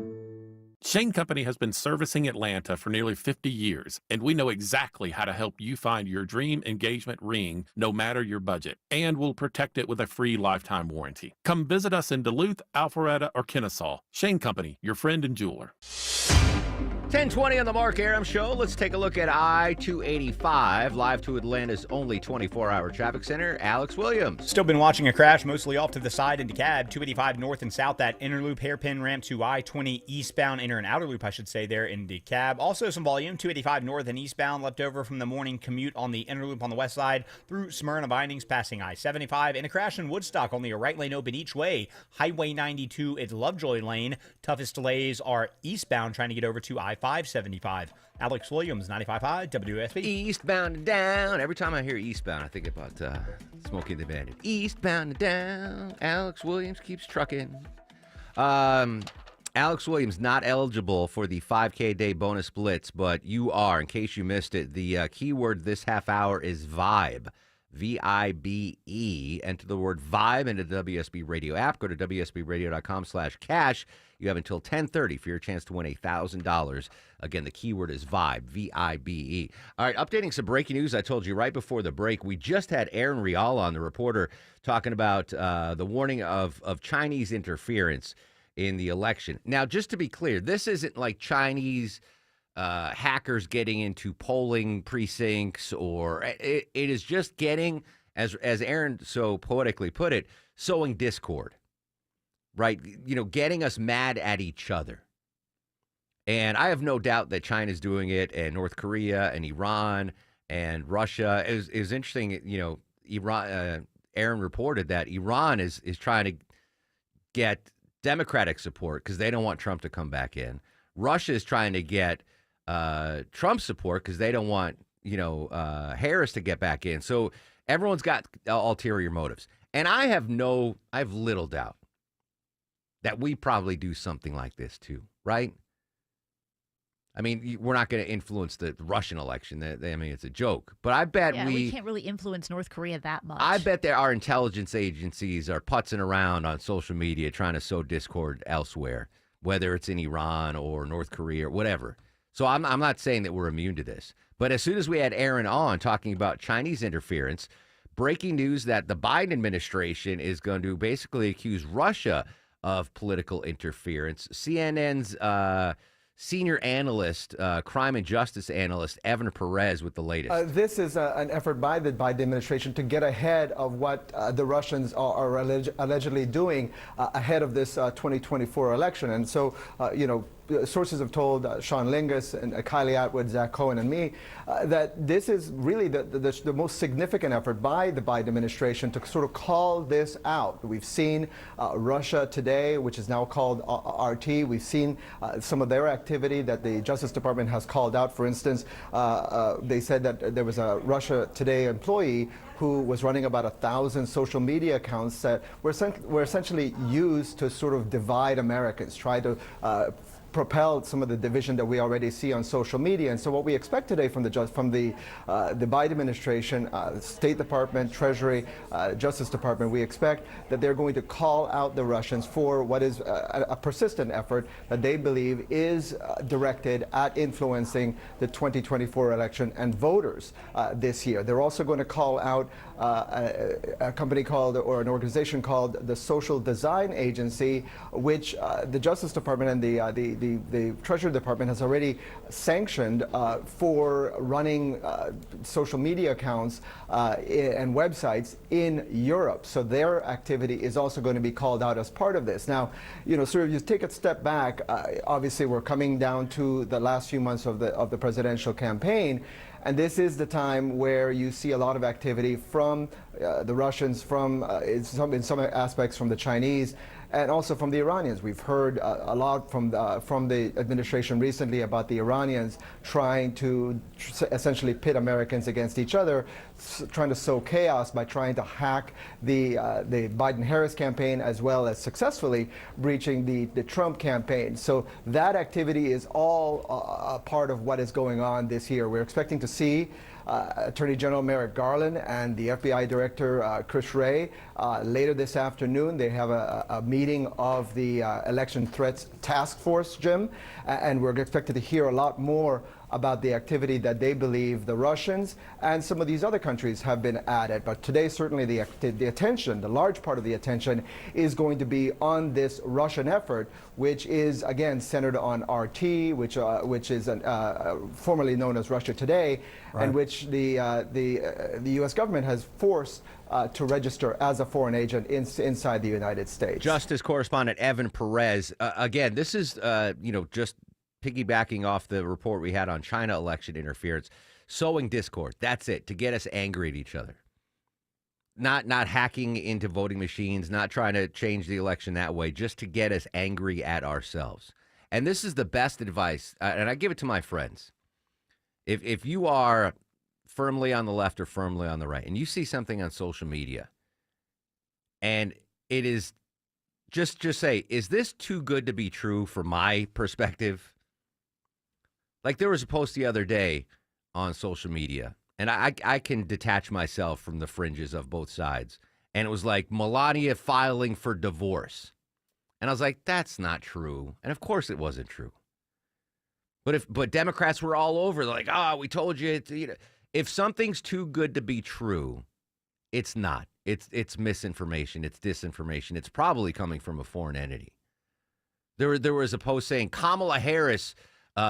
Shane Company has been servicing Atlanta for nearly 50 years, and we know exactly how to help you find your dream engagement ring, no matter your budget, and we'll protect it with a free lifetime warranty. Come visit us in Duluth, Alpharetta, or Kennesaw. Shane Company, your friend and jeweler. 10:20 on the Mark Arum Show. Let's take a look at I-285, live to Atlanta's only 24-hour traffic center. Alex Williams. Still been watching a crash, mostly off to the side into DeKalb. 285 north and south, that inner loop hairpin ramp to I-20 eastbound, inner and outer loop, I should say, there in DeKalb. Also some volume, 285 north and eastbound, left over from the morning commute on the inner loop on the west side through Smyrna Bindings, passing I-75. In a crash in Woodstock, only a right lane open each way. Highway 92 at Lovejoy Lane. Toughest delays are eastbound, trying to get over to I-575. Alex Williams, 95.5 WSB. Eastbound and down. Every time I hear eastbound, I think about Smokey the Bandit. Eastbound and down. Alex Williams keeps trucking. Alex Williams not eligible for the 5K day bonus blitz, but you are, in case you missed it. The keyword this half hour is VIBE. VIBE. Enter the word VIBE into the WSB Radio app. Go to WSBradio.com/cash. You have until 10:30 for your chance to win $1,000. Again, the keyword is VIBE. VIBE. All right, updating some breaking news. I told you right before the break, we just had Aaron Rial on, the reporter, talking about the warning of Chinese interference in the election. Now, just to be clear, this isn't like Chinese hackers getting into polling precincts, or it is just getting, as Aaron so poetically put it, sowing discord, right? You know, getting us mad at each other. And I have no doubt that China's doing it, and North Korea and Iran and Russia. It was interesting, you know, Aaron reported that Iran is trying to get Democratic support because they don't want Trump to come back in. Russia is trying to get Trump support because they don't want, Harris to get back in. So everyone's got ulterior motives. And I have little doubt that we probably do something like this too, right? I mean, we're not going to influence the Russian election. I mean, it's a joke. But I bet we can't really influence North Korea that much. I bet there our intelligence agencies are putzing around on social media trying to sow discord elsewhere, whether it's in Iran or North Korea or whatever. So I'm not saying that we're immune to this. But as soon as we had Aaron on talking about Chinese interference, breaking news that the Biden administration is going to basically accuse Russia of political interference. CNN's senior analyst, crime and justice analyst, Evan Perez with the latest. This is an effort by the Biden administration to get ahead of what the Russians are allegedly doing ahead of this 2024 election. And so, sources have told Sean Lingus and Kylie Atwood, Zach Cohen, and me that this is really the most significant effort by the Biden administration to sort of call this out. We've seen Russia Today, which is now called RT. We've seen some of their activity that the Justice Department has called out. For instance, they said that there was a Russia Today employee who was running about 1,000 social media accounts that were essentially used to sort of divide Americans, try to propelled some of the division that we already see on social media. And so what we expect today from the Biden administration, State Department, Treasury, Justice Department, we expect that they're going to call out the Russians for what is a persistent effort that they believe is directed at influencing the 2024 election and voters this year. They're also going to call out a company called, or an organization called the Social Design Agency, which the Justice Department and the Treasury Department has already sanctioned for running social media accounts and websites in Europe. So their activity is also going to be called out as part of this. Now, sort of you take a step back, obviously we're coming down to the last few months of the presidential campaign. And this is the time where you see a lot of activity from the Russians, from in some aspects from the Chinese, and also from the Iranians. We've heard a lot from the administration recently about the Iranians trying to essentially pit Americans against each other, trying to sow chaos by trying to hack the Biden-Harris campaign, as well as successfully breaching the Trump campaign. So that activity is all a part of what is going on this year. We're expecting to see Attorney General Merrick Garland and the FBI Director Chris Wray later this afternoon. They have a meeting of the Election Threats Task Force, Jim, and we're expected to hear a lot more about the activity that they believe the Russians and some of these other countries have been at. But today, certainly the attention, the large part of the attention, is going to be on this Russian effort, which is, again, centered on RT, which is formerly known as Russia Today, right, and which the U.S. government has forced to register as a foreign agent inside the United States. Justice correspondent Evan Perez. Again, this is, just piggybacking off the report we had on China election interference, sowing discord. That's it, to get us angry at each other. Not hacking into voting machines, not trying to change the election that way, just to get us angry at ourselves. And this is the best advice, and I give it to my friends. If you are firmly on the left or firmly on the right, and you see something on social media, and it is, just say, is this too good to be true for my perspective? Like, there was a post the other day on social media, and I can detach myself from the fringes of both sides. And it was like, Melania filing for divorce. And I was like, that's not true. And of course it wasn't true. But Democrats were all over. They're like, we told you. If something's too good to be true, it's not. It's misinformation. It's disinformation. It's probably coming from a foreign entity. There was a post saying Kamala Harris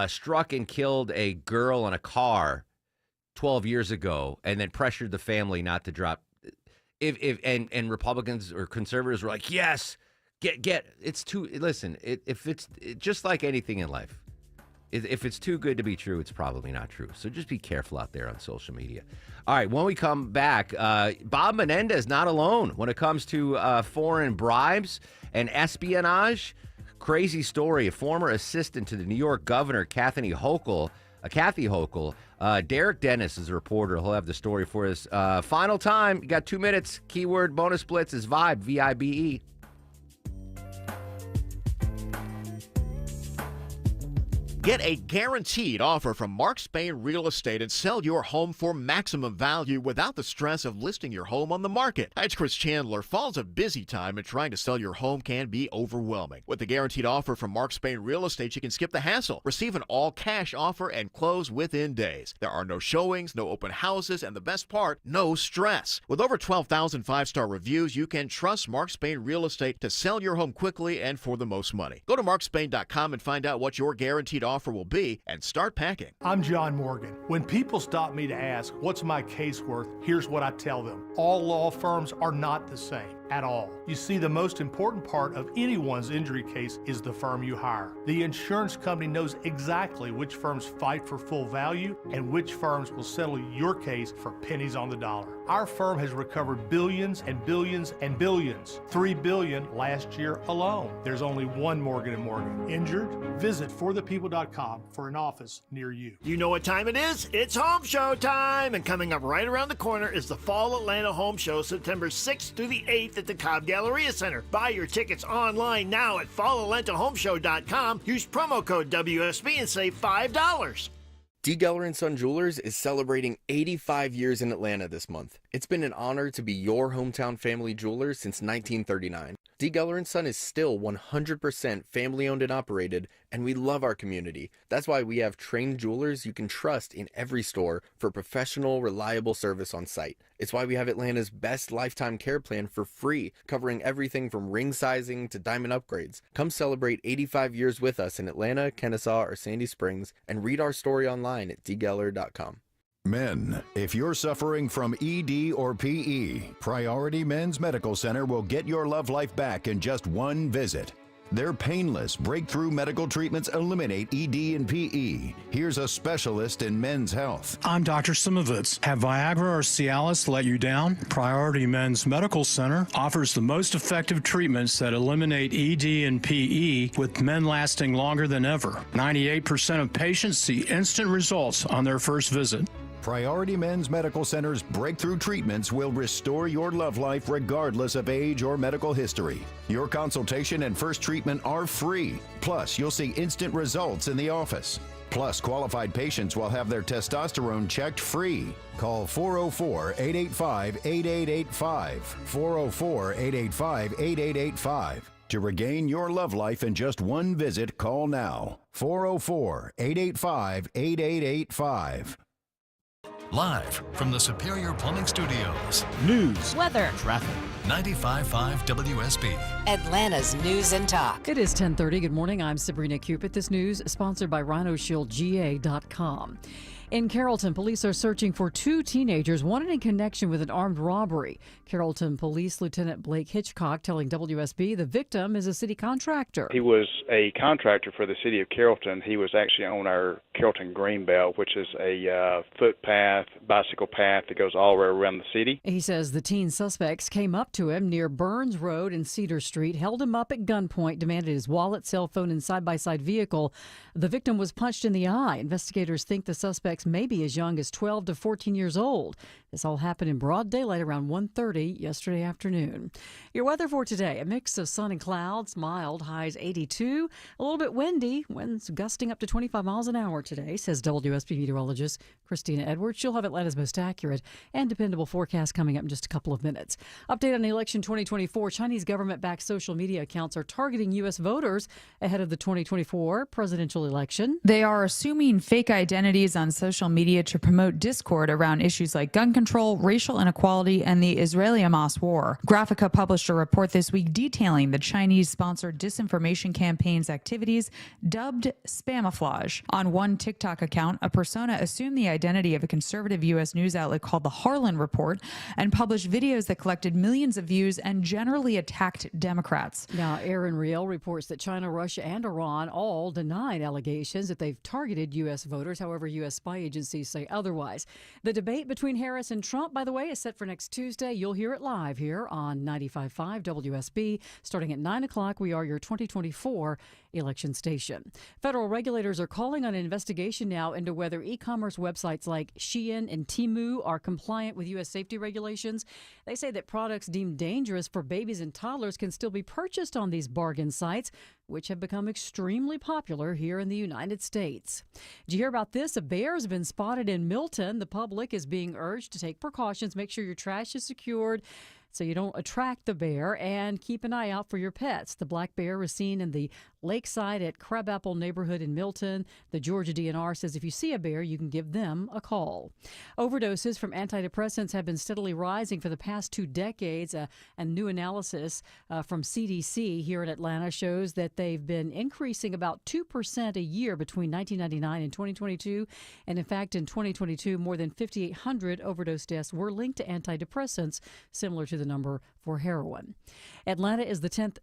struck and killed a girl in a car 12 years ago, and then pressured the family not to drop. And Republicans or conservatives were like, yes, get. It's too. Listen, if it's just like anything in life, if it's too good to be true, it's probably not true. So just be careful out there on social media. All right, when we come back, Bob Menendez not alone when it comes to foreign bribes and espionage. Crazy story. A former assistant to the New York governor, Kathy Hochul. Derek Dennis is a reporter. He'll have the story for us. Final time. You got 2 minutes. Keyword bonus blitz is VIBE, V-I-B-E. Get a guaranteed offer from Mark Spain Real Estate and sell your home for maximum value without the stress of listing your home on the market. Hi, it's Chris Chandler. Fall's a busy time and trying to sell your home can be overwhelming. With the guaranteed offer from Mark Spain Real Estate, you can skip the hassle, receive an all-cash offer, and close within days. There are no showings, no open houses, and the best part, no stress. With over 12,000 five-star reviews, you can trust Mark Spain Real Estate to sell your home quickly and for the most money. Go to markspain.com and find out what your guaranteed offer will be and start packing. I'm John Morgan. When people stop me to ask, what's my case worth? Here's what I tell them. All law firms are not the same at all. You see, the most important part of anyone's injury case is the firm you hire. The insurance company knows exactly which firms fight for full value and which firms will settle your case for pennies on the dollar. Our firm has recovered billions and billions and billions. $3 billion last year alone. There's only one Morgan & Morgan. Injured? Visit forthepeople.com for an office near you. You know what time it is? It's home show time! And coming up right around the corner is the Fall Atlanta Home Show, September 6th through the 8th 5th at the Cobb Galleria Center. Buy your tickets online now at fallalentahomeshow.com. Use promo code WSB and save $5. D. Geller & Son Jewelers is celebrating 85 years in Atlanta this month. It's been an honor to be your hometown family jeweler since 1939. D. Geller & Son is still 100% family-owned and operated, and we love our community. That's why we have trained jewelers you can trust in every store for professional, reliable service on site. It's why we have Atlanta's best lifetime care plan for free, covering everything from ring sizing to diamond upgrades. Come celebrate 85 years with us in Atlanta, Kennesaw, or Sandy Springs, and read our story online at dgeller.com. Men, if you're suffering from ED or PE, Priority Men's Medical Center will get your love life back in just one visit. Their painless breakthrough medical treatments eliminate ED and PE. Here's a specialist in men's health. I'm Dr. Simovitz. Have Viagra or Cialis let you down? Priority Men's Medical Center offers the most effective treatments that eliminate ED and PE, with men lasting longer than ever. 98% of patients see instant results on their first visit. Priority Men's Medical Center's breakthrough treatments will restore your love life regardless of age or medical history. Your consultation and first treatment are free. Plus, you'll see instant results in the office. Plus, qualified patients will have their testosterone checked free. Call 404-885-8885. 404-885-8885. To regain your love life in just one visit, call now. 404-885-8885. Live from the Superior Plumbing Studios. News, weather, traffic. 95.5 WSB. Atlanta's News and Talk. It is 10:30. Good morning. I'm Sabrina Cupid. This news sponsored by RhinoShieldGA.com. In Carrollton, police are searching for two teenagers wanted in connection with an armed robbery. Carrollton Police Lieutenant Blake Hitchcock telling WSB the victim is a city contractor. He was a contractor for the city of Carrollton. He was actually on our Carrollton Greenbelt, which is a footpath, bicycle path that goes all the way around the city. He says the teen suspects came up to him near Burns Road and Cedar Street, held him up at gunpoint, demanded his wallet, cell phone, and side-by-side vehicle. The victim was punched in the eye. Investigators think the suspects may be as young as 12 to 14 years old. This all happened in broad daylight around 1:30 yesterday afternoon. Your weather for today, a mix of sun and clouds, mild, highs 82, a little bit windy, winds gusting up to 25 miles an hour today, says WSB meteorologist Christina Edwards. She'll have Atlanta's most accurate and dependable forecast coming up in just a couple of minutes. Update on the election 2024. Chinese government-backed social media accounts are targeting U.S. voters ahead of the 2024 presidential election. They are assuming fake identities on social media to promote discord around issues like gun control, racial inequality, and the Israeli-Hamas war. Graphica published a report this week detailing the Chinese-sponsored disinformation campaign's activities, dubbed Spamiflage. On one TikTok account, a persona assumed the identity of a conservative U.S. news outlet called the Harlan Report and published videos that collected millions of views and generally attacked Democrats. Now, Aaron Real reports that China, Russia, and Iran all denied allegations that they've targeted U.S. voters. However, U.S. spy agencies say otherwise. The debate between Harris and Trump, by the way, is set for next Tuesday. You'll hear it live here on 95.5 WSB. Starting at 9 o'clock, we are your 2024 election station. Federal regulators are calling on an investigation now into whether e-commerce websites like Shein and Temu are compliant with U.S. safety regulations. They say that products deemed dangerous for babies and toddlers can still be purchased on these bargain sites, which have become extremely popular here in the United States. Did you hear about this? A bear has been spotted in Milton. The public is being urged to take precautions, make sure your trash is secured so you don't attract the bear, and keep an eye out for your pets. The black bear was seen in the Lakeside at Crabapple neighborhood in Milton. The Georgia DNR says if you see a bear, you can give them a call. Overdoses from antidepressants have been steadily rising for the past 2 decades. A new analysis from CDC here in Atlanta shows that they've been increasing about 2% a year between 1999 and 2022. And in fact, in 2022, more than 5,800 overdose deaths were linked to antidepressants, similar to the number for heroin. Atlanta is the 10th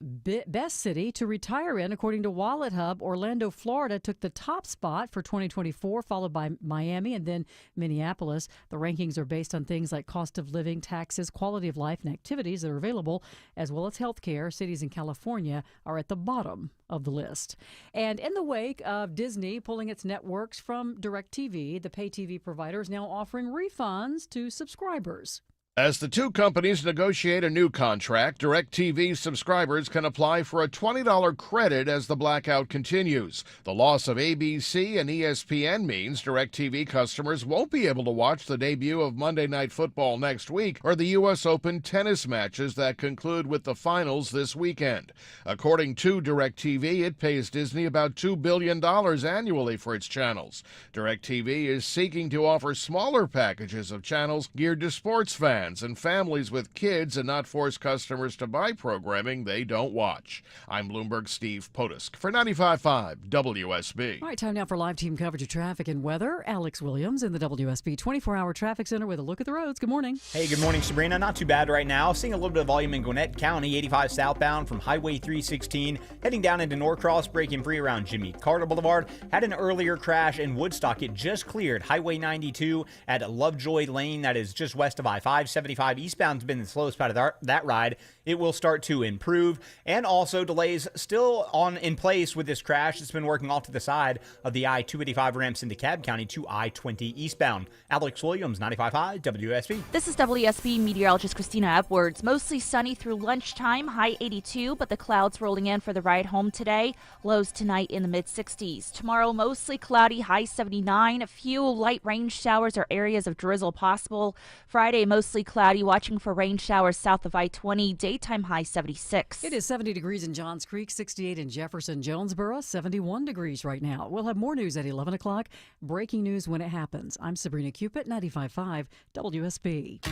best city to retire in, according to Wallet Hub. Orlando, Florida took the top spot for 2024, followed by Miami and then Minneapolis. The rankings are based on things like cost of living, taxes, quality of life, and activities that are available, as well as health care. Cities in California are at the bottom of the list. And in the wake of Disney pulling its networks from DirecTV, the pay TV provider is now offering refunds to subscribers. As the two companies negotiate a new contract, DirecTV subscribers can apply for a $20 credit as the blackout continues. The loss of ABC and ESPN means DirecTV customers won't be able to watch the debut of Monday Night Football next week or the U.S. Open tennis matches that conclude with the finals this weekend. According to DirecTV, it pays Disney about $2 billion annually for its channels. DirecTV is seeking to offer smaller packages of channels geared to sports fans and families with kids and not force customers to buy programming they don't watch. I'm Bloomberg's Steve Potusk for 95.5 WSB. All right, time now for live team coverage of traffic and weather. Alex Williams in the WSB 24-hour traffic center with a look at the roads. Good morning. Hey, good morning, Sabrina. Not too bad right now. Seeing a little bit of volume in Gwinnett County, 85 southbound from Highway 316, heading down into Norcross, breaking free around Jimmy Carter Boulevard. Had an earlier crash in Woodstock. It just cleared Highway 92 at Lovejoy Lane. That is just west of I-5. 75 eastbound's been the slowest part of that ride. It will start to improve, and also delays still in place with this crash. It's been working off to the side of the I-285 ramps into Cobb County to I-20 eastbound. Alex Williams, 95.5 WSB. This is WSB meteorologist Christina Edwards. Mostly sunny through lunchtime, high 82, but the clouds rolling in for the ride home today. Lows tonight in the mid-60s. Tomorrow, mostly cloudy, high 79. A few light rain showers or areas of drizzle possible. Friday, mostly cloudy, watching for rain showers south of I-20. Daytime high 76. It is 70 degrees in Johns Creek, 68 in Jefferson, Jonesboro, 71 degrees right now. We'll have more news at 11 o'clock. Breaking news when it happens. I'm Sabrina Cupid, 95.5 WSB.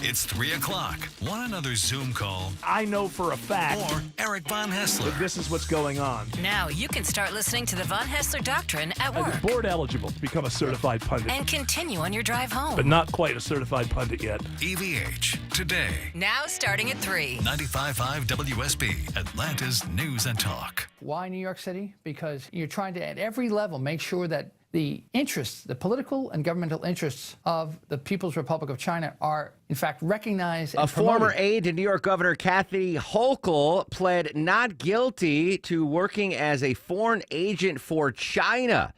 It's 3 o'clock. Want another Zoom call? I know for a fact. Or Eric Von Hessler. This is what's going on. Now you can start listening to the Von Hessler Doctrine at work. Board eligible to become a certified pundit. And continue on your drive home. But not quite a certified pundit yet. EVH, today. Now starting at 3. 95.5 WSB, Atlanta's News and Talk. Why New York City? Because you're trying to, at every level, make sure that the interests, the political and governmental interests of the People's Republic of China are, in fact, recognized and A former promoted. aide to New York Governor Kathy Hochul pled not guilty to working as a foreign agent for China.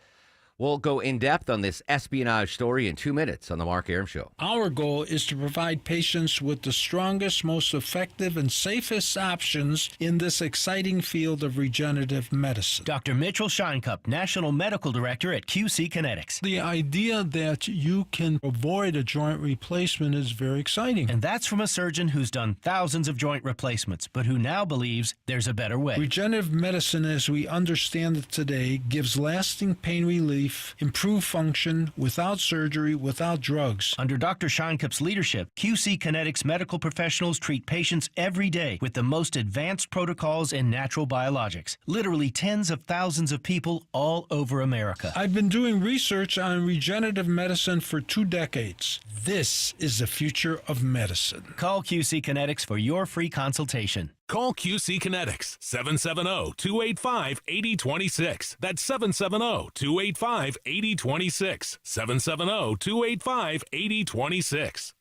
We'll go in depth on this espionage story in 2 minutes on the Mark Arum Show. Our goal is to provide patients with the strongest, most effective, and safest options in this exciting field of regenerative medicine. Dr. Mitchell Scheinkup, National Medical Director at QC Kinetics. The idea that you can avoid a joint replacement is very exciting. And that's from a surgeon who's done thousands of joint replacements, but who now believes there's a better way. Regenerative medicine, as we understand it today, gives lasting pain relief, improved function, without surgery, without drugs. Under Dr. Scheinkup's leadership, QC Kinetics medical professionals treat patients every day with the most advanced protocols in natural biologics. Literally tens of thousands of people all over America. I've been doing research on regenerative medicine for 2 decades. This is the future of medicine. Call QC Kinetics for your free consultation. Call QC Kinetics, 770-285-8026. That's 770-285-8026. 770-285-8026.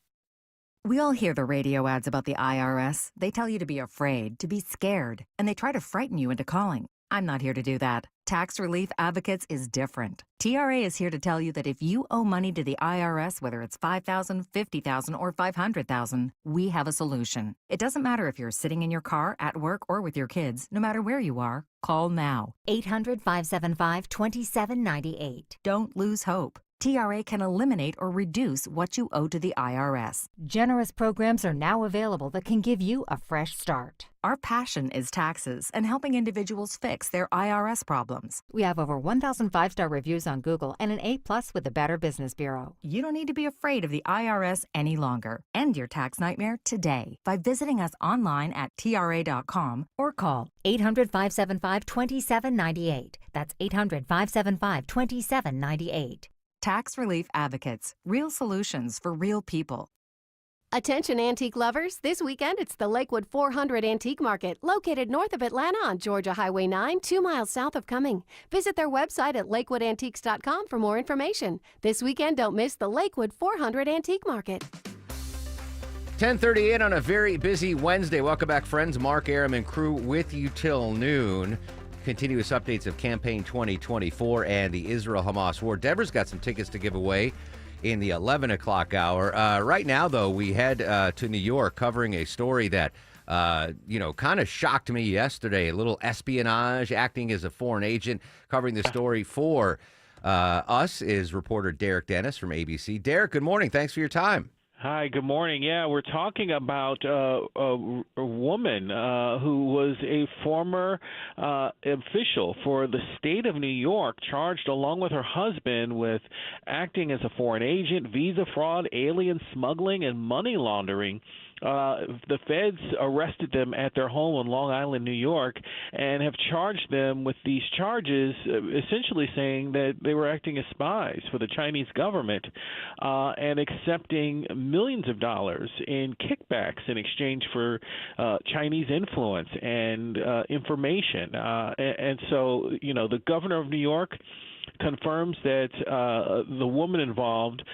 We all hear the radio ads about the IRS. They tell you to be afraid, to be scared, and they try to frighten you into calling. I'm not here to do that. Tax Relief Advocates is different. TRA is here to tell you that if you owe money to the IRS, whether it's $5,000, $50,000, or $500,000, we have a solution. It doesn't matter if you're sitting in your car, at work, or with your kids. No matter where you are, call now. 800-575-2798. Don't lose hope. TRA can eliminate or reduce what you owe to the IRS. Generous programs are now available that can give you a fresh start. Our passion is taxes and helping individuals fix their IRS problems. We have over 1,000 5-star reviews on Google and an A+ with the Better Business Bureau. You don't need to be afraid of the IRS any longer. End your tax nightmare today by visiting us online at TRA.com or call 800-575-2798. That's 800-575-2798. Tax Relief Advocates. Real solutions for real people. Attention antique lovers, this weekend it's the Lakewood 400 Antique Market, located north of Atlanta on Georgia Highway 9, 2 miles south of Cumming. Visit their website at lakewoodantiques.com for more information. This weekend, don't miss the Lakewood 400 Antique Market. 10:38 on a very busy Wednesday. Welcome back, friends. Mark Arum and crew with you till noon. Continuous updates of Campaign 2024 and the Israel-Hamas war. Deborah's got some tickets to give away in the 11 o'clock hour. Right now, though, we head to New York covering a story that kind of shocked me yesterday. A little espionage, acting as a foreign agent. Covering the story for us is reporter Derek Dennis from ABC. Derek, good morning. Thanks for your time. Hi, good morning. Yeah, we're talking about a woman who was a former official for the state of New York, charged along with her husband with acting as a foreign agent, visa fraud, alien smuggling, and money laundering. The feds arrested them at their home on Long Island, New York, and have charged them with these charges, essentially saying that they were acting as spies for the Chinese government and accepting millions of dollars in kickbacks in exchange for Chinese influence and information. And so, the governor of New York confirms that the woman involved,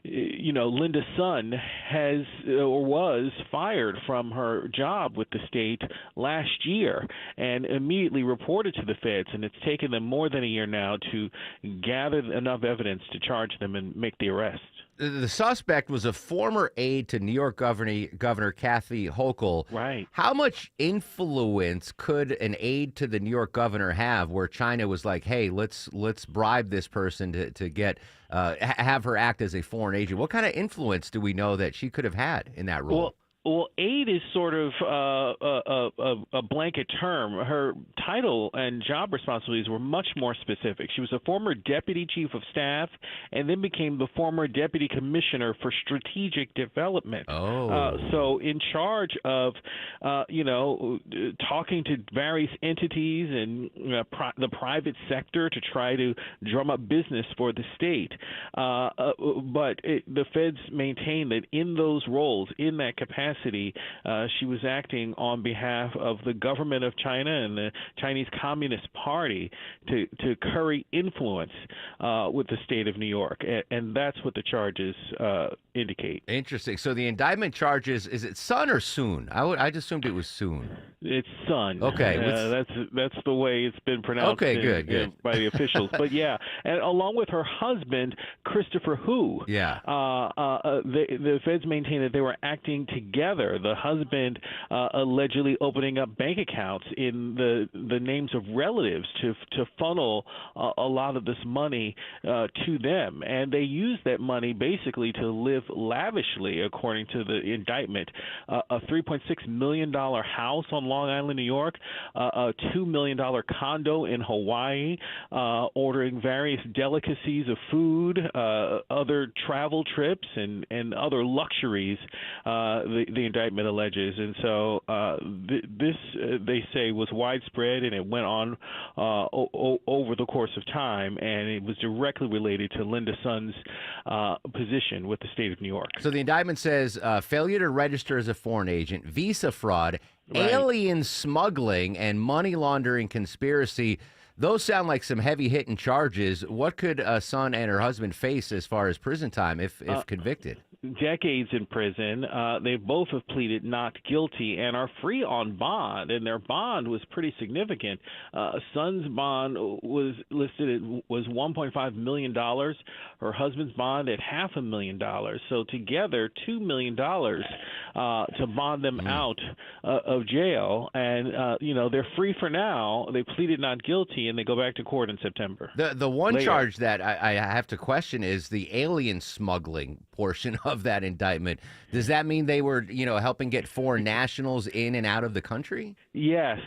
Linda Sun, has or was fired from her job with the state last year and immediately reported to the feds. And it's taken them more than a year now to gather enough evidence to charge them and make the arrest. The suspect was a former aide to New York Governor Kathy Hochul. Right. How much influence could an aide to the New York governor have where China was like, hey, let's bribe this person to get have her act as a foreign agent? What kind of influence do we know that she could have had in that role? Well, aide is sort of a blanket term. Her title and job responsibilities were much more specific. She was a former deputy chief of staff and then became the former deputy commissioner for strategic development. So in charge of, talking to various entities and the private sector to try to drum up business for the state. But the feds maintain that in those roles, in that capacity, she was acting on behalf of the government of China and the Chinese Communist Party to curry influence with the state of New York. And that's what the charges indicate. Interesting. So the indictment charges, is it Sun or Soon? I just assumed it was Soon. It's Sun. Okay. That's the way it's been pronounced good. By the officials. But yeah, and along with her husband, Christopher Hu, the feds maintain that they were acting together. The husband allegedly opening up bank accounts in the names of relatives to funnel a lot of this money to them. And they used that money basically to live lavishly, according to the indictment. A $3.6 million house on Long Island, New York, a $2 million condo in Hawaii, ordering various delicacies of food, other travel trips, and other luxuries. The indictment alleges. And so this, they say, was widespread, and it went on over the course of time, and it was directly related to Linda Sun's position with the state of New York. So the indictment says failure to register as a foreign agent, visa fraud, alien smuggling, and money laundering conspiracy. Those sound like some heavy-hitting charges. What could Sun and her husband face as far as prison time if convicted? Decades in prison. They both have pleaded not guilty and are free on bond, and their bond was pretty significant. Sun's bond was listed was $1.5 million. Her husband's bond at $500,000. So together, $2 million to bond them out of jail, and they're free for now. They pleaded not guilty, and they go back to court in September. The one charge that I have to question is the alien smuggling portion of that indictment. Does that mean they were, helping get foreign nationals in and out of the country? Yes,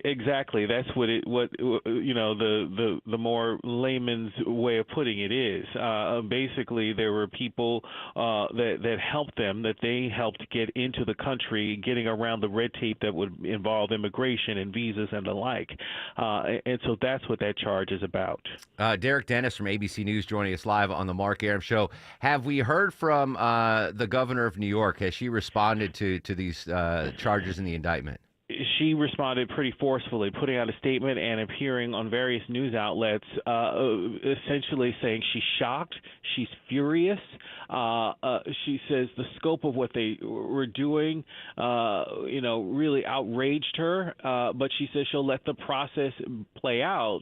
exactly. That's what the more layman's way of putting it is. Basically, there were people that helped them, that they helped get into the country, getting around the red tape that would involve immigration and visas and the like. And so that's what that charge is about. Derek Dennis from ABC News joining us live on the Mark Arum Show. Have we heard from the governor of New York? Has she responded to these charges in the indictment? she responded pretty forcefully, putting out a statement and appearing on various news outlets, essentially saying she's shocked, she's furious. She says the scope of what they were doing, really outraged her. But she says she'll let the process play out.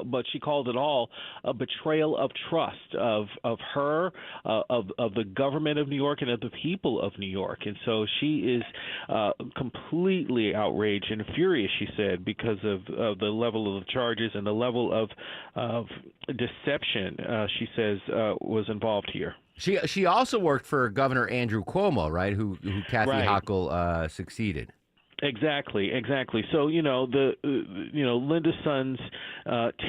But she called it all a betrayal of trust of her, of the government of New York, and of the people of New York. And so she is completely outraged and furious, she said, because of the level of the charges and the level of deception, she says, was involved here. She also worked for Governor Andrew Cuomo, right? Who Kathy Hochul succeeded. Exactly. So, Linda Sun's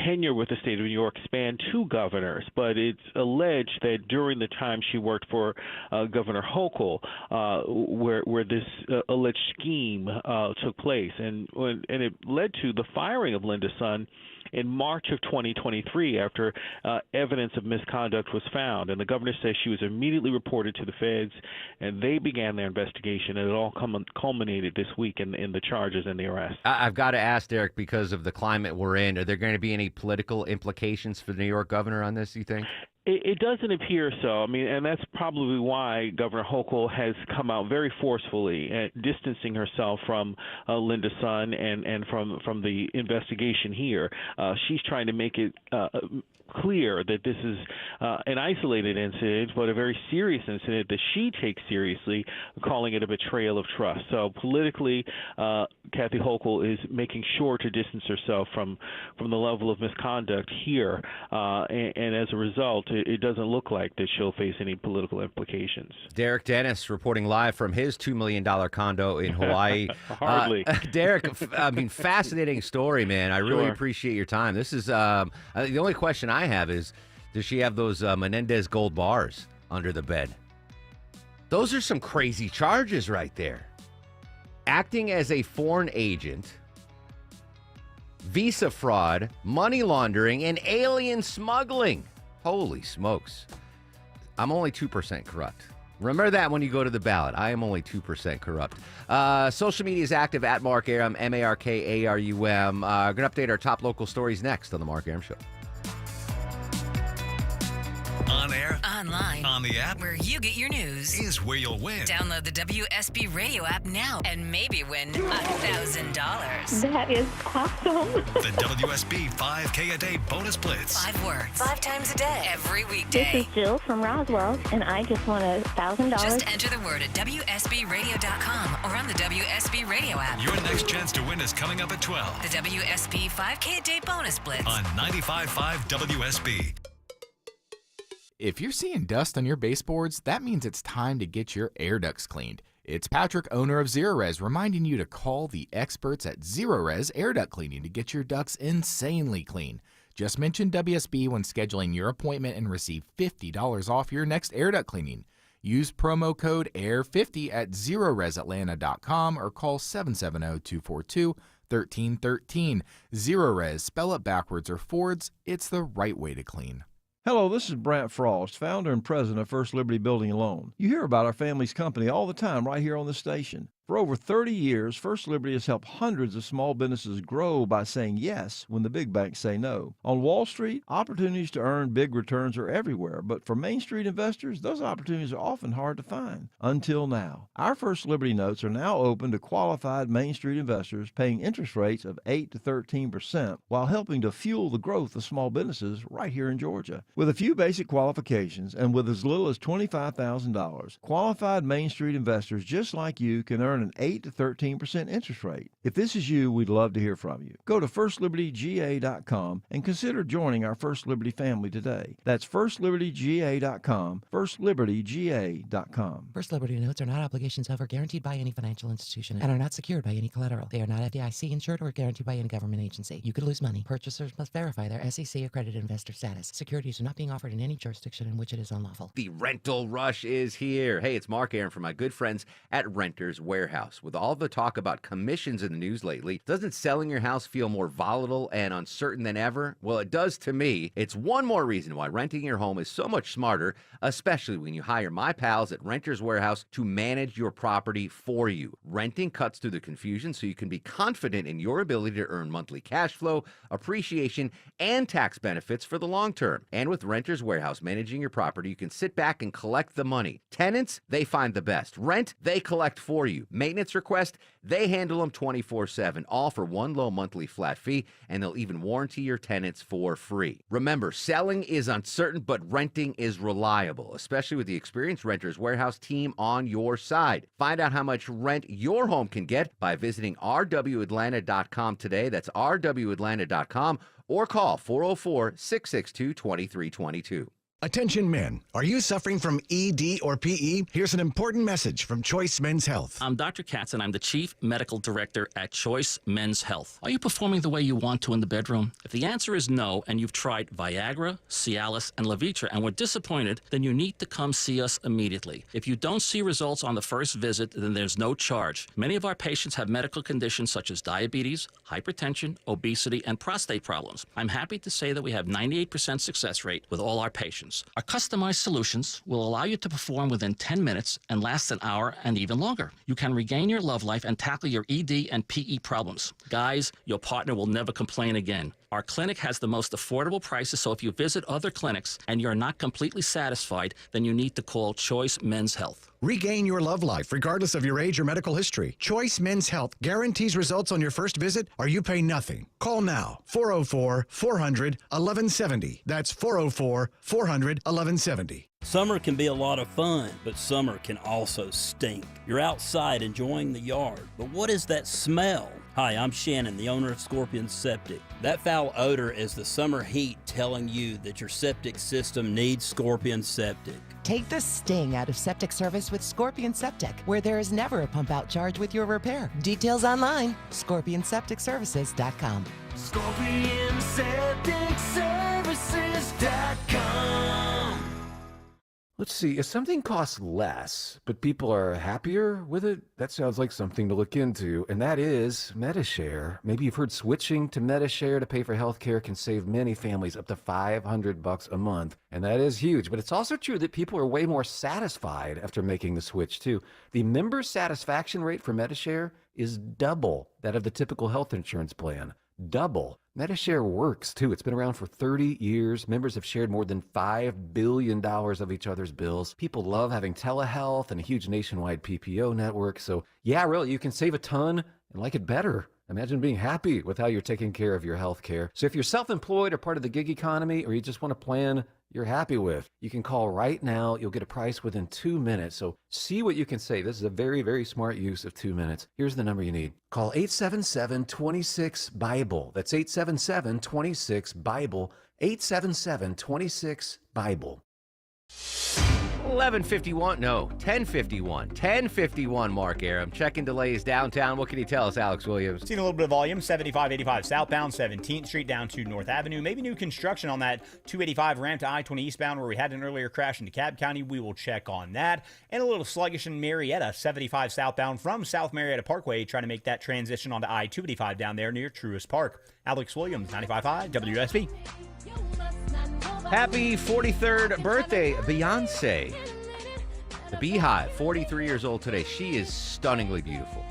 tenure with the state of New York spanned 2 governors, but it's alleged that during the time she worked for Governor Hochul, where this alleged scheme took place, and it led to the firing of Linda Sun in March of 2023 after evidence of misconduct was found. And the governor says she was immediately reported to the feds, and they began their investigation, and it all culminated this week in the charges and the arrest. I've got to ask, Derek, because of the climate we're in, are there going to be any political implications for the New York governor on this, you think? It doesn't appear so. I mean, and that's probably why Governor Hochul has come out very forcefully, distancing herself from Linda Sun and from the investigation here. She's trying to make it clear that this is an isolated incident, but a very serious incident that she takes seriously, calling it a betrayal of trust. So politically, Kathy Hochul is making sure to distance herself from the level of misconduct here, and as a result, it doesn't look like that she'll face any political implications. Derek Dennis reporting live from his $2 million condo in Hawaii. Hardly. Derek, fascinating story, man. I really appreciate your time. This is the only question I have is, does she have those Menendez gold bars under the bed? Those are some crazy charges right there. Acting as a foreign agent, visa fraud, money laundering, and alien smuggling. Holy smokes. I'm only 2% corrupt. Remember that when you go to the ballot. I am only 2% corrupt. Social media is active at Mark Arum, M-A-R-K-A-R-U-M. We're going to update our top local stories next on The Mark Arum Show. On air, online, on the app, where you get your news, is where you'll win. Download the WSB Radio app now and maybe win $1,000. That is awesome. The WSB 5K a day bonus blitz. 5 words, 5 times a day, every weekday. This is Jill from Roswell, and I just won $1,000. Just enter the word at WSBRadio.com or on the WSB Radio app. Your next chance to win is coming up at 12. The WSB 5K a day bonus blitz on 95.5 WSB. If you're seeing dust on your baseboards, that means it's time to get your air ducts cleaned. It's Patrick, owner of Zerorez, reminding you to call the experts at Zerorez Air Duct Cleaning to get your ducts insanely clean. Just mention WSB when scheduling your appointment and receive $50 off your next air duct cleaning. Use promo code AIR50 at ZerorezAtlanta.com or call 770-242-1313. Zerorez, spell it backwards or forwards, it's the right way to clean. Hello, this is Brant Frost, founder and president of First Liberty Building and Loan. You hear about our family's company all the time right here on the station. For over 30 years, First Liberty has helped hundreds of small businesses grow by saying yes when the big banks say no. On Wall Street, opportunities to earn big returns are everywhere, but for Main Street investors, those opportunities are often hard to find. Until now. Our First Liberty notes are now open to qualified Main Street investors paying interest rates of 8 to 13% while helping to fuel the growth of small businesses right here in Georgia. With a few basic qualifications and with as little as $25,000, qualified Main Street investors just like you can earn an 8 to 13% interest rate. If this is you, we'd love to hear from you. Go to FirstLibertyGA.com and consider joining our First Liberty family today. That's FirstLibertyGA.com, FirstLibertyGA.com. First Liberty notes are not obligations of or guaranteed by any financial institution and are not secured by any collateral. They are not FDIC insured or guaranteed by any government agency. You could lose money. Purchasers must verify their SEC accredited investor status. Securities are not being offered in any jurisdiction in which it is unlawful. The rental rush is here. Hey, it's Mark Arum from my good friends at Renters Warehouse. Warehouse. With all the talk about commissions in the news lately, doesn't selling your house feel more volatile and uncertain than ever? Well, it does to me. It's one more reason why renting your home is so much smarter, especially when you hire my pals at Renters Warehouse to manage your property for you. Renting cuts through the confusion so you can be confident in your ability to earn monthly cash flow, appreciation, and tax benefits for the long term. And with Renters Warehouse managing your property, you can sit back and collect the money. Tenants, they find the best. Rent, they collect for you. Maintenance request, they handle them 24/7, all for one low monthly flat fee, and they'll even warranty your tenants for free. Remember, selling is uncertain, but renting is reliable, especially with the experienced Renters Warehouse team on your side. Find out how much rent your home can get by visiting rwatlanta.com today. That's rwatlanta.com, or call 404-662-2322. Attention men, are you suffering from ED or PE? Here's an important message from Choice Men's Health. I'm Dr. Katz, and I'm the Chief Medical Director at Choice Men's Health. Are you performing the way you want to in the bedroom? If the answer is no, and you've tried Viagra, Cialis, and Levitra and were disappointed, then you need to come see us immediately. If you don't see results on the first visit, then there's no charge. Many of our patients have medical conditions such as diabetes, hypertension, obesity, and prostate problems. I'm happy to say that we have 98% success rate with all our patients. Our customized solutions will allow you to perform within 10 minutes and last an hour and even longer. You can regain your love life and tackle your ED and PE problems. Guys, your partner will never complain again. Our clinic has the most affordable prices, so if you visit other clinics and you're not completely satisfied, then you need to call Choice Men's Health. Regain your love life regardless of your age or medical history. Choice Men's Health guarantees results on your first visit or you pay nothing. Call now, 404-400-1170. That's 404-400-1170. Summer can be a lot of fun, but summer can also stink. You're outside enjoying the yard, but what is that smell? Hi, I'm Shannon, the owner of Scorpion Septic. That foul odor is the summer heat telling you that your septic system needs Scorpion Septic. Take the sting out of septic service with Scorpion Septic, where there is never a pump out charge with your repair. Details online, scorpionsepticservices.com. ScorpionSepticServices.com. Let's see, if something costs less, but people are happier with it, that sounds like something to look into, and that is Medi-Share. Maybe you've heard switching to Medi-Share to pay for healthcare can save many families up to $500 a month, and that is huge. But it's also true that people are way more satisfied after making the switch, too. The member satisfaction rate for Medi-Share is double that of the typical health insurance plan. Double. Medi-Share works, too. It's been around for 30 years. Members have shared more than $5 billion of each other's bills. People love having telehealth and a huge nationwide PPO network. So, yeah, really, you can save a ton and like it better. Imagine being happy with how you're taking care of your health care. So if you're self-employed or part of the gig economy, or you just want a plan you're happy with, you can call right now. You'll get a price within 2 minutes. So see what you can save. This is a very, very smart use of 2 minutes. Here's the number you need. Call 877-26-BIBLE. That's 877-26-BIBLE. 877-26-BIBLE. 10:51, Mark Aram. Checking delays downtown. What can you tell us, Alex Williams? Seen a little bit of volume, 75-85 southbound, 17th Street down to North Avenue. Maybe new construction on that 285 ramp to I-20 eastbound where we had an earlier crash in DeKalb County. We will check on that. And a little sluggish in Marietta, 75 southbound from South Marietta Parkway, trying to make that transition onto I-285 down there near Truist Park. Alex Williams, 95.5 WSB. Happy 43rd birthday, Beyonce. The Beehive, 43 years old today. She is stunningly beautiful.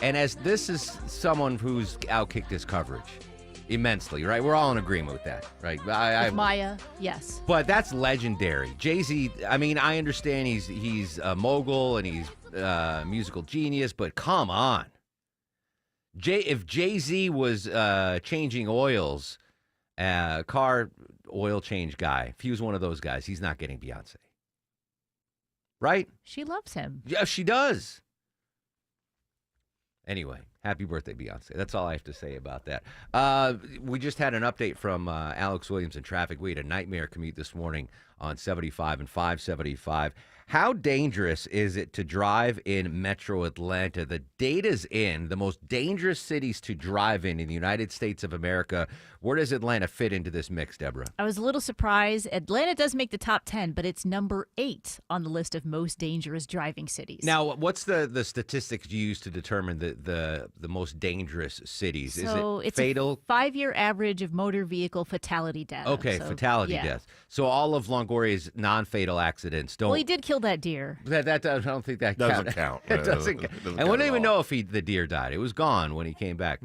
And as this is someone who's outkicked his coverage immensely, right? We're all in agreement with that, right? With Maya, yes. But that's legendary. Jay-Z, I mean, I understand he's a mogul and he's a musical genius, but come on. If Jay-Z was changing oils, car oil change guy, if he was one of those guys, he's not getting Beyonce. Right? She loves him. Yeah, she does. Anyway, happy birthday, Beyonce. That's all I have to say about that. We just had an update from Alex Williams in traffic. We had a nightmare commute this morning on 75 and 575. How dangerous is it to drive in Metro Atlanta? The data's in the most dangerous cities to drive in the United States of America. Where does Atlanta fit into this mix, Deborah? I was a little surprised. Atlanta does make the top 10, but it's number 8 on the list of most dangerous driving cities. Now, what's the statistics you use to determine the most dangerous cities? So is it it's fatal? a 5-year average of motor vehicle fatality death. Okay, fatality death. So all of Longoria's non-fatal accidents don't. Well, he did kill that deer. That I don't think that Doesn't count. It doesn't count. And we don't even know if the deer died. It was gone when he came back.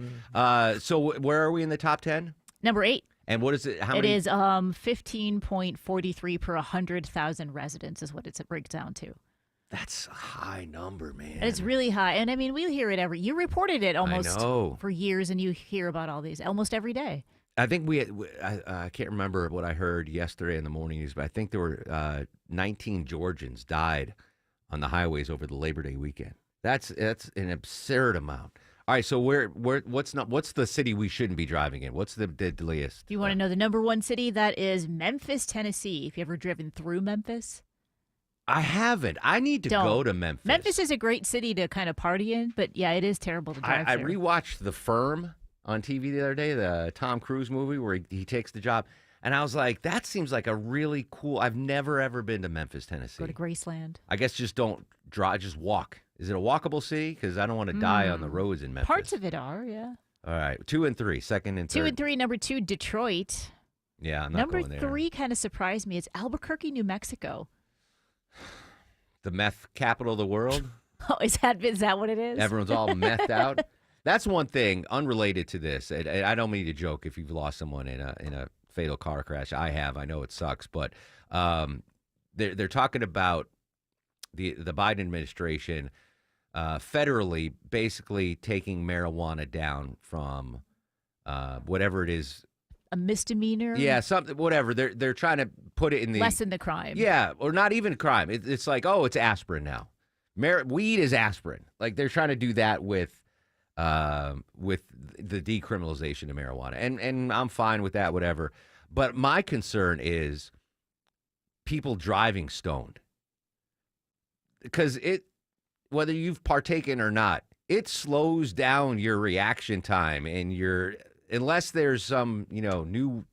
So where are we in the top 10? Number 8. And what is it? How It many? is 15.43 per 100,000 residents is what it breaks down to. That's a high number, man. And it's really high. And I mean, we hear it you reported it almost know. for years, and you hear about all these almost every day. I think I can't remember what I heard yesterday in the morning news, but I think there were 19 Georgians died on the highways over the Labor Day weekend. That's an absurd amount. All right, so what's the city we shouldn't be driving in? What's the deadliest? Do you want to know the number 1 city? That is Memphis, Tennessee. If you ever driven through Memphis? I haven't. I need to go to Memphis. Memphis is a great city to kind of party in, but yeah, it is terrible to drive I through. rewatched The Firm on TV the other day, the Tom Cruise movie where he takes the job, and I was like, that seems like a really cool. I've never ever been to Memphis, Tennessee. Go to Graceland. I guess just don't drive, just walk. Is it a walkable city? Because I don't want to die on the roads in Memphis. Parts of it are, yeah. All right, 2 and 3, second and third. 2 and 3. Number 2, Detroit. Yeah, I'm not Number going there. 3 kind of surprised me. It's Albuquerque, New Mexico. The meth capital of the world. Oh, is that what it is? Everyone's all methed out. That's one thing unrelated to this. And I don't mean to joke if you've lost someone in a fatal car crash. I have. I know it sucks, but they're talking about the Biden administration federally basically taking marijuana down from whatever it is. A misdemeanor? Yeah, something, whatever. They're trying to put it in the lessen the crime. Yeah, or not even crime. It's like, oh, it's aspirin now. Weed is aspirin. Like they're trying to do that with the decriminalization of marijuana, and I'm fine with that, whatever. But my concern is people driving stoned, because whether you've partaken or not, it slows down your reaction time and unless there's some, new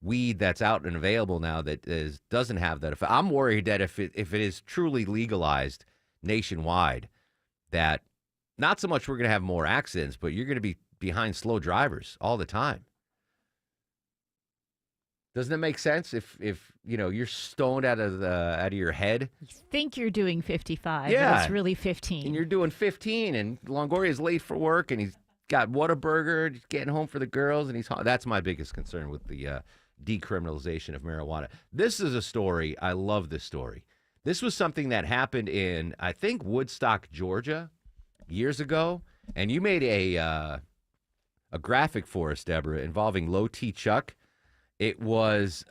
weed that's out and available now that doesn't have that effect. I'm worried that if it is truly legalized nationwide, that not so much we're going to have more accidents, but you're going to be behind slow drivers all the time. Doesn't it make sense if you're stoned out of your head? You think you're doing 55, yeah, but it's really 15. And you're doing 15, and Longoria's late for work, and he's got Whataburger, he's getting home for the girls, and that's my biggest concern with the decriminalization of marijuana. This is a story. I love this story. This was something that happened in, I think, Woodstock, Georgia, years ago, and you made a graphic for us, Deborah, involving Low T Chuck. It was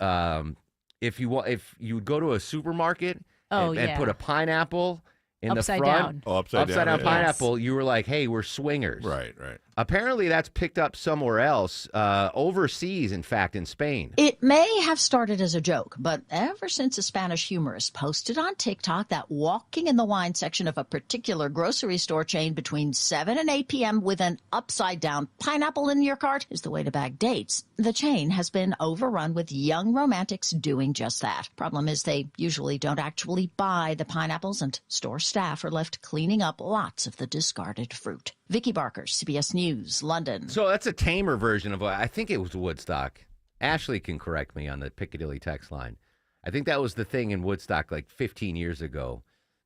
if you would go to a supermarket and put a pineapple in upside the front, down. Oh, upside down yeah. pineapple, you were like, hey, we're swingers. Right. Apparently that's picked up somewhere else, overseas, in fact, in Spain. It may have started as a joke, but ever since a Spanish humorist posted on TikTok that walking in the wine section of a particular grocery store chain between 7 and 8 p.m. with an upside-down pineapple in your cart is the way to bag dates, the chain has been overrun with young romantics doing just that. Problem is they usually don't actually buy the pineapples, and store staff are left cleaning up lots of the discarded fruit. Vicky Barker, CBS News, London. So that's a tamer version of I think it was Woodstock. Ashley can correct me on the Piccadilly text line. I think that was the thing in Woodstock like 15 years ago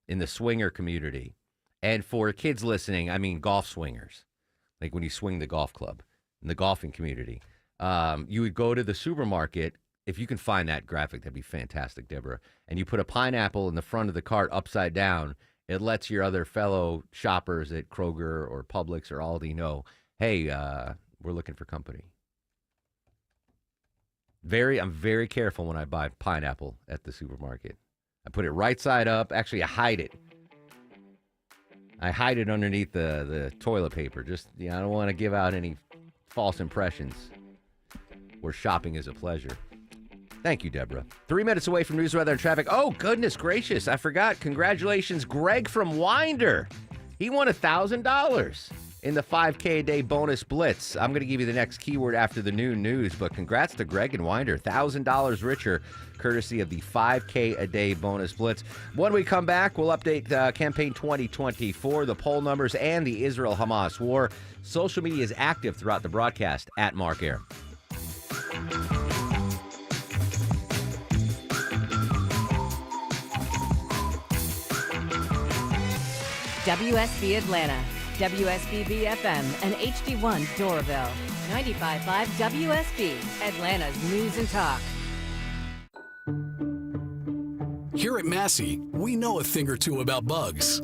in the swinger community. And for kids listening, I mean golf swingers, like when you swing the golf club in the golfing community. You would go to the supermarket. If you can find that graphic, that'd be fantastic, Deborah. And you put a pineapple in the front of the cart upside down. It lets your other fellow shoppers at Kroger or Publix or Aldi know, hey, we're looking for company. I'm very careful when I buy pineapple at the supermarket. I put it right side up. Actually, I hide it. I hide it underneath the toilet paper. I don't want to give out any false impressions where shopping is a pleasure. Thank you, Deborah. 3 minutes away from news, weather, and traffic. Oh, goodness gracious. I forgot. Congratulations, Greg from Winder. He won $1,000 in the 5K a day bonus blitz. I'm going to give you the next keyword after the noon news, but congrats to Greg and Winder. $1,000 richer, courtesy of the 5K a day bonus blitz. When we come back, we'll update campaign 2024, the poll numbers, and the Israel-Hamas war. Social media is active throughout the broadcast at Mark Air. WSB Atlanta, WSBB FM, and HD1 Doraville. 95.5 WSB, Atlanta's news and talk. Here at Massey, we know a thing or two about bugs.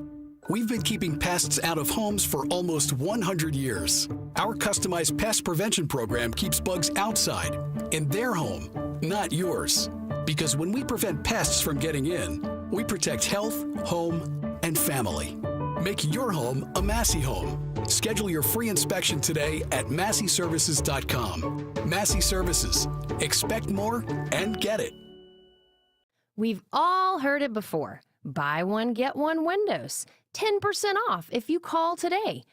We've been keeping pests out of homes for almost 100 years. Our customized pest prevention program keeps bugs outside, in their home, not yours. Because when we prevent pests from getting in, we protect health, home, and family. Make your home a Massey home. Schedule your free inspection today at MasseyServices.com. Massey Services. Expect more and get it. We've all heard it before. Buy one, get one Windows. 10% off if you call today.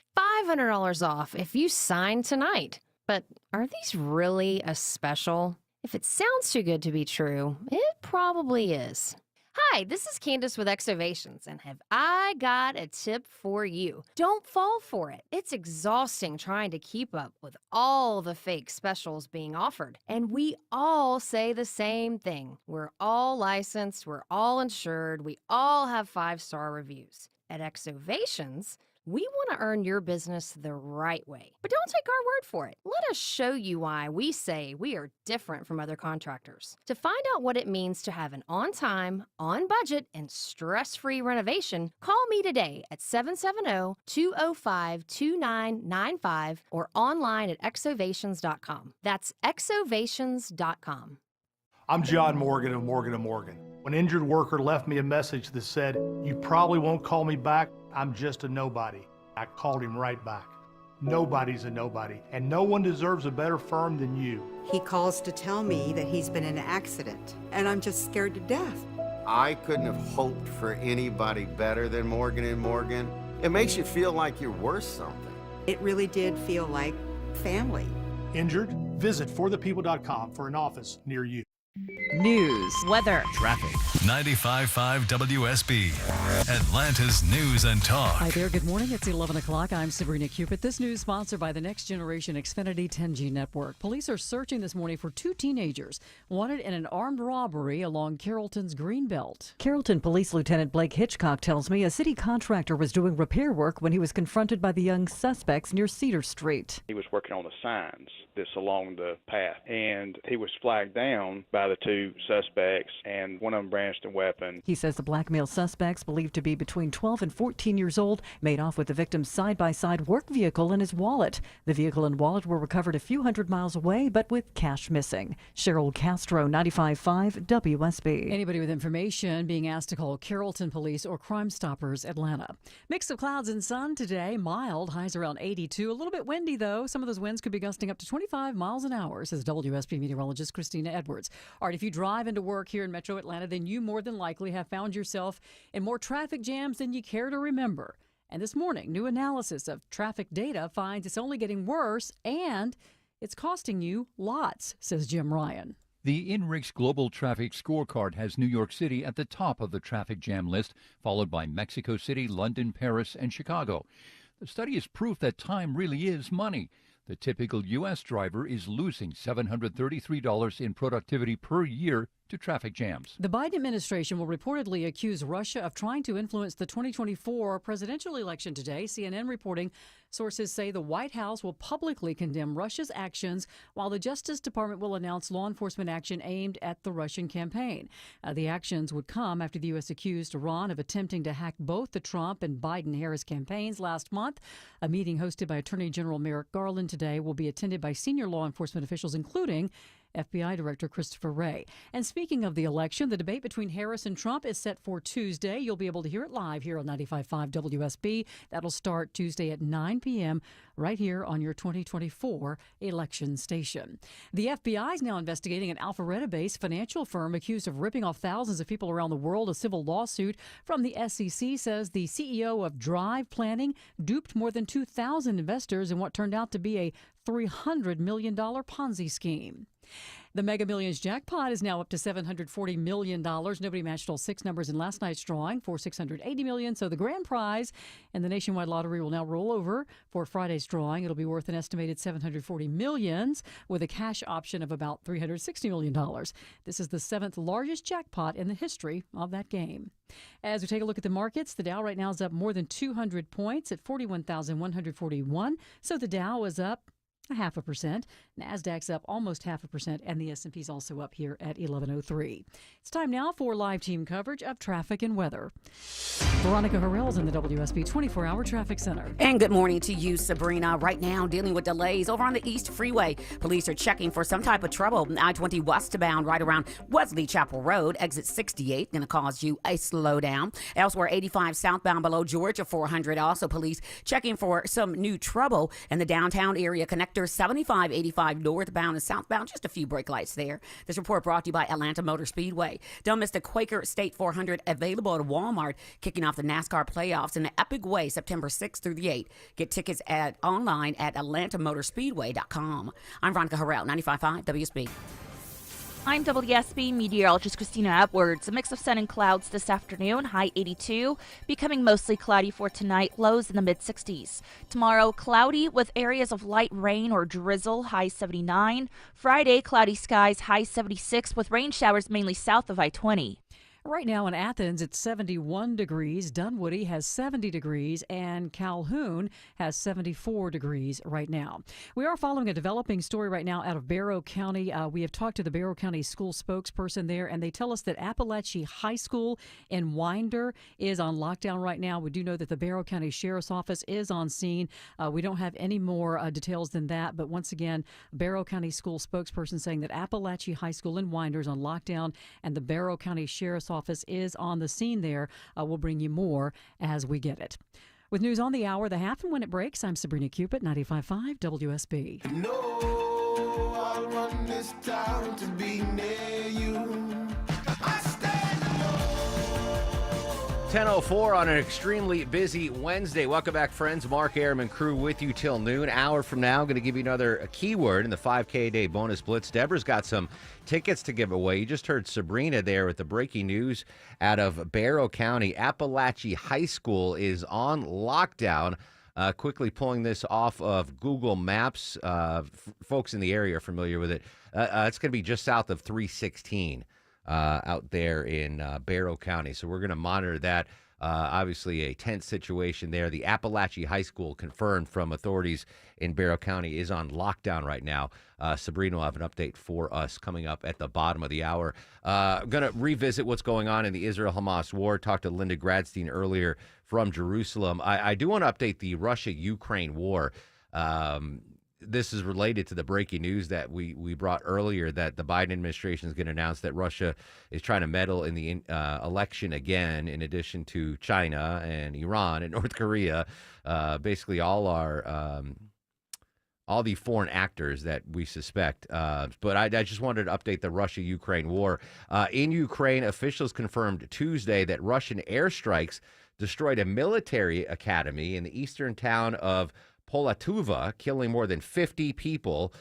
$500 off if you sign tonight. But are these really a special? If it sounds too good to be true, it probably is. Hi, this is Candace with Exovations, and have I got a tip for you. Don't fall for it. It's exhausting trying to keep up with all the fake specials being offered. And we all say the same thing. We're all licensed, we're all insured, we all have 5-star reviews. At Exovations, we want to earn your business the right way. But don't take our word for it. Let us show you why we say we are different from other contractors. To find out what it means to have an on-time, on-budget, and stress-free renovation, call me today at 770-205-2995 or online at exovations.com. That's exovations.com. I'm John Morgan of Morgan & Morgan. When an injured worker left me a message that said, "You probably won't call me back, I'm just a nobody," I called him right back. Nobody's a nobody, and no one deserves a better firm than you. He calls to tell me that he's been in an accident, and I'm just scared to death. I couldn't have hoped for anybody better than Morgan & Morgan. It makes you feel like you're worth something. It really did feel like family. Injured? Visit forthepeople.com for an office near you. News, weather, traffic. 95.5 WSB, Atlanta's news and talk. Hi there. Good morning. It's 11 o'clock. I'm Sabrina Cupid. This news sponsored by the Next Generation Xfinity 10G network. Police are searching this morning for 2 teenagers wanted in an armed robbery along Carrollton's Greenbelt. Carrollton Police Lieutenant Blake Hitchcock tells me a city contractor was doing repair work when he was confronted by the young suspects near Cedar Street. He was working on the signs that's along the path, and he was flagged down by the 2 suspects, and one of them brandished a weapon. He says the blackmail suspects, believed to be between 12 and 14 years old, made off with the victim's side-by-side work vehicle and his wallet. The vehicle and wallet were recovered a few hundred miles away, but with cash missing. Cheryl Castro, 95.5 WSB. Anybody with information being asked to call Carrollton Police or Crime Stoppers Atlanta. Mix of clouds and sun today, mild, highs around 82. A little bit windy, though. Some of those winds could be gusting up to 25 miles an hour, says WSB meteorologist Christina Edwards. All right, if you drive into work here in Metro Atlanta, then you more than likely have found yourself in more traffic jams than you care to remember. And this morning, new analysis of traffic data finds it's only getting worse and it's costing you lots, says Jim Ryan. The INRIX Global Traffic Scorecard has New York City at the top of the traffic jam list, followed by Mexico City, London, Paris, and Chicago. The study is proof that time really is money. The typical U.S. driver is losing $733 in productivity per year to traffic jams. The Biden administration will reportedly accuse Russia of trying to influence the 2024 presidential election today. CNN reporting sources say the White House will publicly condemn Russia's actions, while the Justice Department will announce law enforcement action aimed at the Russian campaign. The actions would come after the U.S. accused Iran of attempting to hack both the Trump and Biden-Harris campaigns last month. A meeting hosted by Attorney General Merrick Garland today will be attended by senior law enforcement officials, including FBI Director Christopher Wray. And speaking of the election, the debate between Harris and Trump is set for Tuesday. You'll be able to hear it live here on 95.5 WSB. That'll start Tuesday at 9 p.m. right here on your 2024 election station. The FBI is now investigating an Alpharetta-based financial firm accused of ripping off thousands of people around the world. A civil lawsuit from the SEC says the CEO of Drive Planning duped more than 2,000 investors in what turned out to be a $300 million Ponzi scheme. The Mega Millions jackpot is now up to $740 million. Nobody matched all six numbers in last night's drawing for $680 million. So the grand prize and the nationwide lottery will now roll over for Friday's drawing. It'll be worth an estimated $740 million with a cash option of about $360 million. This is the seventh largest jackpot in the history of that game. As we take a look at the markets, the Dow right now is up more than 200 points at 41,141. So the Dow is up 0.5%. NASDAQ's up almost 0.5%, and the S&P's also up here at 1103. It's time now for live team coverage of traffic and weather. Veronica Harrell's in the WSB 24-hour traffic center. And good morning to you, Sabrina. Right now, dealing with delays over on the East Freeway. Police are checking for some type of trouble. I-20 westbound right around Wesley Chapel Road, exit 68, going to cause you a slowdown. Elsewhere, 85 southbound below Georgia 400. Also, police checking for some new trouble in the downtown area. Connector 75, 85 northbound and southbound. Just a few brake lights there. This report brought to you by Atlanta Motor Speedway. Don't miss the Quaker State 400 available at Walmart, kicking off the NASCAR playoffs in an epic way September 6th through the 8th. Get tickets online at atlantamotorspeedway.com. I'm Veronica Harrell, 95.5 WSB. I'm WSB meteorologist Christina Edwards. A mix of sun and clouds this afternoon, high 82, becoming mostly cloudy for tonight, lows in the mid-60s. Tomorrow, cloudy with areas of light rain or drizzle, high 79. Friday, cloudy skies, high 76, with rain showers mainly south of I-20. Right now in Athens, it's 71 degrees. Dunwoody has 70 degrees, and Calhoun has 74 degrees right now. We are following a developing story right now out of Barrow County. We have talked to the Barrow County school spokesperson there, and they tell us that Appalachia High School in Winder is on lockdown right now. We do know that the Barrow County Sheriff's Office is on scene. We don't have any more details than that, but once again, Barrow County school spokesperson saying that Appalachia High School in Winder is on lockdown, and the Barrow County Sheriff's Office is on the scene there. We'll bring you more as we get it. With news on the hour, the half and when it breaks, I'm Sabrina Cupid, 95.5 WSB. No, I'll run this town to be near you. 10:04 on an extremely busy Wednesday. Welcome back, friends. Mark Airman crew with you till noon. Hour from now, going to give you another keyword in the 5K Day Bonus Blitz. Deborah's got some tickets to give away. You just heard Sabrina there with the breaking news out of Barrow County. Appalachia High School is on lockdown. Quickly pulling this off of Google Maps. Folks in the area are familiar with it. It's going to be just south of 316. Out there in Barrow County. So we're going to monitor that. Obviously, a tense situation there. The Appalachia High School, confirmed from authorities in Barrow County, is on lockdown right now. Sabrina will have an update for us coming up at the bottom of the hour. I'm going to revisit what's going on in the Israel-Hamas war. Talked to Linda Gradstein earlier from Jerusalem. I do want to update the Russia-Ukraine war. This is related to the breaking news that we brought earlier, that the Biden administration is going to announce that Russia is trying to meddle in the election again, in addition to China and Iran and North Korea, basically all the foreign actors that we suspect. But I just wanted to update the Russia-Ukraine war. In Ukraine, officials confirmed Tuesday that Russian airstrikes destroyed a military academy in the eastern town of Polatuva, killing more than 50 people.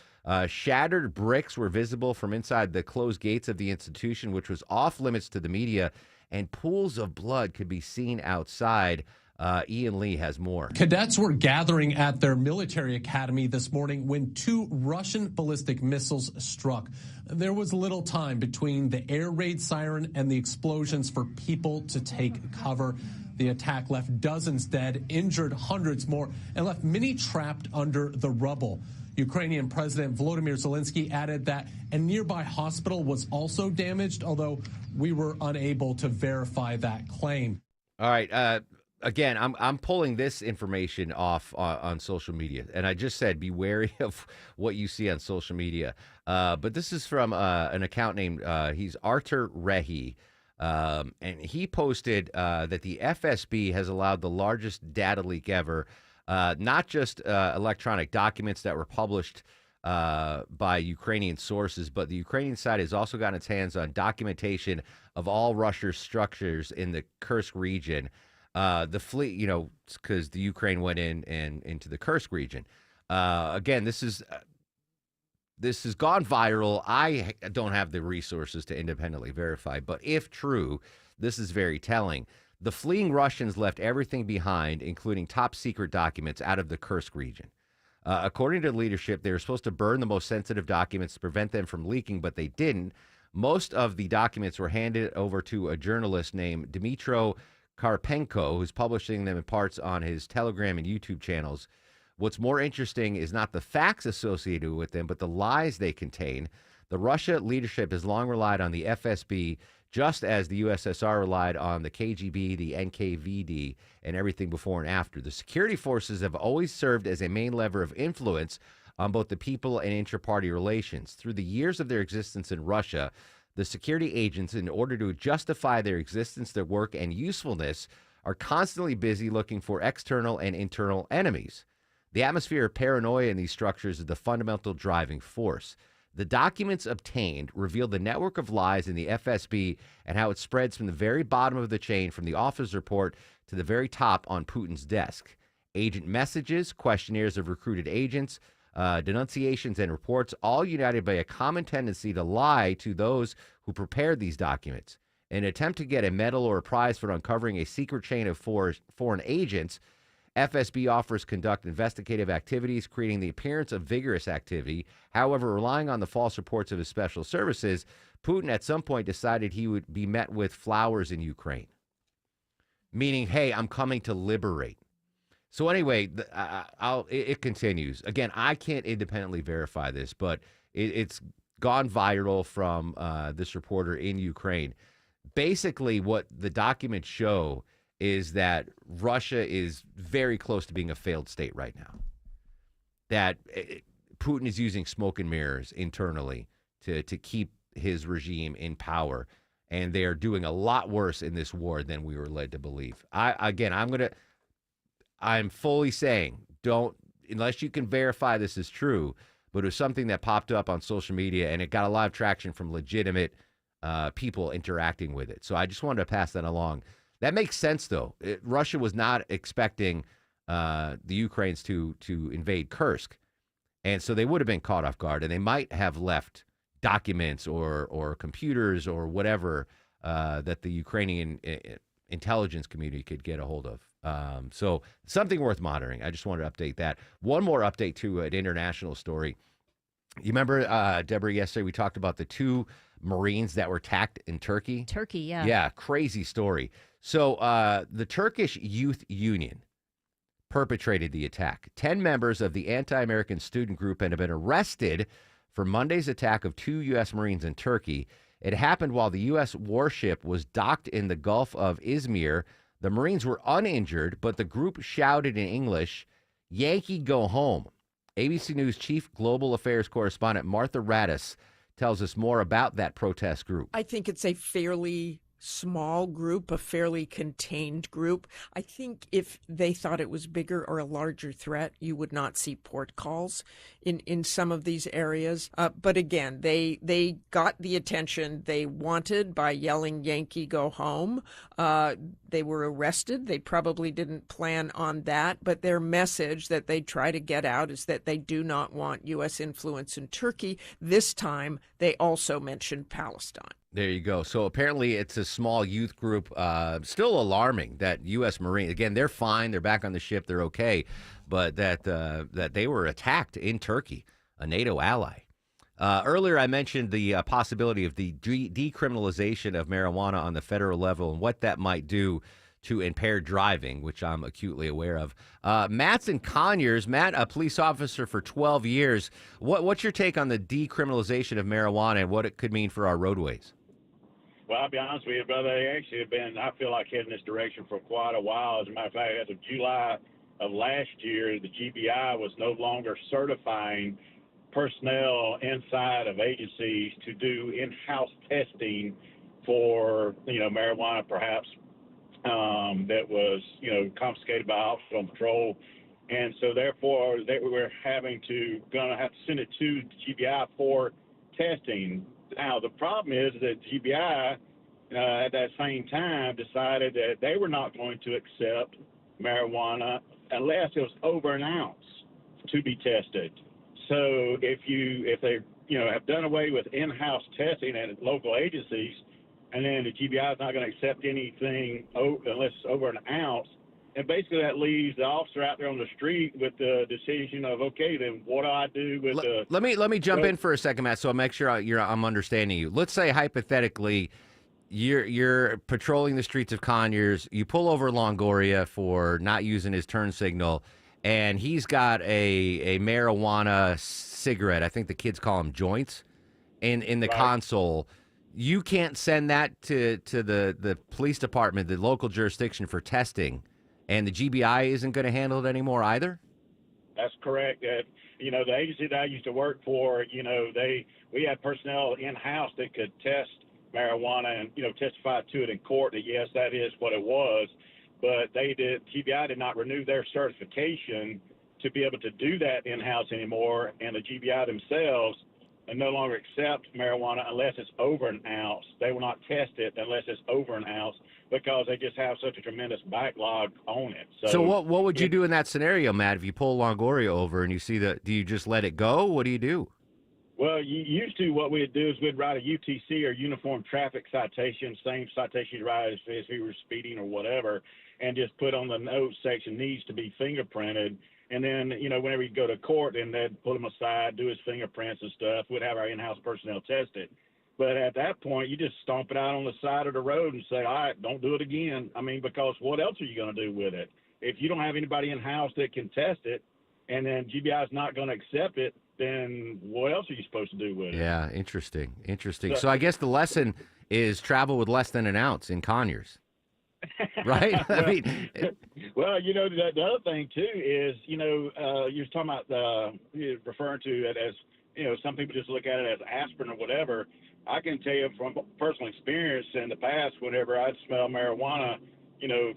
Shattered bricks were visible from inside the closed gates of the institution, which was off limits to the media, and pools of blood could be seen outside. Ian Lee has more. Cadets were gathering at their military academy this morning when two Russian ballistic missiles struck. There was little time between the air raid siren and the explosions for people to take cover. The attack left dozens dead, injured hundreds more, and left many trapped under the rubble. Ukrainian President Volodymyr Zelensky added that a nearby hospital was also damaged, although we were unable to verify that claim. All right. again, I'm pulling this information off on social media, and I just said be wary of what you see on social media. But this is from an account named he's Artur Rehi, and he posted that the FSB has allowed the largest data leak ever, not just electronic documents that were published by Ukrainian sources, but the Ukrainian side has also gotten its hands on documentation of all Russia's structures in the Kursk region. The fleet, because the Ukraine went in and into the Kursk region. Again, this has gone viral. I don't have the resources to independently verify, but if true, this is very telling. The fleeing Russians left everything behind, including top secret documents, out of the Kursk region. According to leadership, they were supposed to burn the most sensitive documents to prevent them from leaking, but they didn't. Most of the documents were handed over to a journalist named Dmytro Karpenko, who's publishing them in parts on his Telegram and YouTube channels. What's more interesting is not the facts associated with them, but the lies they contain. The Russia leadership has long relied on the FSB, just as the USSR relied on the KGB, the NKVD, and everything before and after. The security forces have always served as a main lever of influence on both the people and inter-party relations. Through the years of their existence in Russia, the security agents, in order to justify their existence, their work, and usefulness, are constantly busy looking for external and internal enemies. The atmosphere of paranoia in these structures is the fundamental driving force. The documents obtained reveal the network of lies in the FSB and how it spreads from the very bottom of the chain, from the office report to the very top on Putin's desk. Agent messages, questionnaires of recruited agents, denunciations, and reports, all united by a common tendency to lie to those who prepared these documents. In an attempt to get a medal or a prize for uncovering a secret chain of foreign agents, FSB offers conduct investigative activities, creating the appearance of vigorous activity. However, relying on the false reports of his special services, Putin at some point decided he would be met with flowers in Ukraine, meaning, hey, I'm coming to liberate. So anyway, it continues. Again, I can't independently verify this, but it's gone viral from this reporter in Ukraine. Basically, what the documents show is that Russia is very close to being a failed state right now. That Putin is using smoke and mirrors internally to keep his regime in power, and they are doing a lot worse in this war than we were led to believe. I'm fully saying, don't, unless you can verify this is true, but it was something that popped up on social media, and it got a lot of traction from legitimate people interacting with it. So I just wanted to pass that along. That makes sense, though. Russia was not expecting the Ukrainians to invade Kursk, and so they would have been caught off guard, and they might have left documents or computers or whatever that the Ukrainian intelligence community could get a hold of. So something worth monitoring. I just wanted to update that. One more update to an international story. You remember, Deborah, yesterday we talked about the 2 Marines that were attacked in Turkey? Turkey, yeah. Yeah, crazy story. So the Turkish Youth Union perpetrated the attack. 10 members of the anti-American student group had been arrested for Monday's attack of 2 U.S. Marines in Turkey. It happened while the U.S. warship was docked in the Gulf of Izmir. The Marines were uninjured, but the group shouted in English, "Yankee, go home." ABC News chief global affairs correspondent Martha Radis tells us more about that protest group. I think it's a fairly small group, a fairly contained group. I think if they thought it was bigger or a larger threat, you would not see port calls in some of these areas. But again, they got the attention they wanted by yelling "Yankee, go home." They were arrested. They probably didn't plan on that, but their message that they try to get out is that they do not want U.S. influence in Turkey. This time, they also mentioned Palestine. There you go. So apparently it's a small youth group. Still alarming that U.S. Marines, again, they're fine. They're back on the ship. They're okay. But that they were attacked in Turkey, a NATO ally. Earlier, I mentioned the possibility of the decriminalization of marijuana on the federal level and what that might do to impaired driving, which I'm acutely aware of. Matt's in Conyers. Matt, a police officer for 12 years. What's your take on the decriminalization of marijuana and what it could mean for our roadways? Well, I'll be honest with you, brother. They actually have been, I feel like, heading this direction for quite a while. As a matter of fact, as of July of last year, the GBI was no longer certifying personnel inside of agencies to do in-house testing for, marijuana perhaps that was, confiscated by officers on patrol. And so therefore they were going to have to send it to the GBI for testing. Now, the problem is that GBI at that same time decided that they were not going to accept marijuana unless it was over an ounce to be tested. So if they have done away with in-house testing at local agencies, and then the GBI is not going to accept anything unless it's over an ounce, and basically that leaves the officer out there on the street with the decision of, okay, then what do I do with the... Let me jump in for a second, Matt, so I'll make sure I'm understanding you. Let's say, hypothetically, you're patrolling the streets of Conyers, you pull over Longoria for not using his turn signal, and he's got a marijuana cigarette. I think the kids call them joints in the console. You can't send that to the police department, the local jurisdiction, for testing, and the GBI isn't going to handle it anymore either? That's correct. The agency that I used to work for, we had personnel in-house that could test marijuana and, testify to it in court that, yes, that is what it was. But GBI did not renew their certification to be able to do that in-house anymore, and the GBI themselves no longer accept marijuana unless it's over an ounce. They will not test it unless it's over an ounce because they just have such a tremendous backlog on it. So what would you do in that scenario, Matt, if you pull Longoria over and you see do you just let it go? What do you do? Well, used to what we'd do is we'd write a UTC or uniform traffic citation, same citation you write if he was speeding or whatever, and just put on the note section needs to be fingerprinted. And then, whenever he'd go to court, and they'd pull him aside, do his fingerprints and stuff, we'd have our in-house personnel test it. But at that point, you just stomp it out on the side of the road and say, all right, don't do it again. I mean, because what else are you going to do with it? If you don't have anybody in-house that can test it, and then GBI is not going to accept it, then what else are you supposed to do with it? Yeah, interesting. So I guess the lesson is travel with less than an ounce in Conyers. Right? Well, the other thing, too, is, you're talking about referring to it as, some people just look at it as aspirin or whatever. I can tell you from personal experience in the past, whenever I'd smell marijuana,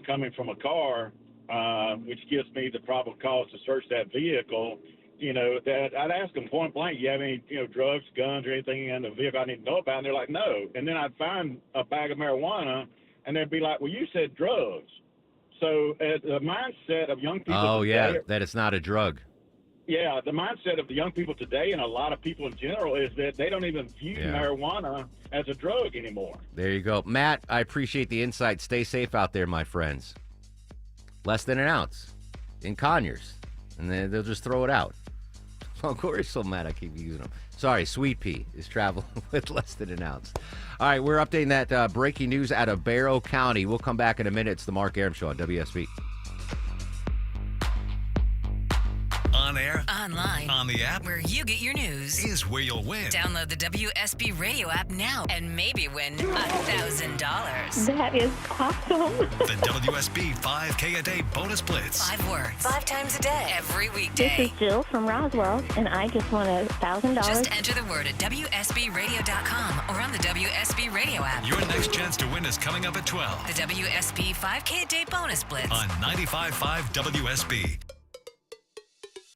coming from a car, which gives me the probable cause to search that vehicle, that I'd ask them point blank, you have any, drugs, guns, or anything in the vehicle I need to know about? And they're like, no. And then I'd find a bag of marijuana, and they'd be like, well, you said drugs. So the mindset of young people today, that it's not a drug. Yeah, the mindset of the young people today and a lot of people in general is that they don't even view marijuana as a drug anymore. There you go. Matt, I appreciate the insight. Stay safe out there, my friends. Less than an ounce in Conyers, and then they'll just throw it out. Longoria's so mad I keep using them. Sorry, Sweet Pea is traveling with less than an ounce. All right, we're updating that breaking news out of Barrow County. We'll come back in a minute. It's the Mark Arum Show on WSB. On air, online, on the app, where you get your news, is where you'll win. Download the WSB radio app now and maybe win $1,000. That is awesome. The WSB 5K a day bonus blitz. 5 words, 5 times a day, every weekday. This is Jill from Roswell, and I just won $1,000. Just enter the word at WSBradio.com or on the WSB radio app. Your next chance to win is coming up at 12. The WSB 5K a day bonus blitz on 95.5 WSB.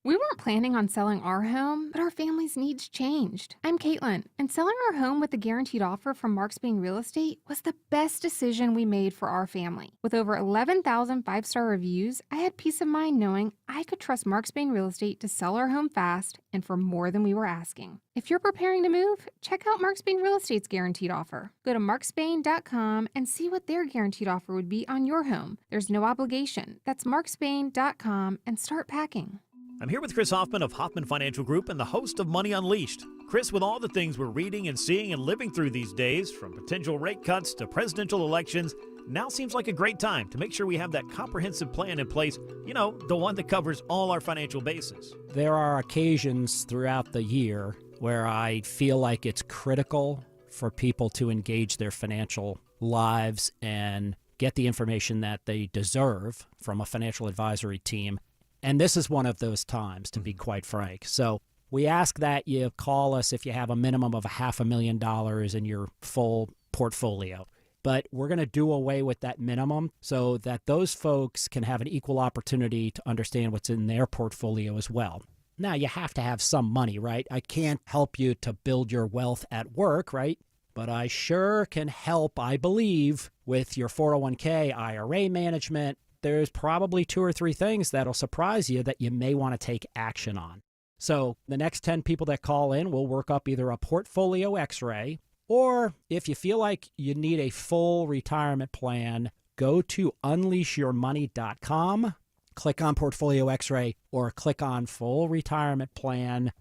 We weren't planning on selling our home, but our family's needs changed. I'm Caitlin, and selling our home with a guaranteed offer from Marks Bain Real Estate was the best decision we made for our family. With over 11,000 five-star reviews, I had peace of mind knowing I could trust Marks Bain Real Estate to sell our home fast and for more than we were asking. If you're preparing to move, check out Marks Bain Real Estate's guaranteed offer. Go to marksbain.com and see what their guaranteed offer would be on your home. There's no obligation. That's marksbain.com and start packing. I'm here with Chris Hoffman of Hoffman Financial Group and the host of Money Unleashed. Chris, with all the things we're reading and seeing and living through these days, from potential rate cuts to presidential elections, now seems like a great time to make sure we have that comprehensive plan in place, the one that covers all our financial bases. There are occasions throughout the year where I feel like it's critical for people to engage their financial lives and get the information that they deserve from a financial advisory team. And this is one of those times, to be quite frank. So we ask that you call us if you have a minimum of $500,000 in your full portfolio. But we're going to do away with that minimum so that those folks can have an equal opportunity to understand what's in their portfolio as well. Now, you have to have some money, right? I can't help you to build your wealth at work, right? But I sure can help, I believe, with your 401k, IRA management. There's probably 2 or 3 things that'll surprise you that you may want to take action on. So the next 10 people that call in, we'll work up either a portfolio x-ray, or if you feel like you need a full retirement plan, go to unleashyourmoney.com, click on Portfolio X-ray, or click on Full Retirement Plan.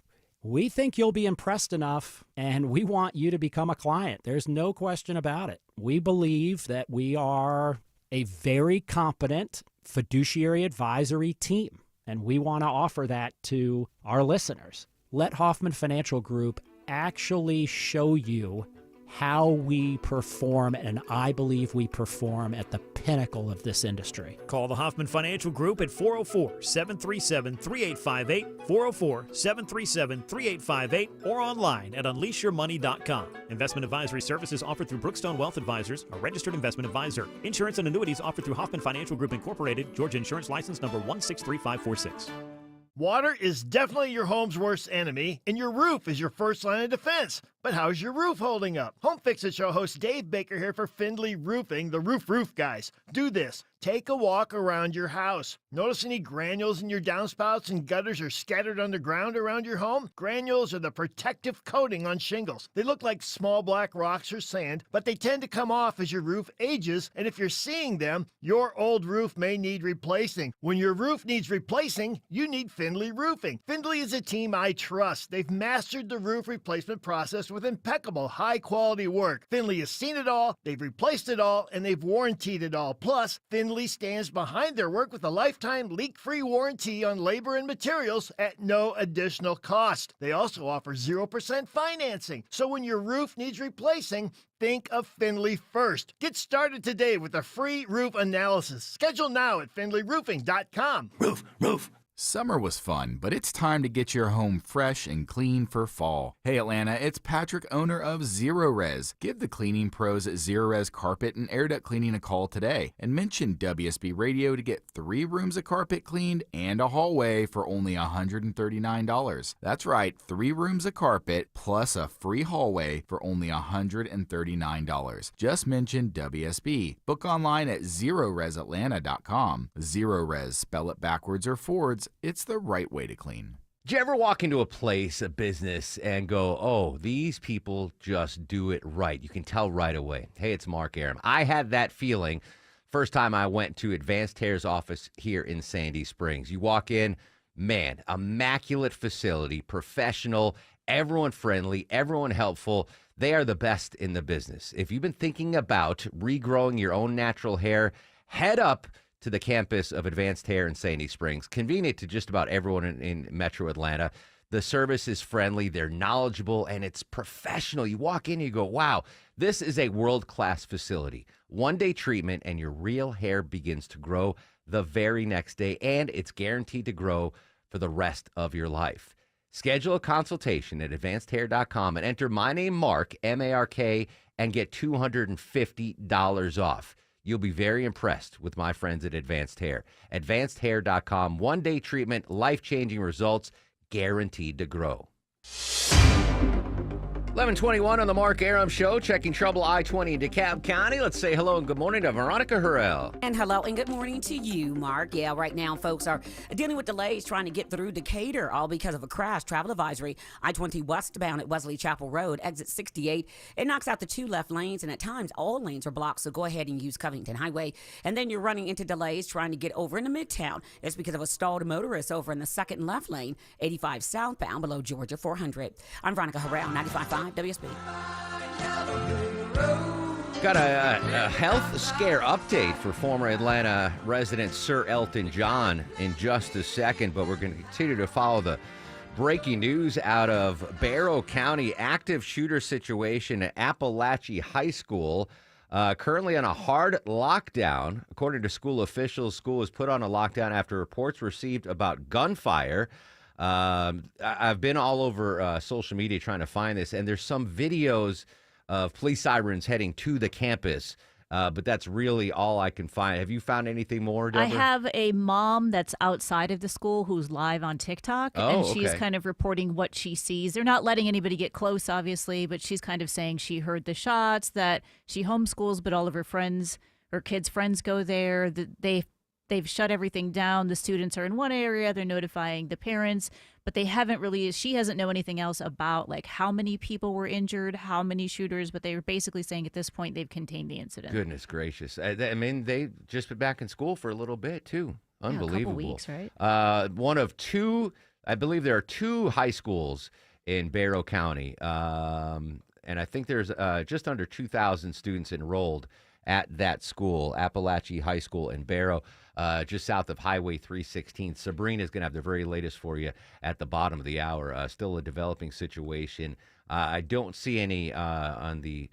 We think you'll be impressed enough, and we want you to become a client. There's no question about it. We believe that we are a very competent fiduciary advisory team, and we want to offer that to our listeners. Let Hoffman Financial Group actually show you how we perform, and I believe we perform at the pinnacle of this industry. Call the Hoffman Financial Group at 404-737-3858, 404-737-3858, or online at unleashyourmoney.com. Investment advisory services offered through Brookstone Wealth Advisors, a registered investment advisor. Insurance and annuities offered through Hoffman Financial Group Incorporated, Georgia Insurance License number 163546. Water is definitely your home's worst enemy, and your roof is your first line of defense. But how's your roof holding up? Home Fix It Show host Dave Baker here for Findlay Roofing, the roof guys. Do this. Take a walk around your house. Notice any granules in your downspouts and gutters are scattered on the ground around your home? Granules are the protective coating on shingles. They look like small black rocks or sand, but they tend to come off as your roof ages, and if you're seeing them, your old roof may need replacing. When your roof needs replacing, you need Findlay Roofing. Findlay is a team I trust. They've mastered the roof replacement process with impeccable, high-quality work. Findlay has seen it all, they've replaced it all, and they've warrantied it all. Plus, Findlay stands behind their work with a lifetime leak-free warranty on labor and materials at no additional cost. They also offer 0% financing. So when your roof needs replacing, think of Findlay first. Get started today with a free roof analysis. Schedule now at findlayroofing.com. Roof. Summer was fun, but it's time to get your home fresh and clean for fall. Hey Atlanta, it's Patrick, owner of Zero Res. Give the cleaning pros at Zero Res Carpet and Air Duct Cleaning a call today and mention WSB Radio to get 3 rooms of carpet cleaned and a hallway for only $139. That's right, 3 rooms of carpet plus a free hallway for only $139. Just mention WSB. Book online at ZeroResAtlanta.com. Zero Res, spell it backwards or forwards. It's the right way to clean. Do you ever walk into a place, a business, and go, oh, these people just do it right? You can tell right away. Hey, it's Mark Aram. I had that feeling first time I went to Advanced Hair's office here in Sandy Springs. You walk in, man, immaculate facility, professional, everyone friendly, everyone helpful. They are the best in the business. If you've been thinking about regrowing your own natural hair, head up to the campus of Advanced Hair in Sandy Springs. Convenient to just about everyone in Metro Atlanta. The service is friendly, they're knowledgeable, and it's professional. You walk in, you go, wow, this is a world-class facility. One-day treatment, and your real hair begins to grow the very next day, and it's guaranteed to grow for the rest of your life. Schedule a consultation at advancedhair.com and enter my name, Mark, M-A-R-K, and get $250 off. You'll be very impressed with my friends at Advanced Hair. AdvancedHair.com, one-day treatment, life-changing results, guaranteed to grow. 11:21 on the Mark Aram Show, checking trouble I-20 in DeKalb County. Let's say hello and good morning to Veronica Harrell. And hello and good morning to you, Mark. Yeah, right now, folks are dealing with delays trying to get through Decatur, all because of a crash. Travel advisory, I-20 westbound at Wesley Chapel Road, exit 68. It knocks out the 2 left lanes, and at times all lanes are blocked, so go ahead and use Covington Highway. And then you're running into delays trying to get over into Midtown. It's because of a stalled motorist over in the second left lane, 85 southbound below Georgia 400. I'm Veronica Harrell, 95.5 WSB. Got a health scare update for former Atlanta resident Sir Elton John in just a second, but we're going to continue to follow the breaking news out of Barrow County. Active shooter situation at Appalachia High School. Currently on a hard lockdown. According to school officials, school was put on a lockdown after reports received about gunfire. I've been all over social media trying to find this, and there's some videos of police sirens heading to the campus. But that's really all I can find. Have you found anything more, Deborah? I have a mom that's outside of the school who's live on TikTok, and she's kind of reporting what she sees. They're not letting anybody get close, obviously, but she's kind of saying she heard the shots, that she homeschools, but all of her friends, her kids' friends go there. They've shut everything down. The students are in one area. They're notifying the parents, but they haven't really, she doesn't know anything else about like how many people were injured, how many shooters, but they were basically saying at this point they've contained the incident. Goodness gracious. I mean, they've just been back in school for a little bit too. Unbelievable. Yeah, a couple weeks, right? One of two, I believe there are two high schools in Barrow County. And I think there's just under 2,000 students enrolled at that school, Appalachia High School in Barrow, just south of Highway 316. Sabrina's going to have the very latest for you at the bottom of the hour. Still a developing situation. I don't see any on the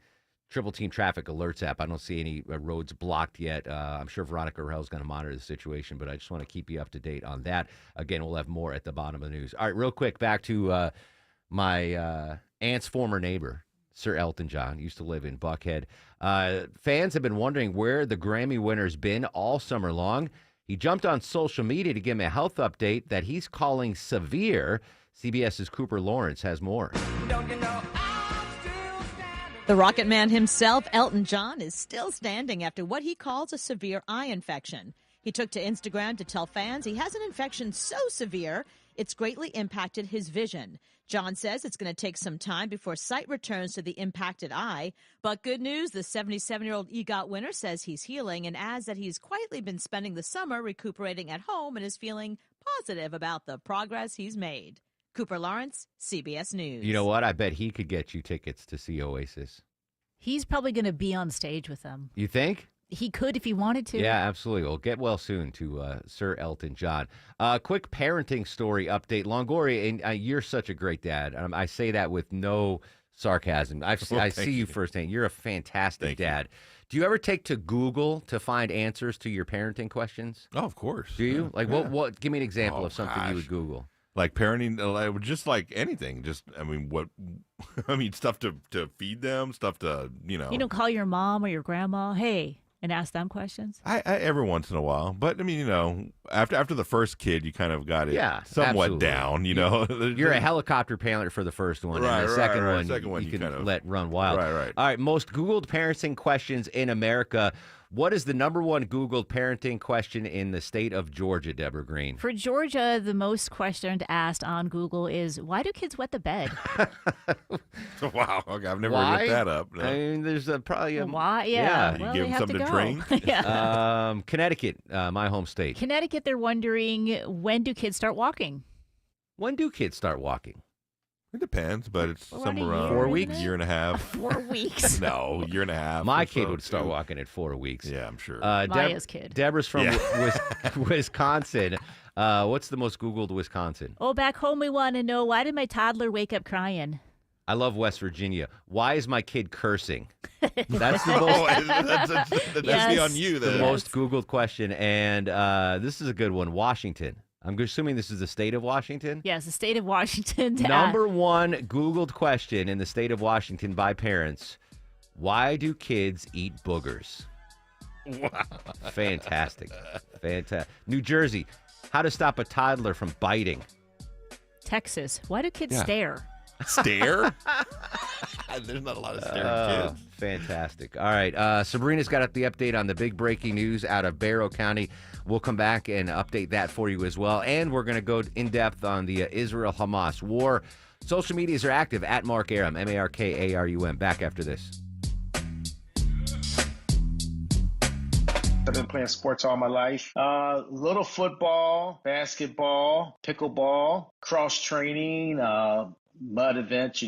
Triple Team Traffic Alerts app. I don't see any roads blocked yet. I'm sure Veronica Rahel is going to monitor the situation, but I just want to keep you up to date on that. Again, we'll have more at the bottom of the news. All right, real quick, back to my aunt's former neighbor, Sir Elton John, used to live in Buckhead. Fans have been wondering where the Grammy winner's been all summer long. He jumped on social media to give him a health update that he's calling severe. CBS's Cooper Lawrence has more. The Rocket Man himself, Elton John, is still standing after what he calls a severe eye infection. He took to Instagram to tell fans he has an infection so severe it's greatly impacted his vision. John says it's going to take some time before sight returns to the impacted eye. But good news, the 77-year-old EGOT winner says he's healing and adds that he's quietly been spending the summer recuperating at home and is feeling positive about the progress he's made. Cooper Lawrence, CBS News. You know what? I bet he could get you tickets to see Oasis. He's probably going to be on stage with them. You think? He could if he wanted to. Yeah, absolutely. Well, get well soon to Sir Elton John. Quick parenting story update. Longoria, and you're such a great dad. I say that with no sarcasm. I see you firsthand. You're a fantastic dad. Do you ever take to Google to find answers to your parenting questions? Oh, of course. Do you? Yeah. Like, Yeah. what? Give me an example of something you would Google. Like parenting, just like anything. Just, I mean, stuff to feed them, stuff to, You don't call your mom or your grandma, hey, and ask them questions? I every once in a while, but I mean, after the first kid, you kind of got it somewhat absolutely. down. You're a helicopter parent for the first one, and the second one you can let run wild. Right. All right, most Googled parenting questions in America. What is the number one Googled parenting question in the state of Georgia, Deborah Green? For Georgia, the most questioned asked on Google is, why do kids wet the bed? Wow, okay, I've never looked that up. No. I mean, there's probably a why? Yeah, well, you give them something to drink. Yeah. Connecticut, my home state. Connecticut, they're wondering, when do kids start walking? When do kids start walking? It depends, but it's somewhere around 4 weeks, year and a half. 4 weeks. No, year and a half. My or kid so, would start too. walking at 4 weeks. Yeah, I'm sure. Maya's kid. Deborah's from Wisconsin. What's the most Googled Wisconsin? Oh, back home we want to know, why did my toddler wake up crying? I love West Virginia. Why is my kid cursing? That's the most. That's on you. The most Googled question, and this is a good one. Washington. I'm assuming this is the state of Washington? Yes, the state of Washington. Number one Googled question in the state of Washington by parents: why do kids eat boogers? Wow. Fantastic. New Jersey: how to stop a toddler from biting? Texas: why do kids stare? Stare? There's not a lot of staring kids. Fantastic. All right. Sabrina's got the update on the big breaking news out of Barrow County. We'll come back and update that for you as well. And we're going to go in depth on the Israel-Hamas war. Social medias are active at Mark Arum, MarkArum. Back after this. I've been playing sports all my life. Little football, basketball, pickleball, cross training, mud events,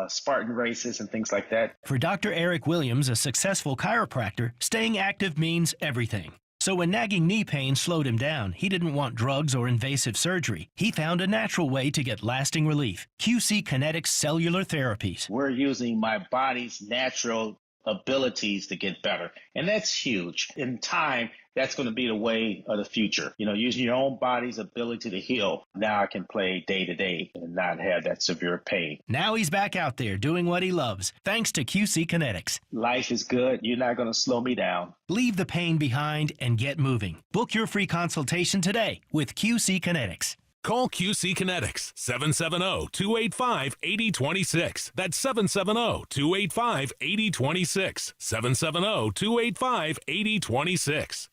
Spartan races and things like that. For Dr. Eric Williams, a successful chiropractor, staying active means everything. So when nagging knee pain slowed him down, he didn't want drugs or invasive surgery. He found a natural way to get lasting relief. QC Kinetics Cellular Therapies. We're using my body's natural abilities to get better. And that's huge. In time, that's going to be the way of the future. Using your own body's ability to heal. Now I can play day to day and not have that severe pain. Now he's back out there doing what he loves, thanks to QC Kinetics. Life is good. You're not going to slow me down. Leave the pain behind and get moving. Book your free consultation today with QC Kinetics. Call QC Kinetics, 770-285-8026. That's 770-285-8026. 770-285-8026.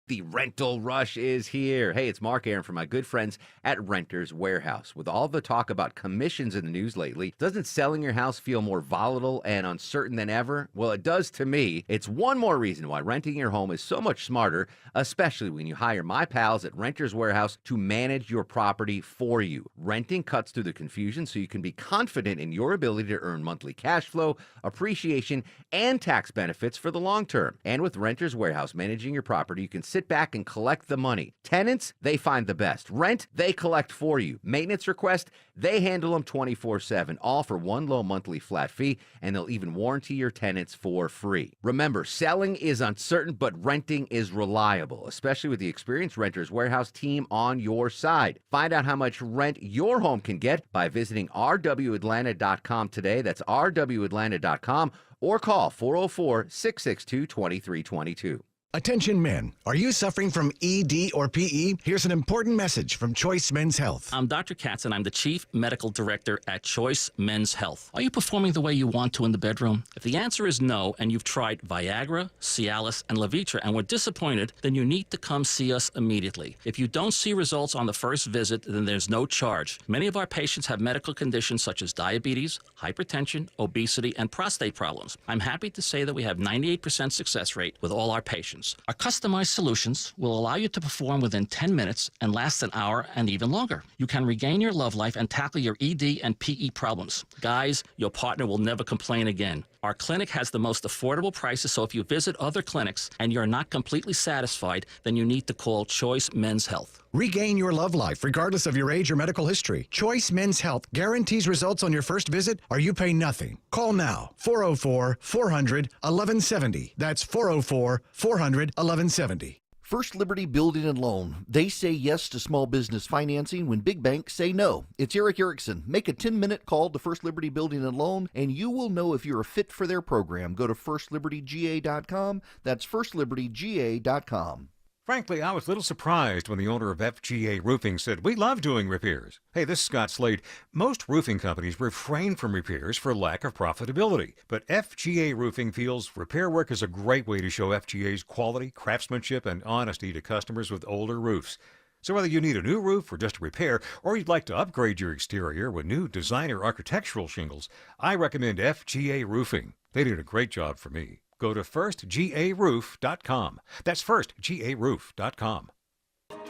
The rental rush is here. Hey, it's Mark Aaron from my good friends at Renters Warehouse. With all the talk about commissions in the news lately, doesn't selling your house feel more volatile and uncertain than ever? Well, it does to me. It's one more reason why renting your home is so much smarter, especially when you hire my pals at Renters Warehouse to manage your property for you. Renting cuts through the confusion so you can be confident in your ability to earn monthly cash flow, appreciation, and tax benefits for the long term. And with Renters Warehouse managing your property, you can sit back and collect the money. Tenants, they find the best. Rent, they collect for you. Maintenance request, they handle them 24/7, all for one low monthly flat fee, and they'll even warranty your tenants for free. Remember, selling is uncertain, but renting is reliable, especially with the experienced Renters Warehouse team on your side. Find out how much rent your home can get by visiting rwatlanta.com today. That's rwatlanta.com, or call 404-662-2322. Attention men, are you suffering from ED or PE? Here's an important message from Choice Men's Health. I'm Dr. Katz, and I'm the Chief Medical Director at Choice Men's Health. Are you performing the way you want to in the bedroom? If the answer is no, and you've tried Viagra, Cialis, and Levitra and were disappointed, then you need to come see us immediately. If you don't see results on the first visit, then there's no charge. Many of our patients have medical conditions such as diabetes, hypertension, obesity, and prostate problems. I'm happy to say that we have 98% success rate with all our patients. Our customized solutions will allow you to perform within 10 minutes and last an hour and even longer. You can regain your love life and tackle your ED and PE problems. Guys, your partner will never complain again. Our clinic has the most affordable prices, so if you visit other clinics and you're not completely satisfied, then you need to call Choice Men's Health. Regain your love life regardless of your age or medical history. Choice Men's Health guarantees results on your first visit or you pay nothing. Call now, 404-400-1170. That's 404-400-1170. First Liberty Building and Loan. They say yes to small business financing when big banks say no. It's Eric Erickson. Make a 10-minute call to First Liberty Building and Loan, and you will know if you're a fit for their program. Go to firstlibertyga.com. That's firstlibertyga.com. Frankly, I was a little surprised when the owner of FGA Roofing said, "We love doing repairs." Hey, this is Scott Slade. Most roofing companies refrain from repairs for lack of profitability. But FGA Roofing feels repair work is a great way to show FGA's quality, craftsmanship, and honesty to customers with older roofs. So whether you need a new roof or just a repair, or you'd like to upgrade your exterior with new designer architectural shingles, I recommend FGA Roofing. They did a great job for me. Go to firstgaroof.com. That's firstgaroof.com.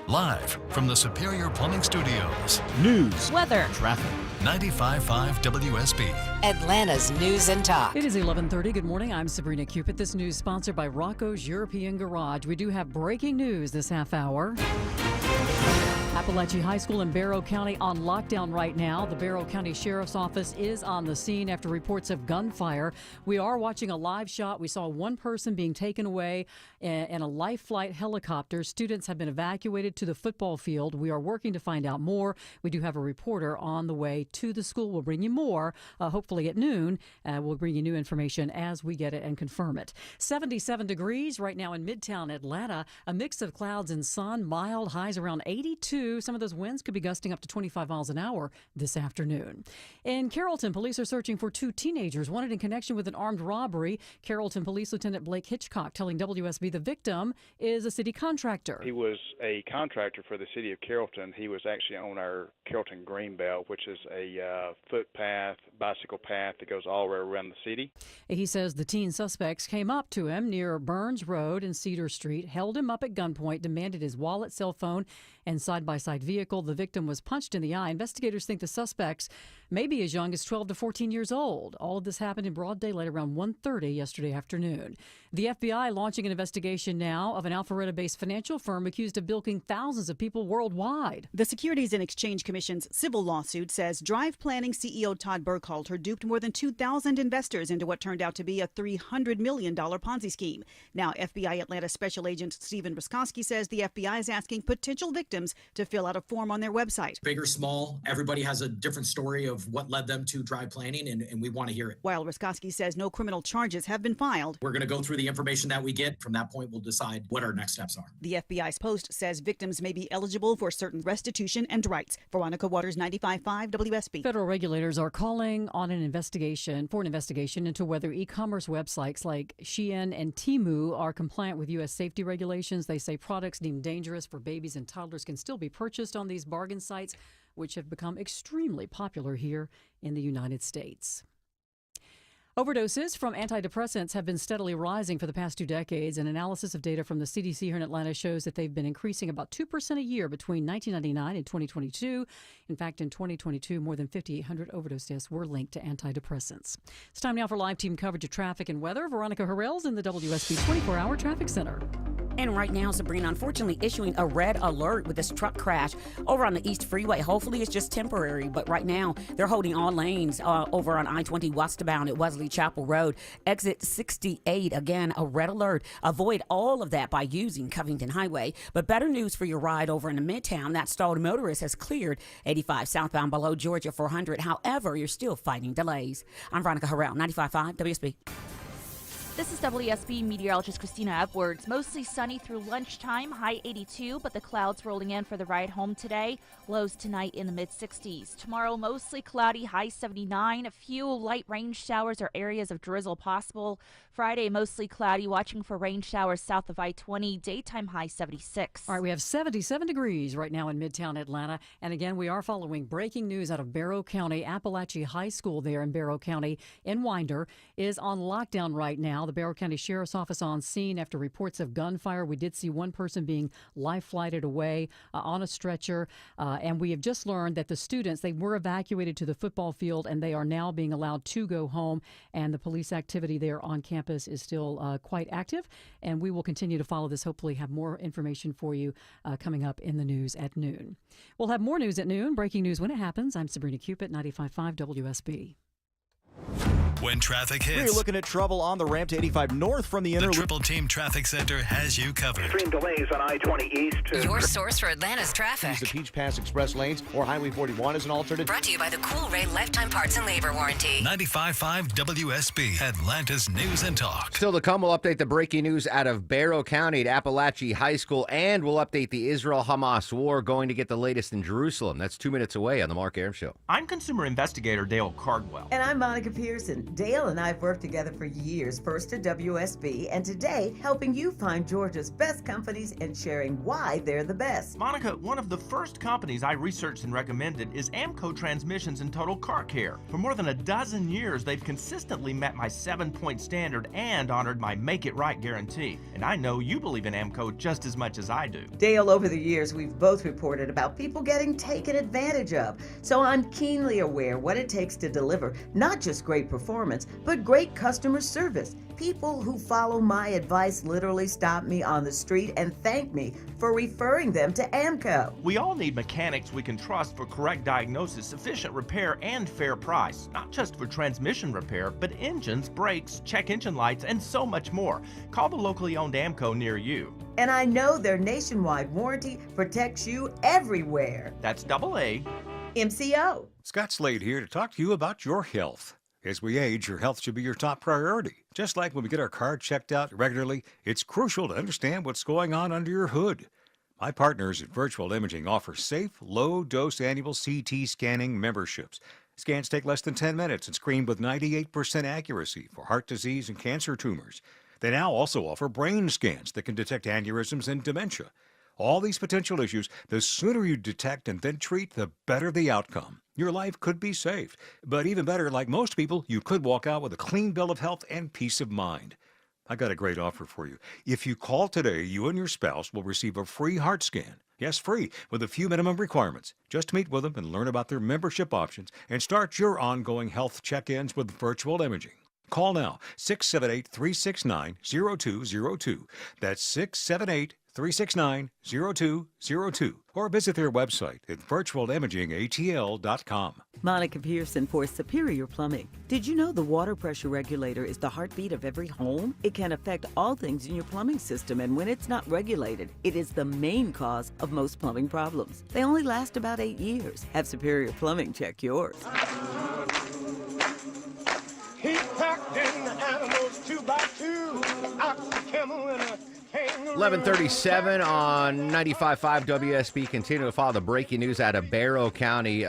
Live from the Superior Plumbing Studios. News, weather, traffic. 95.5 WSB. Atlanta's News and Talk. It is 11:30. Good morning. I'm Sabrina Cupid. This news sponsored by Rocco's European Garage. We do have breaking news this half hour. Appalachia High School in Barrow County on lockdown right now. The Barrow County Sheriff's Office is on the scene after reports of gunfire. We are watching a live shot. We saw one person being taken away in a life flight helicopter. Students have been evacuated to the football field. We are working to find out more. We do have a reporter on the way to the school. We'll bring you more, hopefully at noon. We'll bring you new information as we get it and confirm it. 77 degrees right now in Midtown Atlanta. A mix of clouds and sun, mild, highs around 82. Some of those winds could be gusting up to 25 miles an hour this afternoon. In Carrollton, police are searching for two teenagers wanted in connection with an armed robbery. Carrollton Police Lieutenant Blake Hitchcock telling WSB the victim is a city contractor. He was a contractor for the city of Carrollton. He was actually on our Carrollton Greenbelt, which is a footpath, bicycle path that goes all around the city. He says the teen suspects came up to him near Burns Road and Cedar Street, held him up at gunpoint, demanded his wallet, cell phone, and side-by-side vehicle. The victim was punched in the eye. Investigators think the suspects may be as young as 12 to 14 years old. All of this happened in broad daylight around 1:30 yesterday afternoon. The FBI launching an investigation now of an Alpharetta-based financial firm accused of bilking thousands of people worldwide. The Securities and Exchange Commission's civil lawsuit says Drive Planning CEO Todd Burkhalter duped more than 2,000 investors into what turned out to be a $300 million Ponzi scheme. Now, FBI Atlanta Special Agent Stephen Ruskowski says the FBI is asking potential victims to fill out a form on their website. Big or small, everybody has a different story of what led them to Drive Planning, and we want to hear it. While Ruskowski says no criminal charges have been filed. We're going to go through the information that we get. From that point, we'll decide what our next steps are. The FBI's post says victims may be eligible for certain restitution and rights. Veronica Waters, 95.5 WSB. Federal regulators are calling on an investigation into whether e-commerce websites like Shein and Temu are compliant with U.S. safety regulations. They say products deemed dangerous for babies and toddlers can still be purchased on these bargain sites, which have become extremely popular here in the United States. Overdoses from antidepressants have been steadily rising for the past 2 decades. An analysis of data from the CDC here in Atlanta shows that they've been increasing about 2% a year between 1999 and 2022. In fact, in 2022, more than 5,800 overdose deaths were linked to antidepressants. It's time now for live team coverage of traffic and weather. Veronica Harrell's in the WSB 24-hour traffic center. And right now, Sabrina, unfortunately issuing a red alert with this truck crash over on the East Freeway. Hopefully it's just temporary, but right now they're holding all lanes over on I-20 westbound at Wesley Chapel Road. Exit 68, again, a red alert. Avoid all of that by using Covington Highway. But better news for your ride over in the Midtown. That stalled motorist has cleared 85 southbound below Georgia 400. However, you're still fighting delays. I'm Veronica Harrell, 95.5 WSB. This is WSB meteorologist Christina Edwards. Mostly sunny through lunchtime, high 82, but the clouds rolling in for the ride home today. Lows tonight in the mid-60s. Tomorrow, mostly cloudy, high 79. A few light rain showers or areas of drizzle possible. Friday, mostly cloudy, watching for rain showers south of I-20. Daytime high 76. All right, we have 77 degrees right now in Midtown Atlanta. And again, we are following breaking news out of Barrow County. Appalachian High School there in Barrow County in Winder is on lockdown right now. The Barrow County Sheriff's Office on scene after reports of gunfire. We did see one person being life-flighted away on a stretcher. And we have just learned that the students, they were evacuated to the football field and they are now being allowed to go home. And the police activity there on campus is still quite active. And we will continue to follow this, hopefully have more information for you coming up in the news at noon. We'll have more news at noon. Breaking news when it happens. I'm Sabrina Cupid, 95.5 WSB. When traffic hits, we're looking at trouble on the ramp to 85 north from the inner loop. The Triple Team Traffic Center has you covered. Extreme delays on I-20 East. Your source for Atlanta's traffic. Use the Peach Pass Express lanes or Highway 41 as an alternative. Brought to you by the Cool Ray Lifetime Parts and Labor Warranty. 95.5 WSB, Atlanta's News and Talk. Still to come, we'll update the breaking news out of Barrow County at Appalachian High School, and we'll update the Israel-Hamas war, going to get the latest in Jerusalem. That's 2 minutes away on the Mark Arum Show. I'm consumer investigator Dale Cardwell. And I'm Monica Pearson. Dale and I've worked together for years, first at WSB, and today helping you find Georgia's best companies and sharing why they're the best. Monica, one of the first companies I researched and recommended is Amco Transmissions and Total Car Care. For more than a dozen years, they've consistently met my 7-point standard and honored my Make It Right guarantee. And I know you believe in Amco just as much as I do. Dale, over the years, we've both reported about people getting taken advantage of. So I'm keenly aware what it takes to deliver not just great performance, but great customer service. People who follow my advice literally stop me on the street and thank me for referring them to Amco. We all need mechanics we can trust for correct diagnosis, sufficient repair, and fair price. Not just for transmission repair, but engines, brakes, check engine lights, and so much more. Call the locally owned Amco near you. And I know their nationwide warranty protects you everywhere. That's AA MCO. Scott Slade here to talk to you about your health. As we age, your health should be your top priority. Just like when we get our car checked out regularly, it's crucial to understand what's going on under your hood. My partners at Virtual Imaging offer safe, low-dose annual CT scanning memberships. Scans take less than 10 minutes and screen with 98% accuracy for heart disease and cancer tumors. They now also offer brain scans that can detect aneurysms and dementia. All these potential issues, the sooner you detect and then treat, the better the outcome. Your life could be saved. But even better, like most people, you could walk out with a clean bill of health and peace of mind. I got a great offer for you. If you call today, you and your spouse will receive a free heart scan. Yes, free, with a few minimum requirements. Just meet with them and learn about their membership options and start your ongoing health check-ins with virtual imaging. Call now, 678-369-0202. That's 678-369-0202. Or visit their website at virtualimagingatl.com. Monica Pearson for Superior Plumbing. Did you know the water pressure regulator is the heartbeat of every home? It can affect all things in your plumbing system, and when it's not regulated, it is the main cause of most plumbing problems. They only last about 8 years. Have Superior Plumbing check yours. He packed in the animals 2 by 2, ox, camel, and a kangaroo. 11:37 on 95.5 WSB. Continue to follow the breaking news out of Barrow County.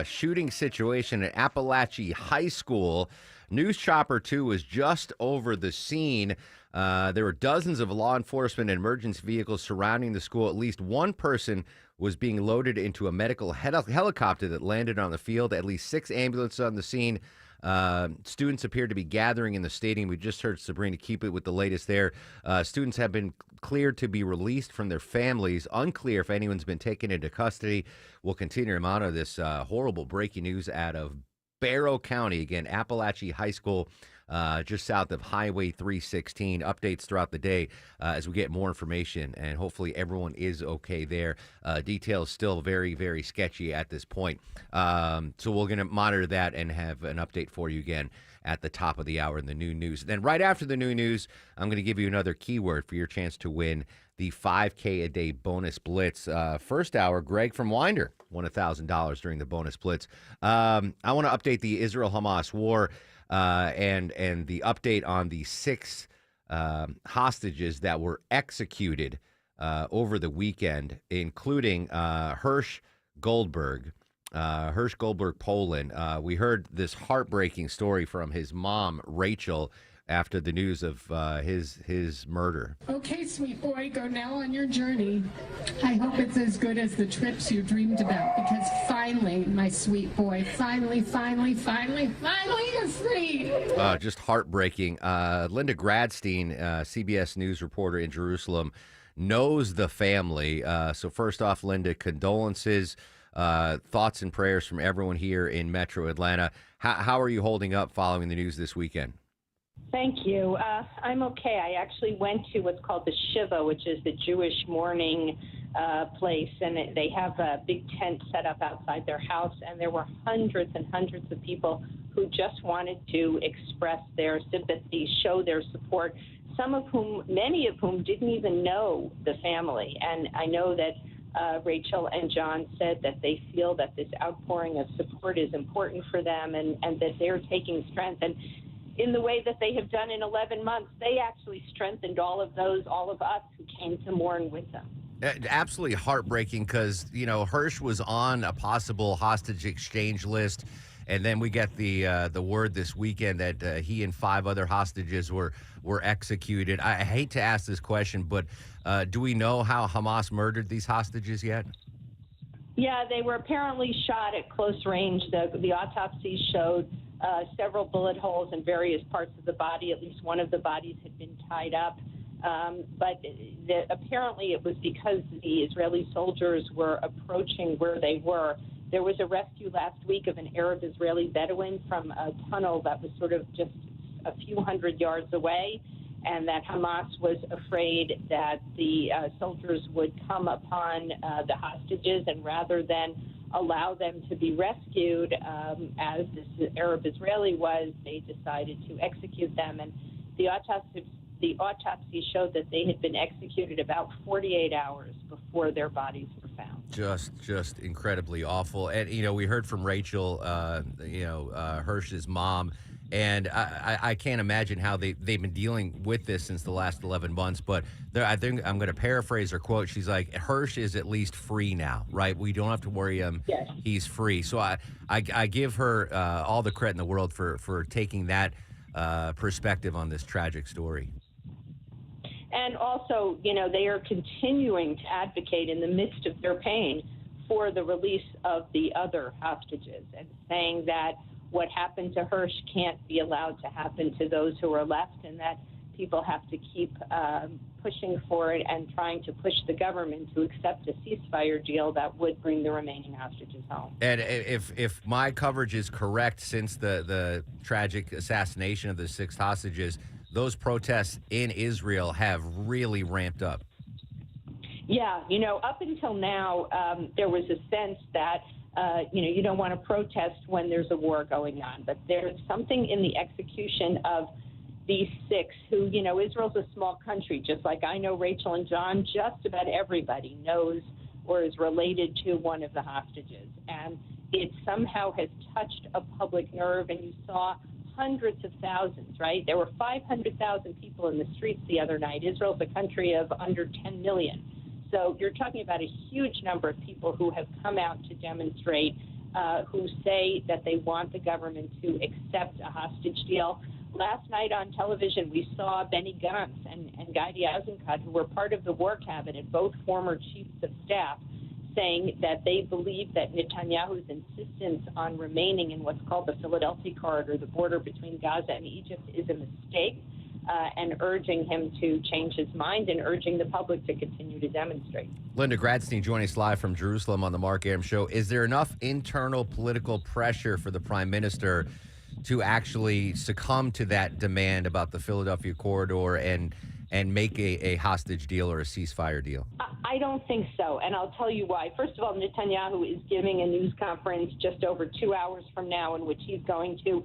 Shooting situation at Appalachian High School. News Chopper 2 was just over the scene. There were dozens of law enforcement and emergency vehicles surrounding the school. At least one person was being loaded into a medical helicopter that landed on the field. At least 6 ambulances on the scene. Students appear to be gathering in the stadium. We just heard Sabrina keep it with the latest there. Students have been cleared to be released from their families. Unclear if anyone's been taken into custody. We'll continue to monitor this horrible breaking news out of Barrow County. Again, Appalachian High School, just south of Highway 316. Updates throughout the day as we get more information, and hopefully everyone is okay there. Details still very, very sketchy at this point. So we're going to monitor that and have an update for you again at the top of the hour in the new news. Then right after the new news, I'm going to give you another keyword for your chance to win the 5K a day bonus blitz. First hour, Greg from Winder won $1,000 during the bonus blitz. I want to update the Israel-Hamas war and the update on the 6 hostages that were executed over the weekend, including Hirsch Goldberg, Poland. We heard this heartbreaking story from his mom, Rachel, after the news of his murder. Okay, sweet boy, go now on your journey. I hope it's as good as the trips you dreamed about, because finally, my sweet boy, finally, you're free. Just heartbreaking. Linda Gradstein, CBS News reporter in Jerusalem, knows the family. So first off, Linda, condolences, thoughts and prayers from everyone here in Metro Atlanta. How are you holding up following the news this weekend? Thank you. I'm okay. I actually went to what's called the Shiva, which is the Jewish mourning place, and they have a big tent set up outside their house, and there were hundreds and hundreds of people who just wanted to express their sympathy, show their support, many of whom didn't even know the family. And I know that Rachel and John said that they feel that this outpouring of support is important for them, and that they're taking strength. And in the way that they have done in 11 months, they actually strengthened all of us who came to mourn with them. Absolutely heartbreaking, because, Hirsch was on a possible hostage exchange list. And then we get the word this weekend that he and 5 other hostages were executed. I hate to ask this question, but do we know how Hamas murdered these hostages yet? Yeah, they were apparently shot at close range. The autopsy showed several bullet holes in various parts of the body. At least one of the bodies had been tied up. But apparently it was because the Israeli soldiers were approaching where they were. There was a rescue last week of an Arab-Israeli Bedouin from a tunnel that was sort of just a few hundred yards away, and that Hamas was afraid that the soldiers would come upon the hostages, and rather than allow them to be rescued, as this Arab-Israeli was, they decided to execute them. And the autopsy showed that they had been executed about 48 hours before their bodies were found. Just incredibly awful. And, we heard from Rachel, Hirsch's mom, and I can't imagine how they've been dealing with this since the last 11 months. But I think I'm going to paraphrase her quote. She's like, Hirsch is at least free now, right? We don't have to worry him. Yes. He's free. So I give her all the credit in the world for taking that perspective on this tragic story. And also, they are continuing to advocate in the midst of their pain for the release of the other hostages, and saying that what happened to Hirsch can't be allowed to happen to those who are left, and that people have to keep pushing for it and trying to push the government to accept a ceasefire deal that would bring the remaining hostages home. And if my coverage is correct, since the tragic assassination of the 6 hostages, those protests in Israel have really ramped up. Yeah, up until now, there was a sense that, you don't want to protest when there's a war going on. But there's something in the execution of these 6 who, Israel's a small country, just like I know Rachel and John, just about everybody knows or is related to one of the hostages. And it somehow has touched a public nerve, and you saw hundreds of thousands, right? There were 500,000 people in the streets the other night. Israel's a country of under 10 million. So you're talking about a huge number of people who have come out to demonstrate, who say that they want the government to accept a hostage deal. Last night on television, we saw Benny Gantz and Gadi Eisenkot, who were part of the war cabinet, both former chiefs of staff, saying that they believe that Netanyahu's insistence on remaining in what's called the Philadelphia corridor, the border between Gaza and Egypt, is a mistake. And urging him to change his mind and urging the public to continue to demonstrate. Linda Gradstein joining us live from Jerusalem on the Mark Arum Show. Is there enough internal political pressure for the prime minister to actually succumb to that demand about the Philadelphia corridor and make a hostage deal or a ceasefire deal? I don't think so, and I'll tell you why. First of all, Netanyahu is giving a news conference just over 2 hours from now in which he's going to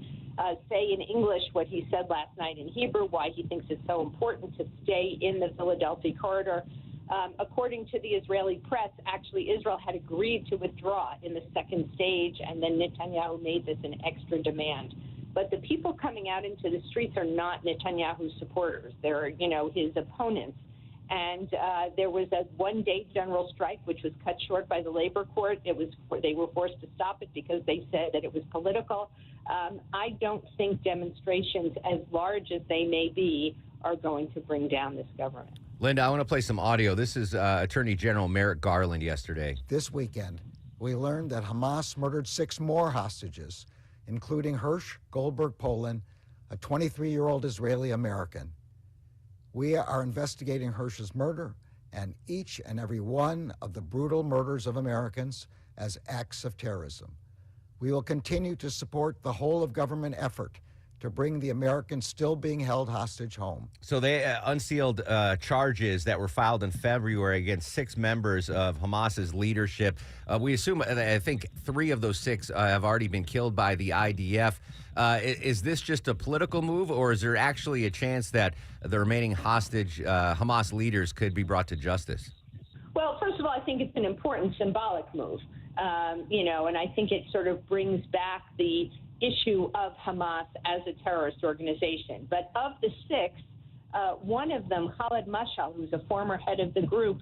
say in English what he said last night in Hebrew, why he thinks it's so important to stay in the Philadelphia corridor. According to the Israeli press, actually Israel had agreed to withdraw in the second stage, and then Netanyahu made this an extra demand. But the people coming out into the streets are not Netanyahu's supporters. They're, his opponents. And there was a one-day general strike, which was cut short by the labor court. They were forced to stop it because they said that it was political. I don't think demonstrations, as large as they may be, are going to bring down this government. Linda, I want to play some audio. This is Attorney General Merrick Garland yesterday. This weekend, we learned that Hamas murdered 6 more hostages, including Hirsch Goldberg Poland, a 23-year-old Israeli American. We are investigating Hirsch's murder and each and every one of the brutal murders of Americans as acts of terrorism. We will continue to support the whole of government effort to bring the Americans still being held hostage home. So they unsealed charges that were filed in February against 6 members of Hamas's leadership. We assume, I think 3 of those 6 have already been killed by the IDF. Is this just a political move, or is there actually a chance that the remaining hostage Hamas leaders could be brought to justice? Well, first of all, I think it's an important symbolic move, and I think it sort of brings back the issue of Hamas as a terrorist organization. But of the 6, one of them, Khaled Mashal, who's a former head of the group,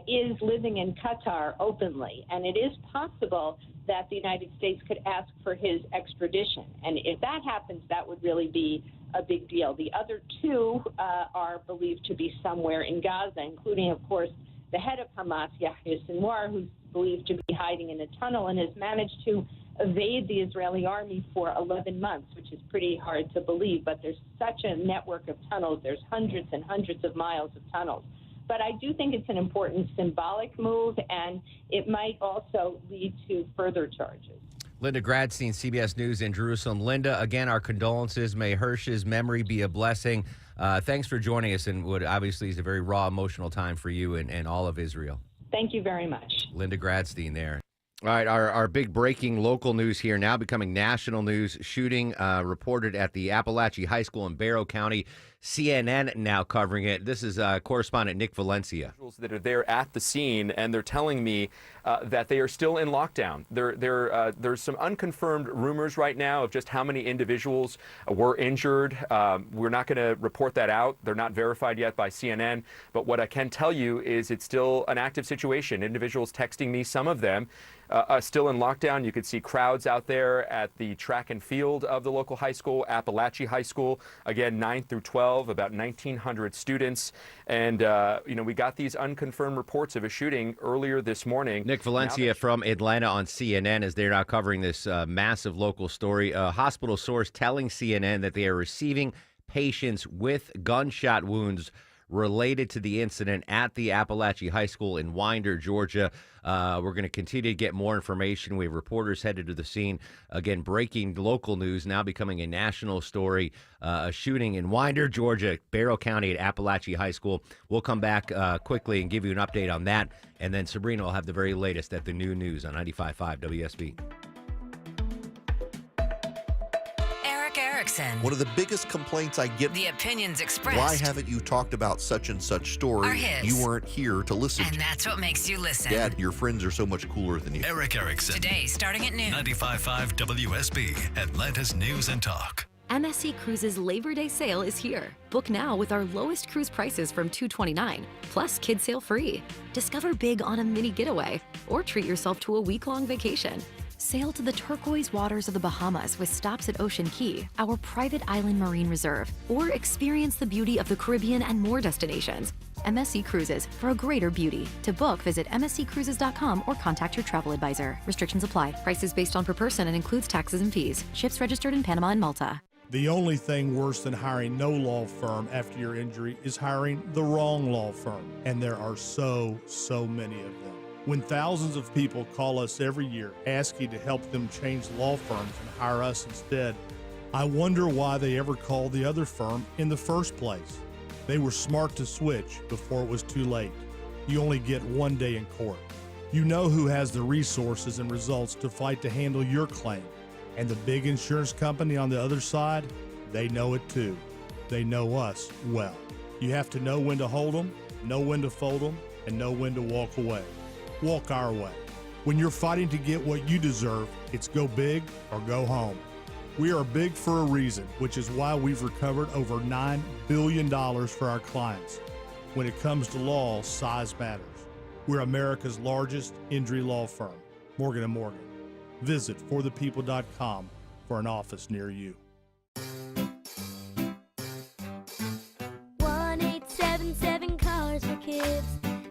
is living in Qatar openly. And it is possible that the United States could ask for his extradition. And if that happens, that would really be a big deal. The other 2 are believed to be somewhere in Gaza, including, of course, the head of Hamas, Yahya Sinwar, who's believed to be hiding in a tunnel and has managed to evade the Israeli army for 11 months, which is pretty hard to believe. But there's such a network of tunnels. There's hundreds and hundreds of miles of tunnels. But I do think it's an important symbolic move, and it might also lead to further charges. Linda Gradstein, CBS News in Jerusalem. Linda, again, our condolences. May Hirsch's memory be a blessing. Thanks for joining us in what obviously is a very raw, emotional time for you and all of Israel. Thank you very much. Linda Gradstein there. All right, our big breaking local news here, now becoming national news. Shooting reported at the Appalachian High School in Barrow County. CNN now covering it. This is correspondent Nick Valencia. That are there at the scene, and they're telling me that they are still in lockdown. There's some unconfirmed rumors right now of just how many individuals were injured. We're not going to report that out. They're not verified yet by CNN. But what I can tell you is it's still an active situation. Individuals texting me, some of them still in lockdown. You could see crowds out there at the track and field of the local high school, Appalachian High School. Again, 9 through 12, about 1,900 students. And, we got these unconfirmed reports of a shooting earlier this morning. Nick Valencia from Atlanta on CNN, as they're now covering this massive local story. A hospital source telling CNN that they are receiving patients with gunshot wounds related to the incident at the Appalachian High School in Winder, Georgia. We're going to continue to get more information. We have reporters headed to the scene. Again, breaking local news, now becoming a national story. A shooting in Winder, Georgia, Barrow County at Appalachian High School. We'll come back quickly and give you an update on that. And then Sabrina will have the very latest at the new news on 95.5 WSB. Erickson. One of the biggest complaints I get, The opinions expressed. why haven't you talked about such and such story? Are his. You weren't here to listen And to. that's what makes you listen. Dad, your friends are so much cooler than you. Eric Erickson. Today, starting at noon. 95.5 WSB, Atlanta's News and Talk. MSC Cruises Labor Day sale is here. Book now with our lowest cruise prices from $229, plus kids sail free. Discover big on a mini getaway, or treat yourself to a week-long vacation. Sail to the turquoise waters of the Bahamas with stops at Ocean Key, our private island marine reserve, or experience the beauty of the Caribbean and more destinations. MSC Cruises, for a greater beauty. To book, visit msccruises.com or contact your travel advisor. Restrictions apply. Prices based on per person and includes taxes and fees. Ships registered in Panama and Malta. The only thing worse than hiring no law firm after your injury is hiring the wrong law firm. And there are so many of them. When thousands of people call us every year asking to help them change law firms and hire us instead, I wonder why they ever called the other firm in the first place. They were smart to switch before it was too late. You only get one day in court. You know who has the resources and results to fight to handle your claim. And the big insurance company on the other side, they know it too. They know us well. You have to know when to hold them, know when to fold them, and know when to walk away. Walk our way. When you're fighting to get what you deserve, it's go big or go home. We are big for a reason, which is why we've recovered over $9 billion for our clients. When it comes to law, size matters. We're America's largest injury law firm, Morgan & Morgan. Visit forthepeople.com for an office near you. 1877 Cars for Kids.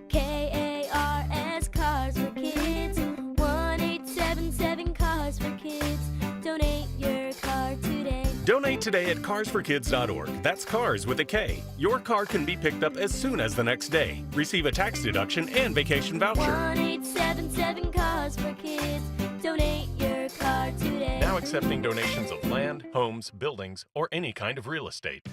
KARS Cars for Kids. 1877 Cars for Kids. Donate your car today. Donate today at carsforkids.org. That's cars with a K. Your car can be picked up as soon as the next day. Receive a tax deduction and vacation voucher. 1877 Cars for Kids. Donate your car today. Now accepting donations of land, homes, buildings, or any kind of real estate.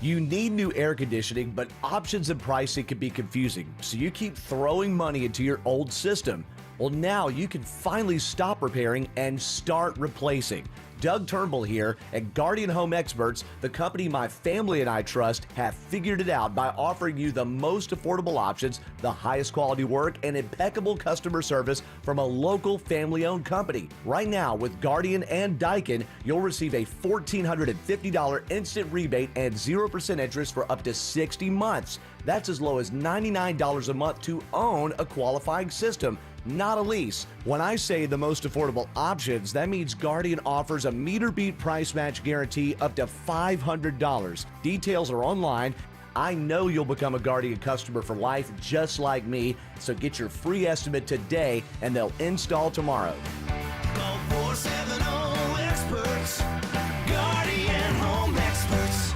You need new air conditioning, but options and pricing can be confusing, so you keep throwing money into your old system. Well, now you can finally stop repairing and start replacing. Doug Turnbull here at Guardian Home Experts, the company my family and I trust, have figured it out by offering you the most affordable options, the highest quality work, and impeccable customer service from a local family-owned company. Right now, with Guardian and Daikin, you'll receive a $1,450 instant rebate and 0% interest for up to 60 months. That's as low as $99 a month to own a qualifying system, not a lease. When I say the most affordable options, that means Guardian offers a meter beat price match guarantee up to $500. Details are online. I know you'll become a Guardian customer for life just like me, so get your free estimate today and they'll install tomorrow. Call 470-EXPERTS. Guardian Home Experts.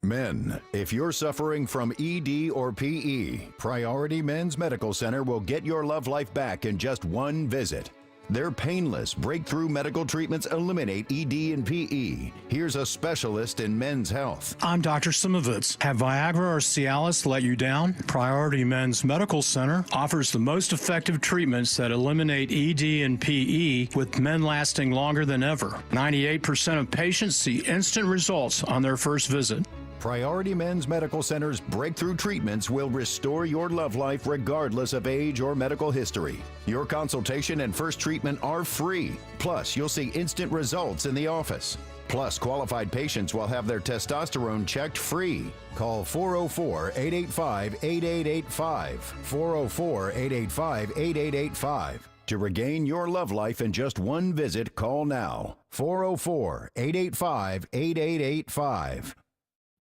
Men, if you're suffering from ED or PE, Priority Men's Medical Center will get your love life back in just one visit. Their painless breakthrough medical treatments eliminate ED and PE. Here's a specialist in men's health. I'm Dr. Simovitz. Have Viagra or Cialis let you down? Priority Men's Medical Center offers the most effective treatments that eliminate ED and PE, with men lasting longer than ever. 98% of patients see instant results on their first visit. Priority Men's Medical Center's breakthrough treatments will restore your love life regardless of age or medical history. Your consultation and first treatment are free. Plus, you'll see instant results in the office. Plus, qualified patients will have their testosterone checked free. Call 404-885-8885. 404-885-8885. To regain your love life in just one visit, call now. 404-885-8885.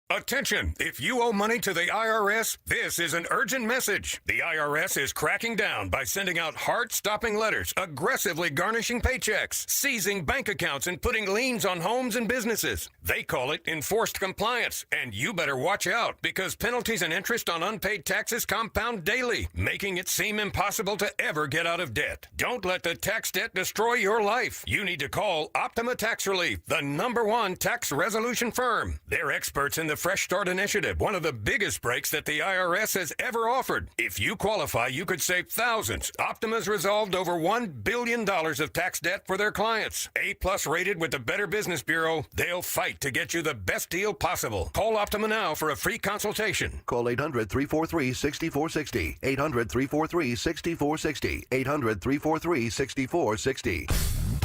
Attention! If you owe money to the IRS, this is an urgent message. The IRS is cracking down by sending out heart-stopping letters, aggressively garnishing paychecks, seizing bank accounts, and putting liens on homes and businesses. They call it enforced compliance, and you better watch out because penalties and interest on unpaid taxes compound daily, making it seem impossible to ever get out of debt. Don't let the tax debt destroy your life. You need to call Optima Tax Relief, the #1 tax resolution firm. They're experts in the Fresh Start Initiative, one of the biggest breaks that the IRS has ever offered. If you qualify, you could save thousands. Optima's resolved over $1 billion of tax debt for their clients. A+ rated with the Better Business Bureau, they'll fight to get you the best deal possible. Call Optima now for a free consultation. Call 800-343-6460. 800-343-6460. 800-343-6460.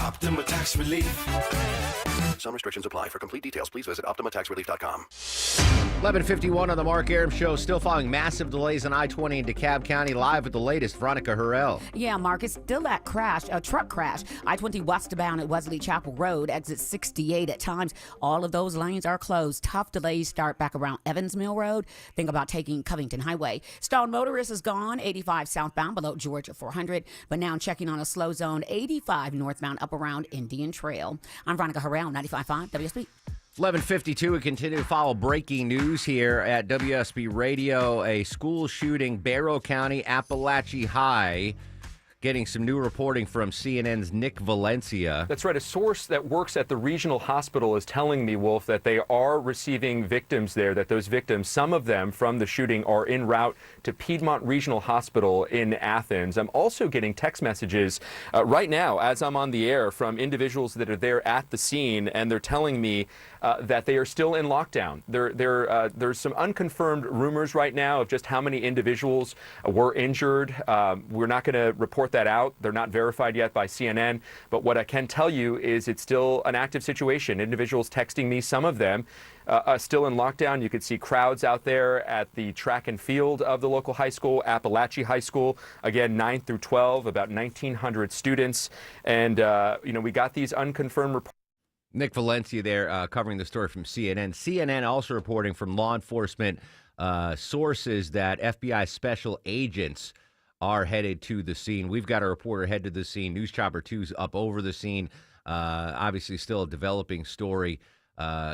Optima Tax Relief. Some restrictions apply. For complete details, please visit OptimaTaxRelief.com. 11:51 on the Mark Arum Show. Still following massive delays on I-20 in DeKalb County. Live with the latest, Veronica Harrell. Yeah, Mark, it's still that crash, a truck crash. I-20 westbound at Wesley Chapel Road, exit 68 at times. All of those lanes are closed. Tough delays start back around Evans Mill Road. Think about taking Covington Highway. Stalled motorist is gone, 85 southbound below Georgia 400, but now checking on a slow zone, 85 northbound up around Indian Trail. I'm Veronica Harrell, 95.5 WSB. 11:52. We continue to follow breaking news here at WSB Radio. A school shooting, Barrow County, Appalachia High. Getting some new reporting from CNN's Nick Valencia. That's right. A source that works at the regional hospital is telling me, Wolf, that they are receiving victims there, that those victims, some of them from the shooting, are en route to Piedmont Regional Hospital in Athens. I'm also getting text messages right now as I'm on the air from individuals that are there at the scene, and they're telling me that they are still in lockdown. There's some unconfirmed rumors right now of just how many individuals were injured. We're not going to report that out. They're not verified yet by CNN. But what I can tell you is it's still an active situation. Individuals texting me, some of them still in lockdown. You could see crowds out there at the track and field of the local high school, Appalachia High School. Again, 9 through 12, about 1,900 students. And, we got these unconfirmed reports. Nick Valencia there covering the story from CNN. CNN also reporting from law enforcement sources that FBI special agents are headed to the scene. We've got a reporter head to the scene. News Chopper 2's up over the scene. Obviously still a developing story.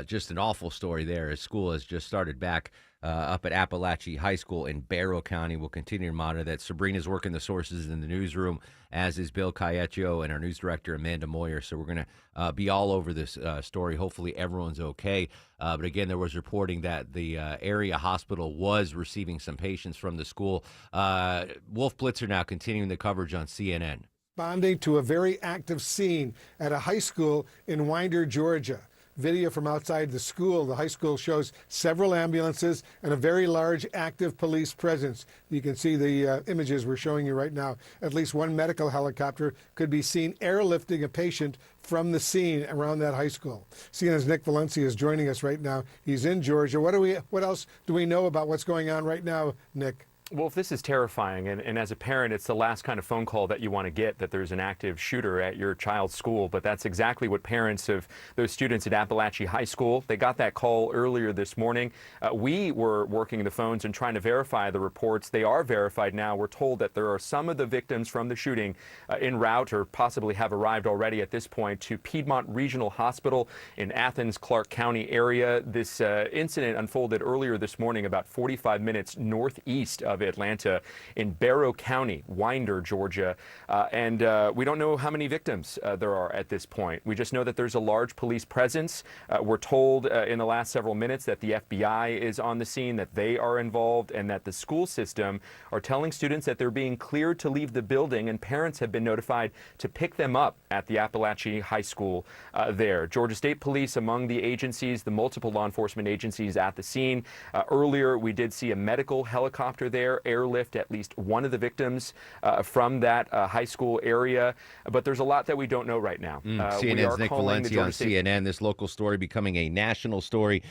Just an awful story there as school has just started back up at Appalachia High School in Barrow County. We'll continue to monitor that. Sabrina's working the sources in the newsroom, as is Bill Cayetcho and our news director, Amanda Moyer. So we're going to be all over this story. Hopefully everyone's okay. But again, there was reporting that the area hospital was receiving some patients from the school. Wolf Blitzer now continuing the coverage on CNN. Responding to a very active scene at a high school in Winder, Georgia. Video from outside the school. The high school shows several ambulances and a very large active police presence. You can see the images we're showing you right now. At least one medical helicopter could be seen airlifting a patient from the scene around that high school. CNN's Nick Valencia is joining us right now. He's in Georgia. What else do we know about what's going on right now, Nick? Well, if this is terrifying, and as a parent, it's the last kind of phone call that you want to get, that there's an active shooter at your child's school. But that's exactly what parents of those students at Appalachia High School, they got that call earlier this morning. We were working the phones and trying to verify the reports. They are verified now. We're told that there are some of the victims from the shooting en route or possibly have arrived already at this point to Piedmont Regional Hospital in Athens, Clark County area. This incident unfolded earlier this morning, about 45 minutes northeast of Atlanta in Barrow County, Winder, Georgia. And we don't know how many victims there are at this point. We just know that there's a large police presence. We're told in the last several minutes that the FBI is on the scene, that they are involved, and that the school system are telling students that they're being cleared to leave the building, and parents have been notified to pick them up at the Appalachia High School there. Georgia State Police among the agencies, the multiple law enforcement agencies at the scene. Earlier, we did see a medical helicopter there airlift at least one of the victims from that high school area. But there's a lot that we don't know right now. CNN's Nick Valencia on CNN. This local story becoming a national story.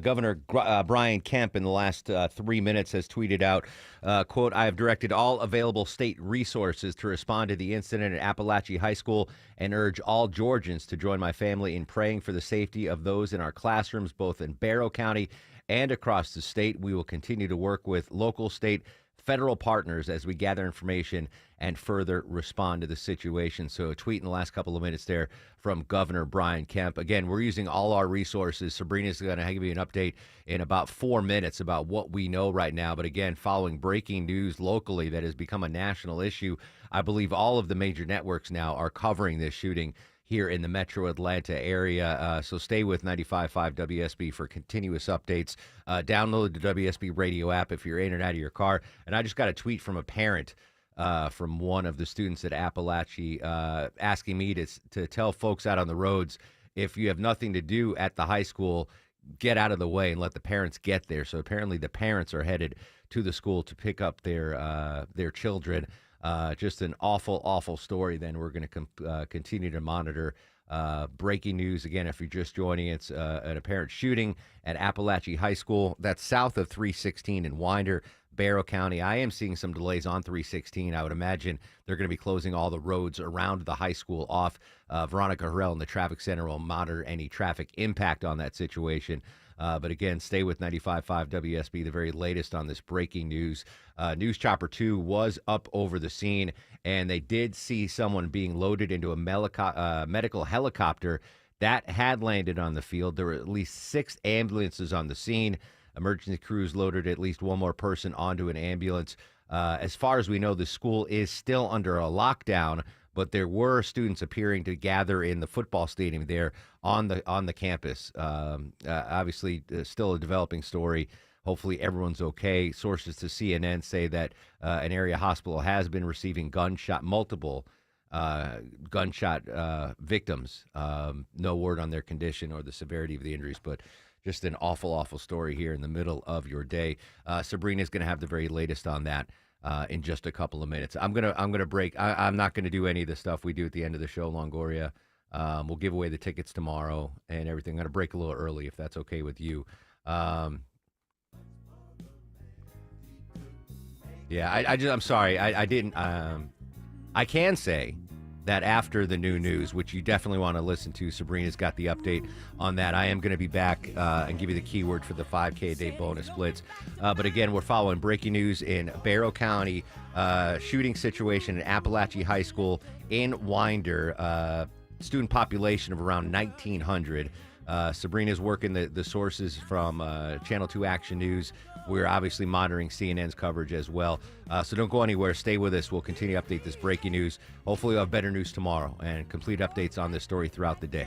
Governor Brian Kemp in the last 3 minutes has tweeted out, quote, "I have directed all available state resources to respond to the incident at Appalachia High School and urge all Georgians to join my family in praying for the safety of those in our classrooms, both in Barrow County and across the state. We will continue to work with local, state, federal partners as we gather information and further respond to the situation. So a tweet in the last couple of minutes there from Governor Brian Kemp. Again, we're using all our resources. Sabrina's going to give you an update in about 4 minutes about what we know right now. But again, following breaking news locally that has become a national issue, I believe all of the major networks now are covering this shooting here in the metro Atlanta area. So stay with 95.5 WSB for continuous updates. Download the WSB radio app if you're in and out of your car. And I just got a tweet from a parent from one of the students at Appalachia asking me to tell folks out on the roads, if you have nothing to do at the high school, get out of the way and let the parents get there. So apparently the parents are headed to the school to pick up their children. Just an awful, awful story. Then we're going to continue to monitor breaking news. Again, if you're just joining, it's an apparent shooting at Appalachia High School. That's south of 316 in Winder, Barrow County. I am seeing some delays on 316. I would imagine they're going to be closing all the roads around the high school off. Veronica Harrell in the traffic center will monitor any traffic impact on that situation. But again, stay with 95.5 WSB, the very latest on this breaking news. News Chopper 2 was up over the scene, and they did see someone being loaded into a medical helicopter that had landed on the field. There were at least 6 ambulances on the scene. Emergency crews loaded at least one more person onto an ambulance. As far as we know, the school is still under a lockdown, but there were students appearing to gather in the football stadium there on the campus. Obviously, still a developing story. Hopefully everyone's okay. Sources to CNN say that an area hospital has been receiving multiple gunshot victims. No word on their condition or the severity of the injuries, but just an awful, awful story here in the middle of your day. Sabrina's going to have the very latest on that in just a couple of minutes. I'm gonna break. I'm not gonna do any of the stuff we do at the end of the show, Longoria. We'll give away the tickets tomorrow and everything. I'm gonna break a little early if that's okay with you. I'm sorry. I didn't. I can say that after the new news, which you definitely want to listen to, Sabrina's got the update on that. I am going to be back and give you the keyword for the 5K a day bonus blitz. But again, we're following breaking news in Barrow County, shooting situation at Appalachia High School in Winder, student population of around 1,900. Sabrina's working the sources from Channel 2 Action News. We're obviously monitoring CNN's coverage as well. So don't go anywhere. Stay with us. We'll continue to update this breaking news. Hopefully we'll have better news tomorrow and complete updates on this story throughout the day.